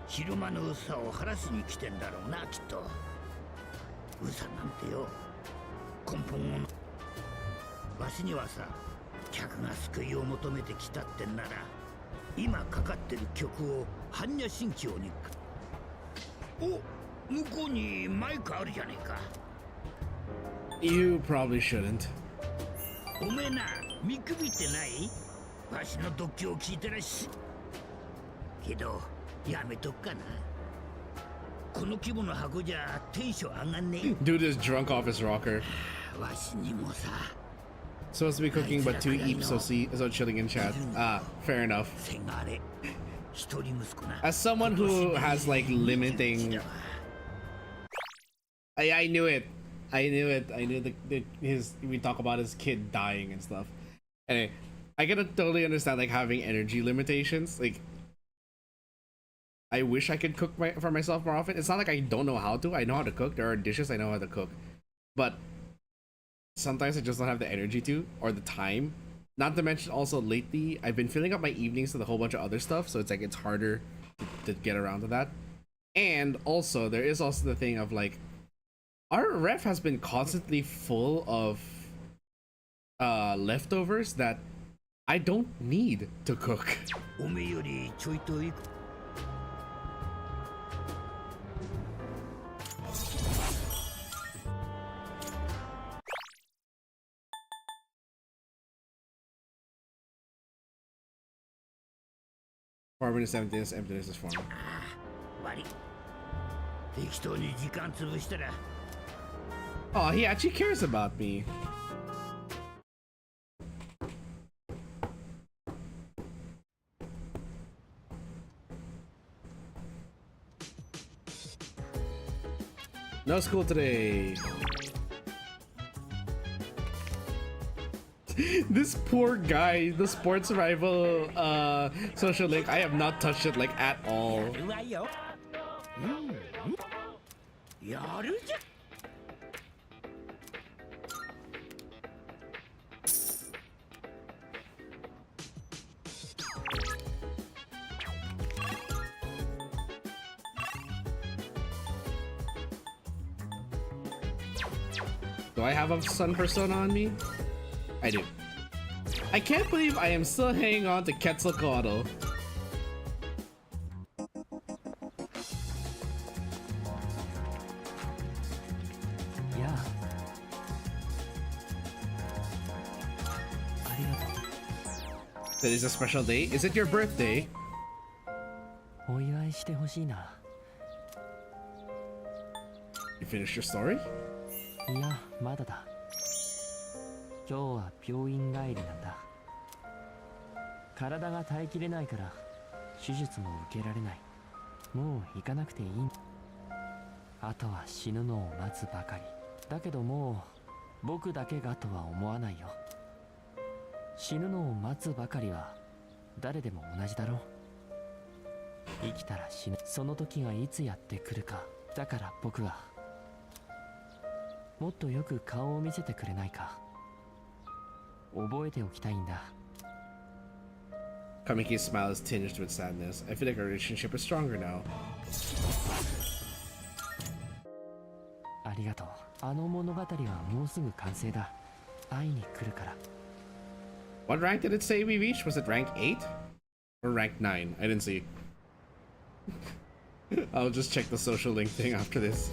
昼間の薄さを晴らしに来てんだろうな、きっと。うさなんてよ、根本をわしにはさ、客が救いを求めてきたってんなら、今かかってる曲を般若心経に。お、向こうにマイクあるじゃねえか。
You probably shouldn't.
おめえな、見くびってない？わしの独協を聞いてらっし。けど、やめとくかな。この規模の箱じゃテンション上がんねえ。
Dude is drunk off his rocker.
わしにもさ。
Supposed to be cooking, but too eep, so chilling in chat. Ah, fair enough.
せがれ、一人息子な。
As someone who has like limiting, I knew it. I knew we talk about his kid dying and stuff. Anyway, I can totally understand like having energy limitations. Like, I wish I could cook for myself more often. It's not like I don't know how to. I know how to cook. There are dishes I know how to cook, but sometimes I just don't have the energy to or the time. Not to mention also lately I've been filling up my evenings with a whole bunch of other stuff, so it's like it's harder to get around to that. And also there is also the thing of like our ref has been constantly full of leftovers that I don't need to cook.
おめえよりちょいといく。
Forming is emptiness, emptiness is forming.
悪い。適当に時間潰したら。
Oh, he actually cares about me. No school today. This poor guy, the sports rival social link, I have not touched it like at all.
やるじゃん。
Do I have a sun persona on me? I do. I can't believe I am still hanging on to Quetzalcoatl.
Yeah.
That is a special day. Is it your birthday?
お祝いしてほしいな。
You finished your story?
いや、まだだ。今日は病院帰りなんだ。体が耐えきれないから手術も受けられない。もう行かなくていい。あとは死ぬのを待つばかり。だけどもう僕だけがとは思わないよ。死ぬのを待つばかりは誰でも同じだろう。生きたら死ぬ、その時がいつやってくるか。だから僕はもっとよく顔を見せてくれないか。覚えておきたいんだ。
Kamiki's smile is tinged with sadness. I feel like our relationship is stronger now.
ありがとう。あの物語はもうすぐ完成だ。会いに来るから。
What rank did it say we reached? Was it rank 8? Or rank 9? I didn't see. I'll just check the social link thing after this.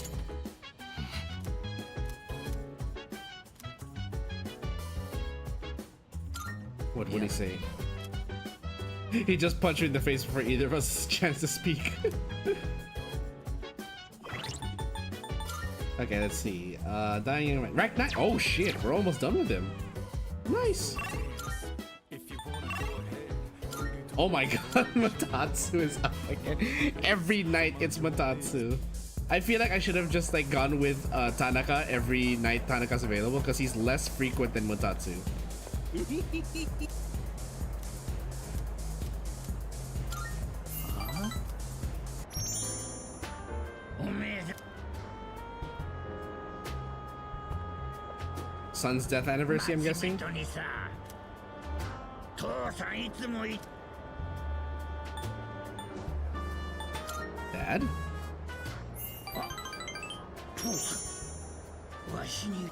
What would he say? He just punched me in the face before either of us had a chance to speak. Okay, let's see. Dying rank 9. Oh shit, we're almost done with him. Nice. Oh my god, Matatsu is up again. Every night it's Matatsu. I feel like I should have just like gone with Tanaka every night Tanaka's available because he's less frequent than Matatsu. Son's death anniversary, I'm guessing? Dad?
わしにい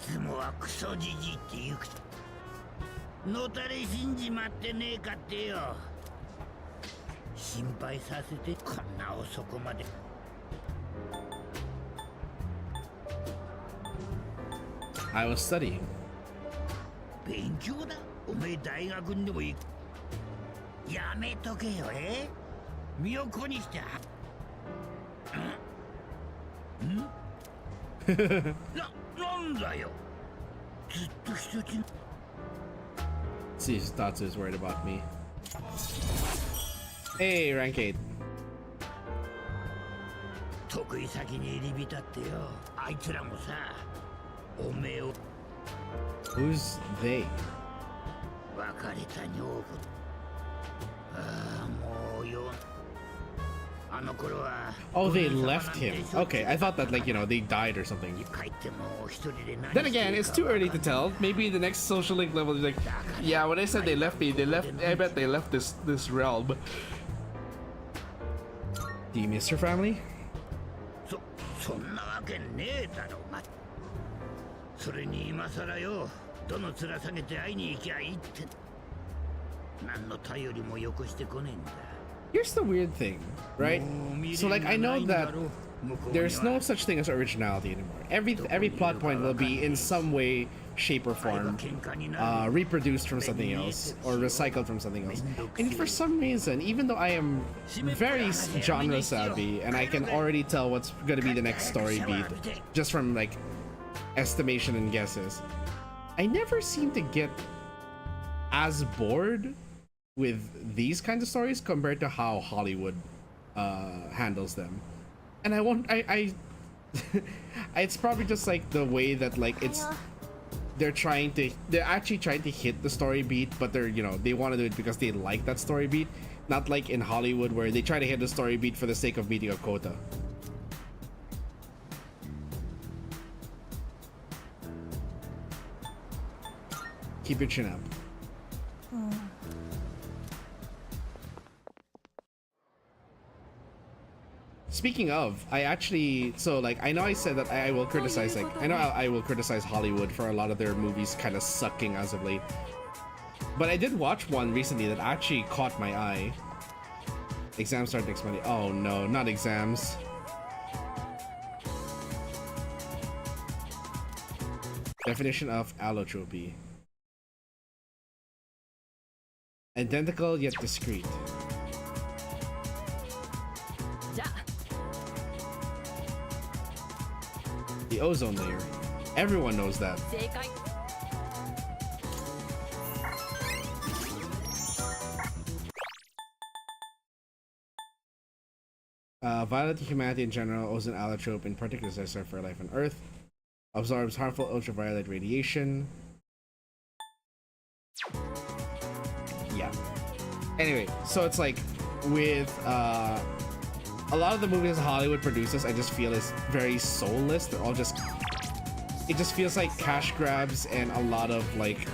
つもはクソじじって言うくのたれ死んじまってねえかってよ。心配させてこんな遅くまで。
I was studying.
勉強だ。おめえ大学にでも行く。やめとけよ、身を粉にして。なんだよ。ずっと人ち。
See if Tatsu is worried about me. Hey, rank 8.
得意先に入り浸ってよ。あいつらもさ、おめえを。
Who's they?
別れた女房。ああ、もうよ。あの頃は。
Oh, they left him. Okay, I thought that, like, you know, they died or something. Then again, it's too early to tell. Maybe the next social link level is like, yeah, when I said they left me, they left. I bet they left this realm. Do you miss your family?
そんなわけねえだろ。それに今さらよ、どの面下げて会いに行きゃいいって。何の頼りもよこしてこねえんだ。
Here's the weird thing, right? So like I know that there's no such thing as originality anymore. Every plot point will be in some way, shape or form reproduced from something else or recycled from something else. And for some reason, even though I am very genre savvy and I can already tell what's gonna be the next story beat just from like estimation and guesses, I never seem to get as bored with these kinds of stories compared to how Hollywood handles them. And I won't I it's probably just like the way that like they're actually trying to hit the story beat, but they're, you know, they want to do it because they like that story beat, not like in Hollywood where they try to hit the story beat for the sake of meeting a quota. Keep your chin up. Speaking of, I actually, so like, I know I said that I will criticize, like, I know I will criticize Hollywood for a lot of their movies kind of sucking as of late. But I did watch one recently that actually caught my eye. Exams start next Monday. Oh no, not exams. Definition of allotropy. Identical yet discrete. The ozone layer. Everyone knows that. Violent to humanity in general, ozone allotrope in particular is necessary for life on Earth. absorbs harmful ultraviolet radiation. Yeah. Anyway, so it's like with a lot of the movies Hollywood produces, I just feel is very soulless. They're all just, it just feels like cash grabs and a lot of like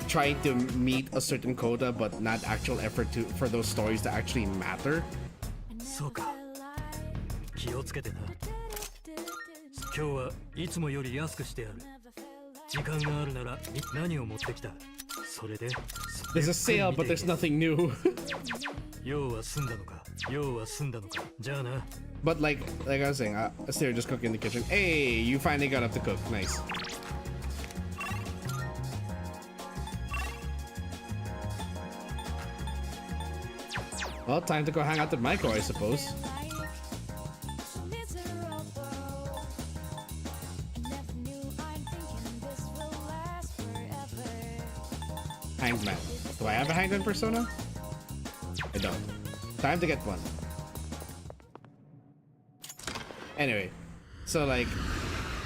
trying to meet a certain quota, but not actual effort for those stories to actually matter.
そうか。気をつけてな。今日はいつもより安くしてやる。時間があるなら何を持ってきた。それで。
There's a sale, but there's nothing new.
用は済んだのか。用は済んだのか。じゃあな。
But like I was saying, Sarah just cooking in the kitchen. Hey, you finally got up to cook. Nice. Well, time to go hang out with Michael, I suppose. Hangman. Do I have a Hangman persona? I don't. Time to get one. Anyway, so like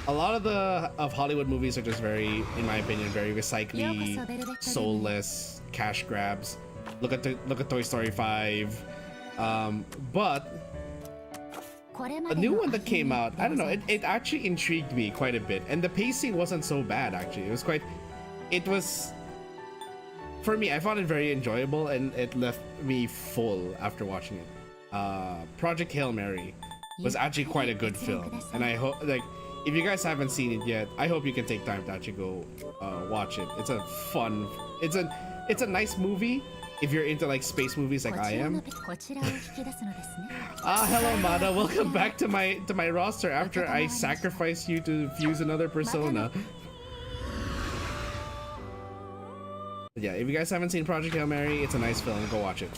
a lot of Hollywood movies are just very, in my opinion, very recycly, soulless, cash grabs. Look at Toy Story 5. But a new one that came out, I don't know, it actually intrigued me quite a bit, and the pacing wasn't so bad actually. It was for me, I found it very enjoyable, and it left me full after watching it. Project Hail Mary was actually quite a good film, and I hope, like, if you guys haven't seen it yet, I hope you can take time to actually go watch it. It's a fun, it's a nice movie if you're into like space movies like I am. Hello Mada, welcome back to my roster after I sacrificed you to fuse another persona. But yeah, if you guys haven't seen Project Hail Mary, it's a nice film. Go watch it.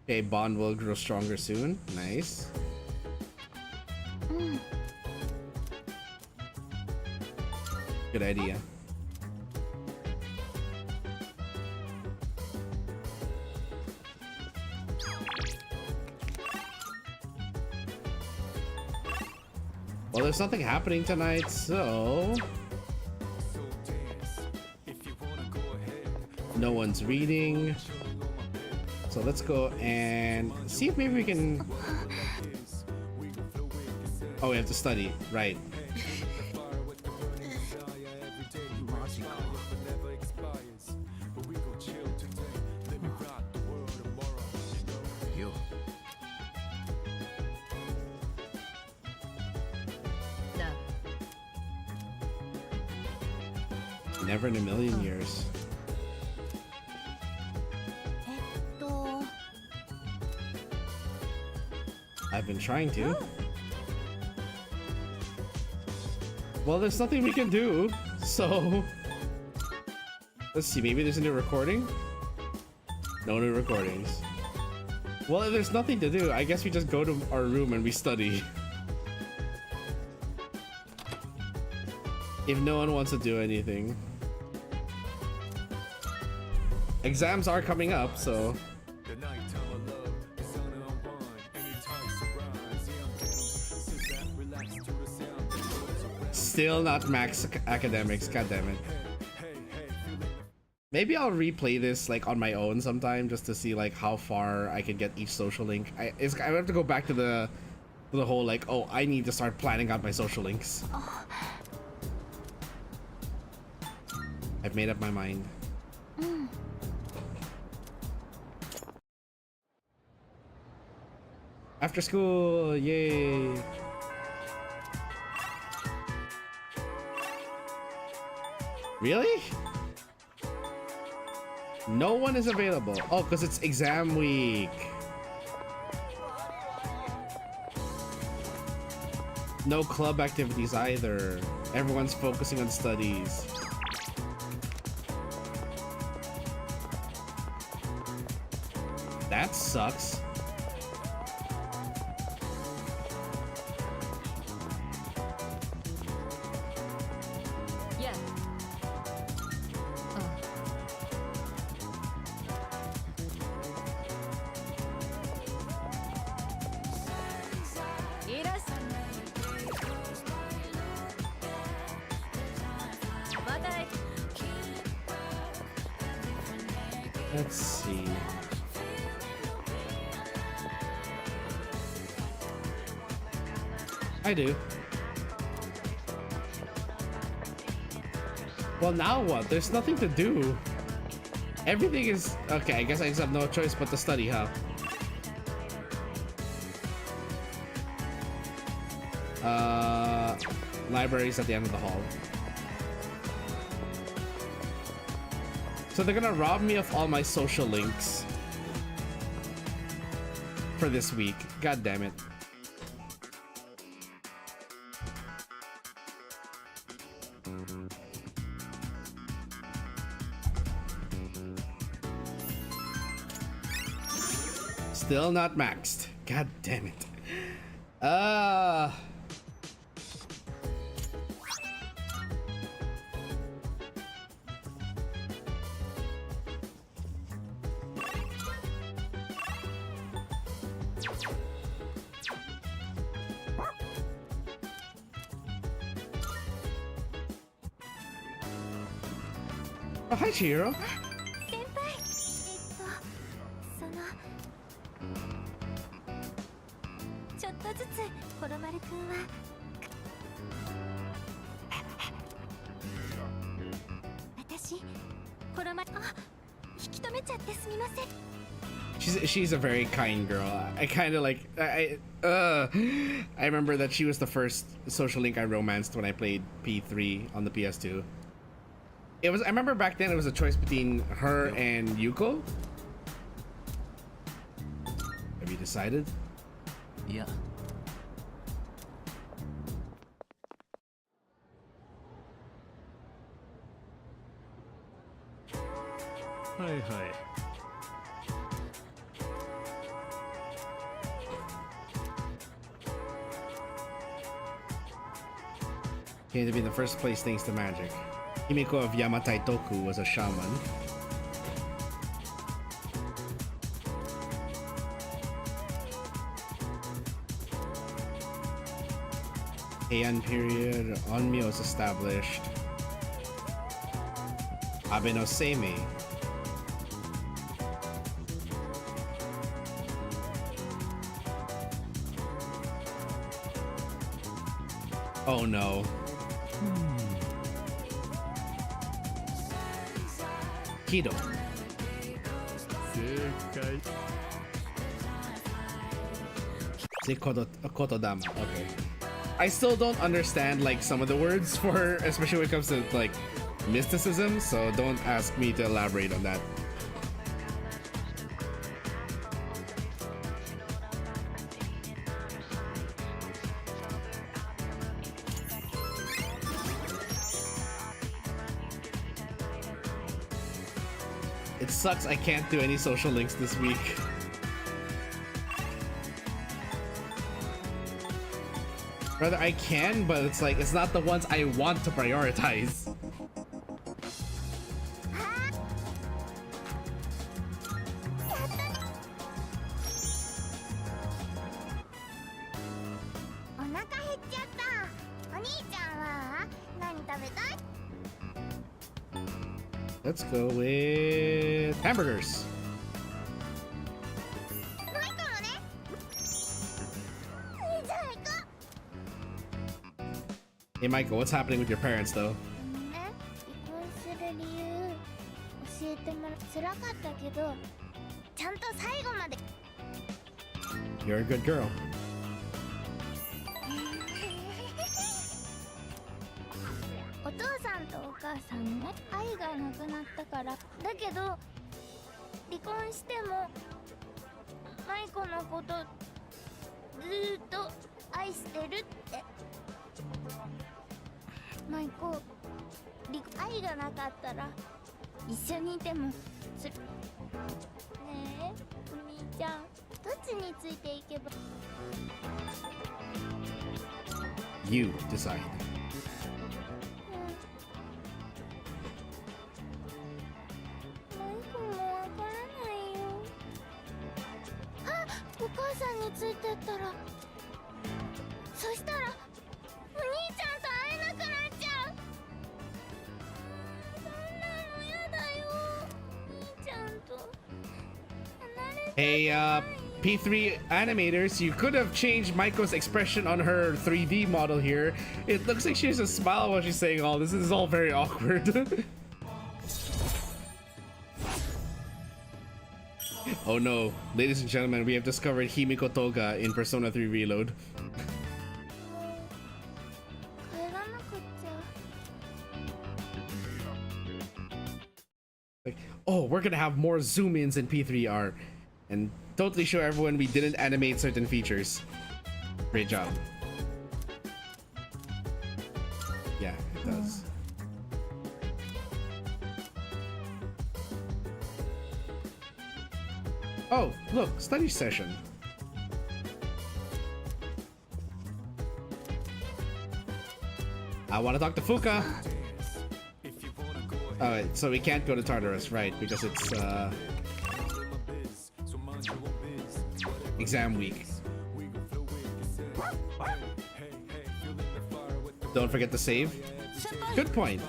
Okay, Bond will grow stronger soon. Nice. Good idea. Well, there's nothing happening tonight, so no one's reading. So let's go and see if maybe we can. Oh, we have to study, right? Never in a million years. I've been trying to. Well, there's nothing we can do, so let's see, maybe there's a new recording? No new recordings. Well, if there's nothing to do, I guess we just go to our room and we study. If no one wants to do anything. Exams are coming up, so still not max academics, god damn it. Maybe I'll replay this like on my own sometime just to see like how far I can get each social link. I have to go back to the whole like, oh, I need to start planning out my social links. I've made up my mind. After school, yay! Really? No one is available. Oh, because it's exam week. No club activities either. Everyone's focusing on studies. That sucks.
Yeah.
Let's see. I do. Well, now what? There's nothing to do. Everything is... Okay, I guess I just have no choice but to study, huh? Libraries at the end of the hall. So they're gonna rob me of all my social links for this week. God damn it. Still not maxed. God damn it. Oh, hi, Chihiro.
先輩そのちょっとずつコロマルくんは私コロマル引き止めちゃってすみません
She's a very kind girl. I kind of like I remember that she was the first social link I romanced when I played P3 on the PS2. I remember back then it was a choice between her and Yuko. Have you decided?
Yeah.
Hi, hi.
Came to be in the first place thanks to magic. Himiko of Yamatai Toku was a shaman. Heian period, Onmyo was established. Abe no Seimei. Oh no. Kido. Kotodama. Okay. I still don't understand like some of the words for, especially when it comes to like mysticism, so don't ask me to elaborate on that. It sucks I can't do any social links this week. Rather, I can, but it's like, it's not the ones I want to prioritize. Let's go with hamburgers. Hey Michael, what's happening with your parents though? You're a good girl.
お父さんとお母さんね愛がなくなったからだけど離婚してもマイコのことずーっと愛してるってマイコ愛がなかったら一緒にいてもねえみちゃんどっちについていけば
You decide.
マイクもわからないよあお母さんについてったらそしたらお兄ちゃんと会えなくなっちゃうそんなのやだよお兄ちゃんと離れて
Hey, P3 animators, you could have changed Maiko's expression on her 3D model here. It looks like she has a smile while she's saying all this. This is all very awkward. Oh no, ladies and gentlemen, we have discovered Himiko Toga in Persona 3 Reload.
帰らなくっちゃ
Like, oh, we're gonna have more zoom-ins in P3R and totally show everyone we didn't animate certain features. Great job. Yeah, it does. Oh, look, study session. I want to talk to Fuka. Alright, so we can't go to Tartarus, right? Because it's exam week. Don't forget to save. Good point.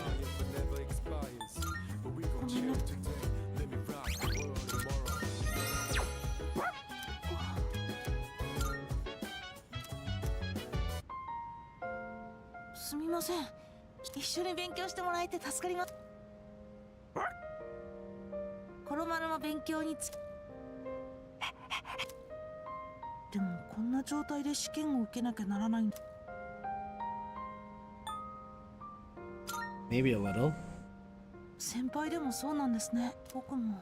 すみません。一緒に勉強してもらえて助かります。コロマルも勉強につ。でもこんな状態で試験を受けなきゃならないんだ。
Maybe a little.
先輩でもそうなんですね。僕も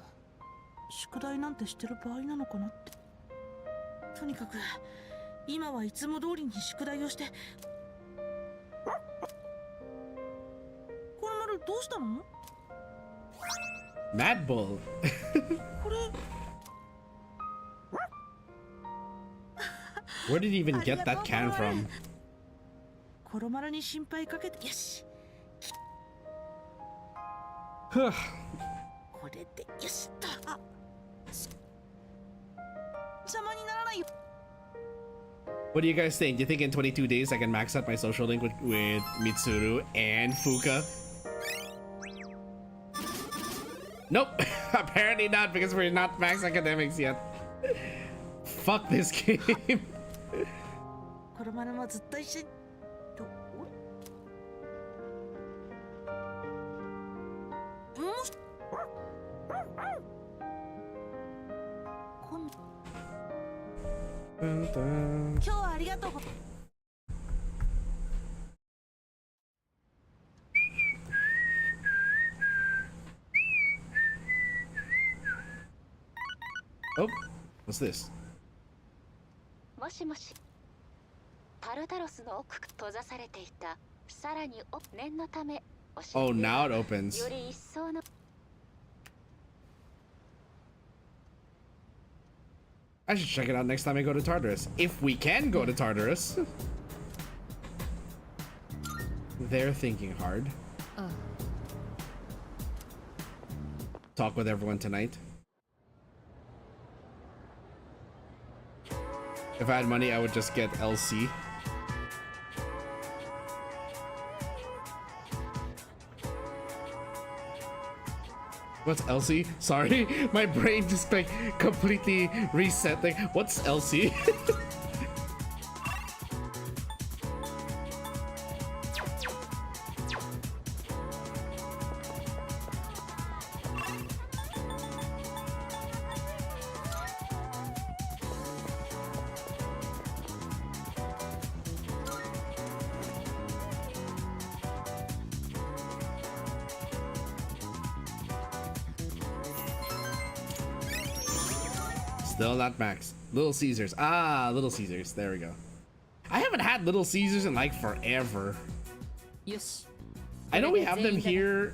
宿題なんてしてる場合なのかなって。とにかく今はいつも通りに宿題をして。コロマルどうしたの？
Mad Bull.
これ。
Where did he even get that can from?
コロマルに心配かけてよし。これでよしと。あ、邪魔にならないよ。
What do you guys think? Do you think in 22 days I can max out my social link with Mitsuru and Fuka? Nope. Apparently not, because we're not max academics yet. Fuck this game.
コロマルもずっと一緒に。今日はありがとう。
Oh, what's this?
もしもし。タルタロスの奥閉ざされていた。さらに念のため。
Oh, now it opens.
より一層の。
I should check it out next time I go to Tartarus. If we can go to Tartarus. They're thinking hard. Talk with everyone tonight. If I had money, I would just get LC. What's LC? Sorry, my brain just like completely reset. Like, what's LC? Still not max. Little Caesars. Ah, Little Caesars. There we go. I haven't had Little Caesars in like forever. I know we have them here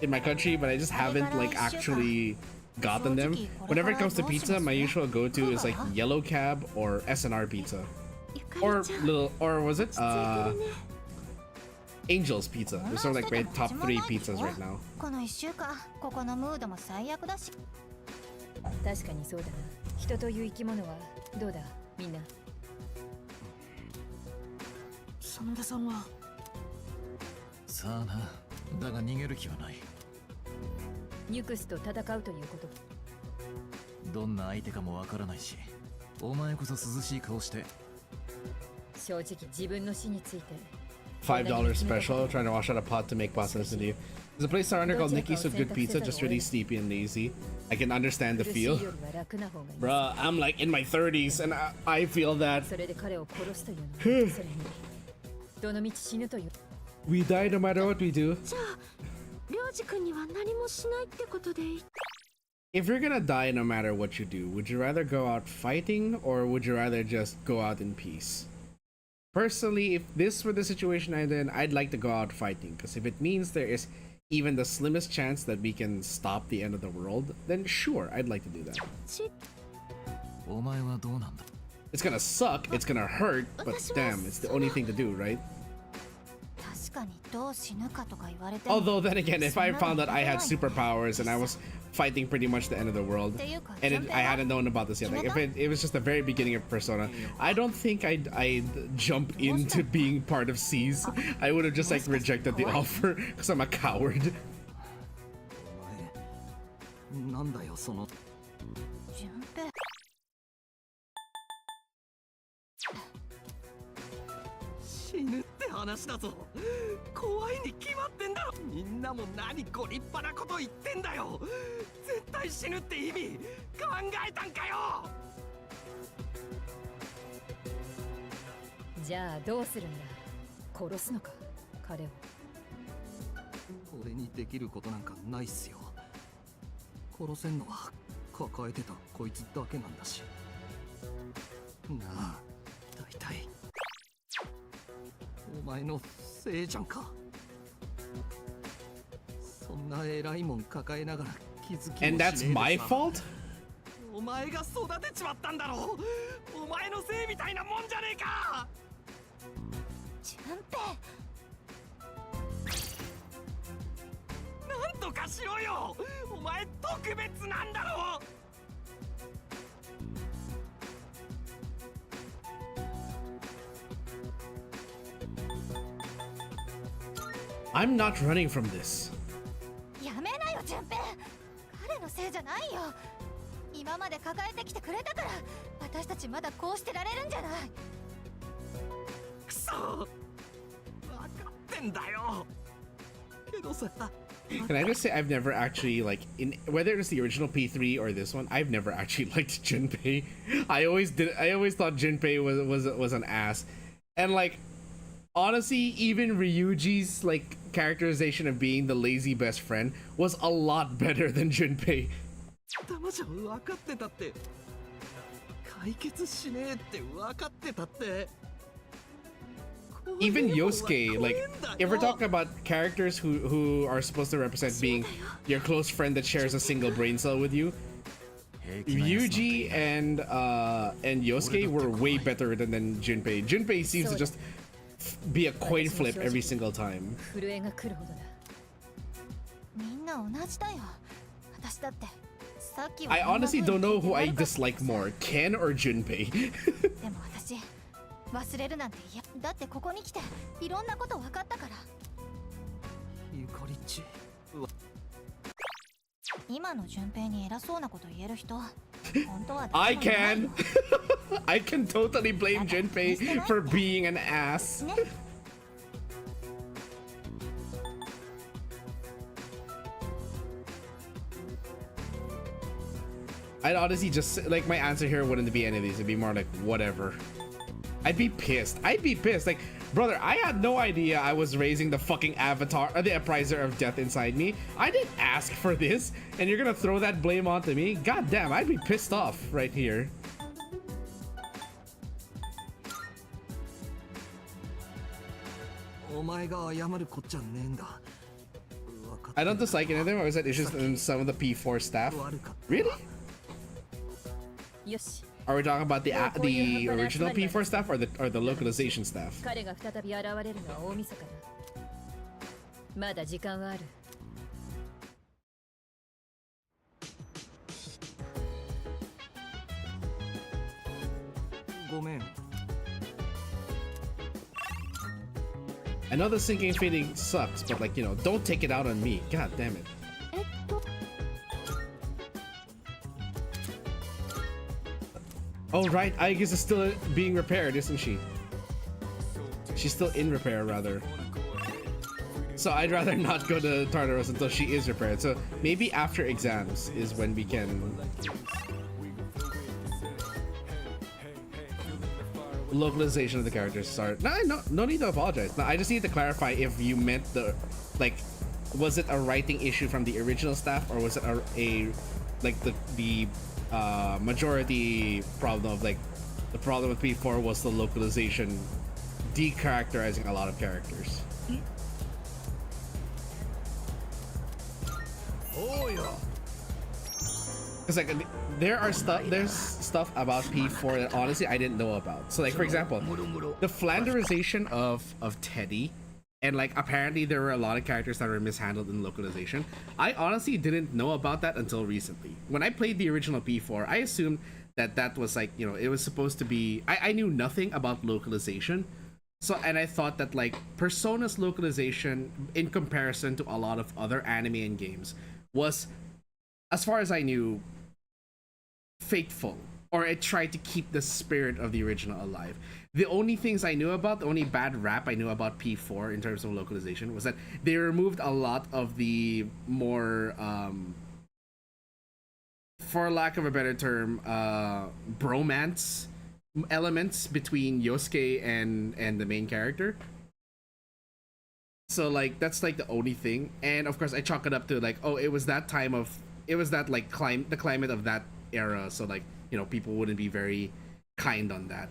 in my country, but I just haven't like actually gotten them. Whenever it comes to pizza, my usual go-to is like Yellow Cab or S&R Pizza, or was it Angel's Pizza? Those are like my top 3 pizzas right now.
この1週間ここのムードも最悪だし。
確かにそうだな。人という生き物はどうだみんな。
真田さんは。
さあな、だが逃げる気はない。
ニュクスと戦うということ。
どんな相手かもわからないし、お前こそ涼しい顔して。
正直自分の死について。
$5 special. Trying to wash out a pot to make pasta instant you. There's a place around here called Nikki's with good pizza, just really sleepy and lazy. I can understand the feel. Bruh, I'm like in my 30s and I feel that. We die no matter what we do. If you're gonna die no matter what you do, would you rather go out fighting or would you rather just go out in peace? Personally, if this were the situation I'm in, I'd like to go out fighting, because if it means there is even the slimmest chance that we can stop the end of the world, then sure, I'd like to do that. It's gonna suck, it's gonna hurt, but damn, it's the only thing to do, right? Although then again, if I found that I had superpowers and I was fighting pretty much the end of the world, and I hadn't known about this yet, like if it was just the very beginning of Persona, I don't think I'd jump into being part of s.e.e.s. I would have just like rejected the offer because I'm a coward.
死ぬって話だぞ。怖いに決まってんだろ。みんなも何ご立派なこと言ってんだよ。絶対死ぬって意味考えたんかよ。
じゃあどうするんだ。殺すのか彼を。
俺にできることなんかないっすよ。殺せんのは抱えてたこいつだけなんだし。なあ、大体お前のせいじゃんか。そんな偉いもん抱えながら気づきもしねえでさ。
And that's my fault?
お前が育てちまったんだろ。お前のせいみたいなもんじゃねえか。
順平、
なんとかしろよ。お前特別なんだろ。
I'm not running from this.
やめなよ順平。彼のせいじゃないよ。今まで抱えてきてくれたから私たちまだこうしてられるんじゃない。
くそ、分かってんだよ。けどさ。
Can I just say I've never actually like in whether it was the original P3 or this one, I've never actually liked Junpei. I always thought Junpei was an ass. And like honestly, even Ryuji's like characterization of being the lazy best friend was a lot better than Junpei. Even Yosuke, like if we're talking about characters who are supposed to represent being your close friend that shares a single brain cell with you, Ryuji and Yosuke were way better than Junpei. Junpei seems to just be a coin flip every single time. I honestly don't know who I dislike more, Ken or Junpei.
忘れるなんて嫌だってここに来ていろんなこと分かったから。
ゆかりっち。
今の順平に偉そうなこと言える人本当は
I can I can totally blame Junpei for being an ass. I'd honestly just like my answer here wouldn't be any of these. It'd be more like whatever. I'd be pissed. Like, brother, I had no idea I was raising the fucking avatar, or the Appriser of Death inside me. I didn't ask for this, and you're gonna throw that blame onto me? God damn, I'd be pissed off right here. I don't dislike any of them. I was at issues in some of the P4 staff. Really?
よし
Are we talking about the original P4 staff or the localization staff?
彼が再び現れるのは大晦日だまだ時間はある
ごめん
I know the sinking fading sucks, but like, you know, don't take it out on me. God damn it. Oh right, Aegis is still being repaired, isn't she? She's still in repair, rather. So I'd rather not go to Tartarus until she is repaired. So maybe after exams is when we can... localization of the characters start. No need to apologize. No, I just need to clarify if you meant the... like, was it a writing issue from the original staff, or was it a like the majority problem of like the problem with P4 was the localization decharacterizing a lot of characters.
Oh yeah.
Because like there's stuff about P4 that honestly I didn't know about. So like for example, the Flanderization of Teddy, and like apparently there were a lot of characters that were mishandled in localization. I honestly didn't know about that until recently. When I played the original P4, I assumed that was like, you know, it was supposed to be, I knew nothing about localization. So, and I thought that like Persona's localization in comparison to a lot of other anime and games was, as far as I knew, faithful, or it tried to keep the spirit of the original alive. The only things I knew about, the only bad rap I knew about P4 in terms of localization was that they removed a lot of the more, for lack of a better term, bromance elements between Yosuke and the main character. So like that's like the only thing, and of course I chalk it up to like, oh, it was that time of, it was that like the climate of that era, so like, you know, people wouldn't be very kind on that,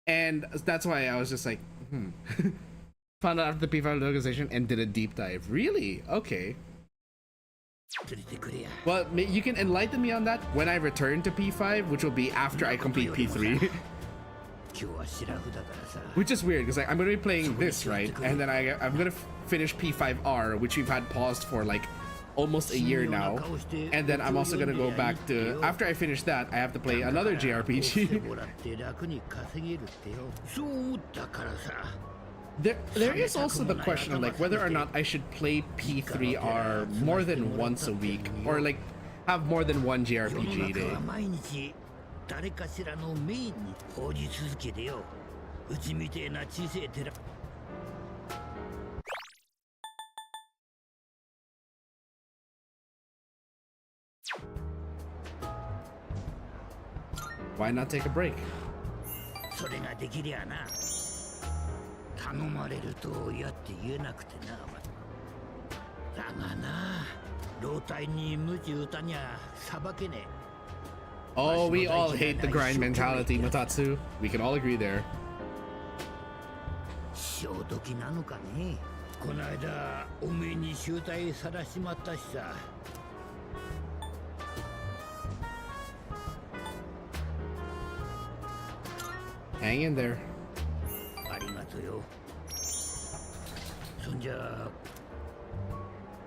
and that's why I was just like, found out after the P5 localization and did a deep dive. Really? Okay. Well, you can enlighten me on that when I return to P5, which will be after I complete P3. Which is weird because like, I'm gonna be playing this, right, and then I'm gonna finish P5R, which we've had paused for like almost a year now, and then I'm also gonna go back to, after I finish that, I have to play another JRPG. There is also the question of like whether or not I should play P3R more than once a week, or like have more than one JRPG day. Why not take a break?
それができりゃな。頼まれるとやって言えなくてな。だがな、老体に鞭打たにゃさばけねえ。
Oh, we all hate the grind mentality, Motatsu. We can all agree there.
潮時なのかね。この間おめえに集体さらしまったしさ。
Hang in there.
ありがとよ。そんじゃ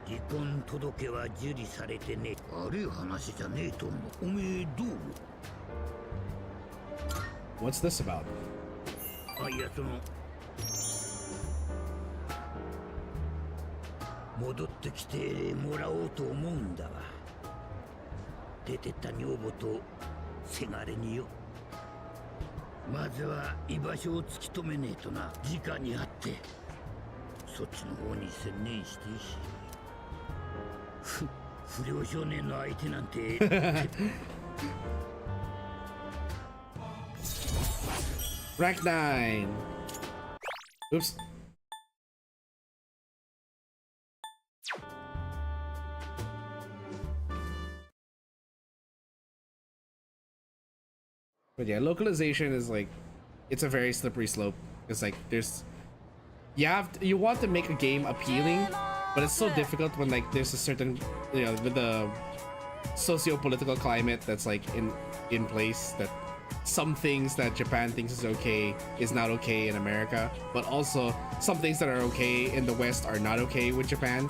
離婚届は受理されてね。悪い話じゃねえと思う。おめえどう思う？
What's this about?
あ、いやその戻ってきてもらおうと思うんだわ。出てった女房とせがれによ。まずは居場所を突き止めねえとな。直に会ってそっちの方に専念していいし。不良少年の相手なんて。
Rank 9. Oops. But yeah, localization is like, it's a very slippery slope. It's like you want to make a game appealing, but it's so difficult when like there's a certain, you know, with the socio-political climate that's like in place, that some things that Japan thinks is okay is not okay in America, but also some things that are okay in the West are not okay with Japan.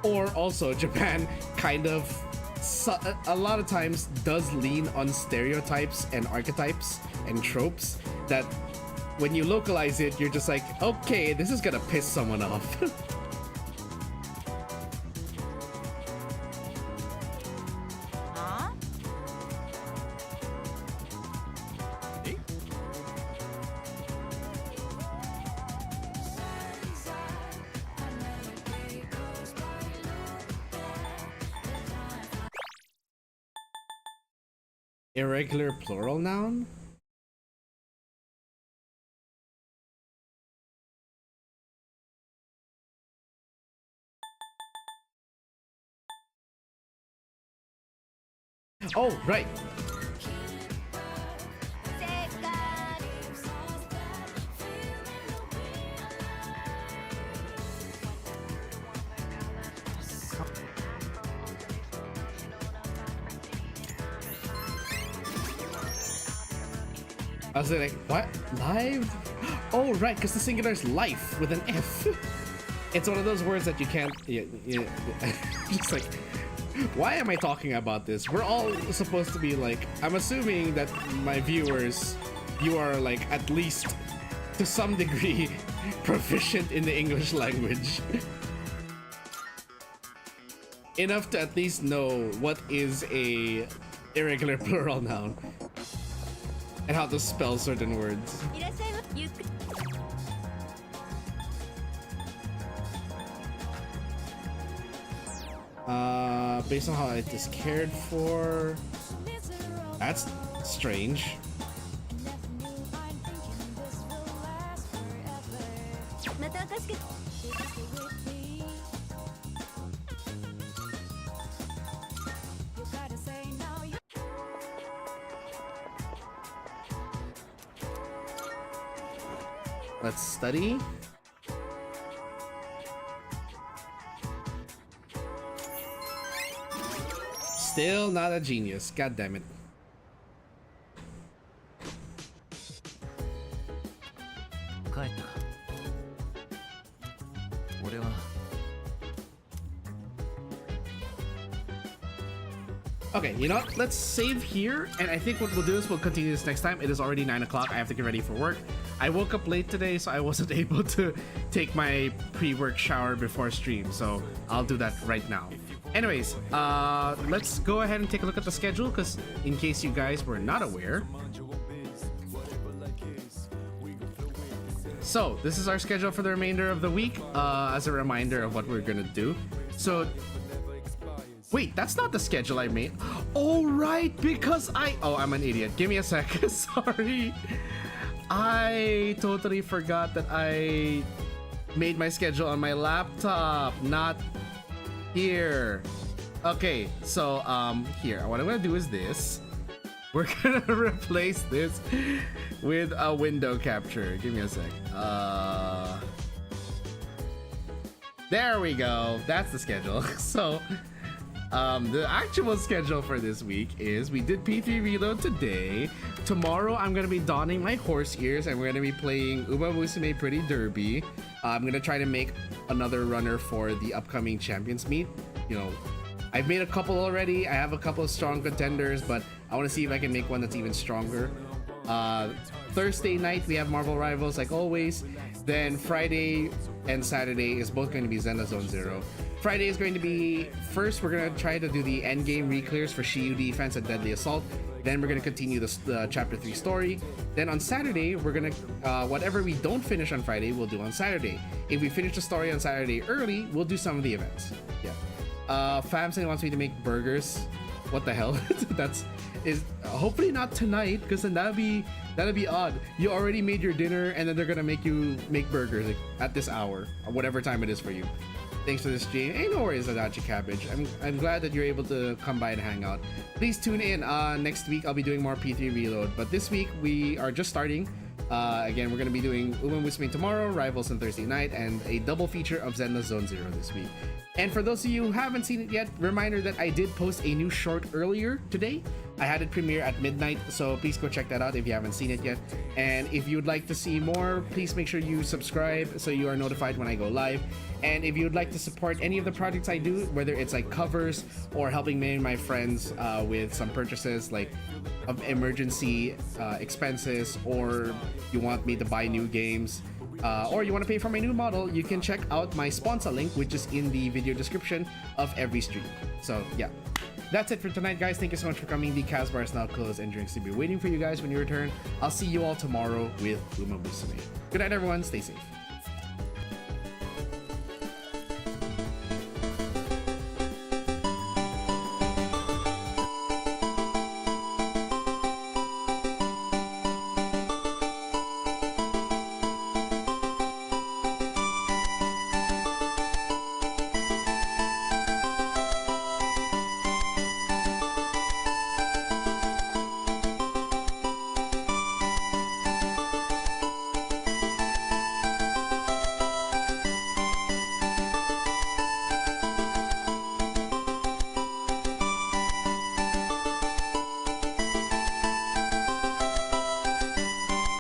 Or also Japan kind of a lot of times does lean on stereotypes and archetypes and tropes that when you localize it, you're just like, okay, this is gonna piss someone off. Irregular plural noun? Oh, right. I was like, what? Live? Oh, right, because the singular is life with an F. It's one of those words that you can't... just like, why am I talking about this? We're all supposed to be like... I'm assuming that my viewers, you are like at least to some degree proficient in the English language. Enough to at least know what is a irregular plural noun. And how to spell certain words. Based on how it is cared for. That's strange. Let's study. Still not a genius. God damn it.
帰ったか。俺は
Okay, you know what? Let's save here, and I think what we'll do is we'll continue this next time. It is already 9 o'clock. I have to get ready for work. I woke up late today, so I wasn't able to take my pre-work shower before stream, so I'll do that right now. Anyways, let's go ahead and take a look at the schedule, because in case you guys were not aware. So, this is our schedule for the remainder of the week, as a reminder of what we're gonna do. So, wait, that's not the schedule I made. Oh, right, because I'm an idiot. Give me a sec. Sorry. I totally forgot that I made my schedule on my laptop, not here. Okay, so, here. What I'm gonna do is this. We're gonna replace this with a window capture. Give me a sec. There we go. That's the schedule. So, the actual schedule for this week is we did P3 Reload today. Tomorrow I'm gonna be donning my horse ears and we're gonna be playing Uma Musume Pretty Derby. I'm gonna try to make another runner for the upcoming Champions Meet. You know, I've made a couple already. I have a couple of strong contenders, but I want to see if I can make one that's even stronger. Thursday night we have Marvel Rivals like always. Then Friday and Saturday is both going to be Zena Zone Zero. Friday is going to be, first we're going to try to do the endgame reclears for Shiyu Defense and Deadly Assault. Then we're going to continue the Chapter 3 story. Then on Saturday, we're going to, whatever we don't finish on Friday, we'll do on Saturday. If we finish the story on Saturday early, we'll do some of the events. Yeah. Famson wants me to make burgers. What the hell? is hopefully not tonight, because then that'd be odd. You already made your dinner and then they're gonna make you make burgers like, at this hour or whatever time it is for you. Thanks for the stream. Hey, no worries, Adachi Cabbage. I'm glad that you're able to come by and hang out. Please tune in. Next week I'll be doing more P3 Reload, but this week we are just starting Again, we're going to be doing Uma Musume tomorrow, Rivals on Thursday night, and a double feature of Zenless Zone Zero this week. And for those of you who haven't seen it yet, reminder that I did post a new short earlier today. I had it premiere at midnight, so please go check that out if you haven't seen it yet. And if you'd like to see more, please make sure you subscribe so you are notified when I go live. And if you'd like to support any of the projects I do, whether it's like covers or helping many of my friends with some purchases like of emergency expenses, or you want me to buy new games, or you want to pay for my new model, you can check out my sponsor link, which is in the video description of every stream. So yeah, that's it for tonight, guys. Thank you so much for coming. The Casbar is now closed and drinks to be waiting for you guys when you return. I'll see you all tomorrow with Uma Musume. Good night, everyone. Stay safe.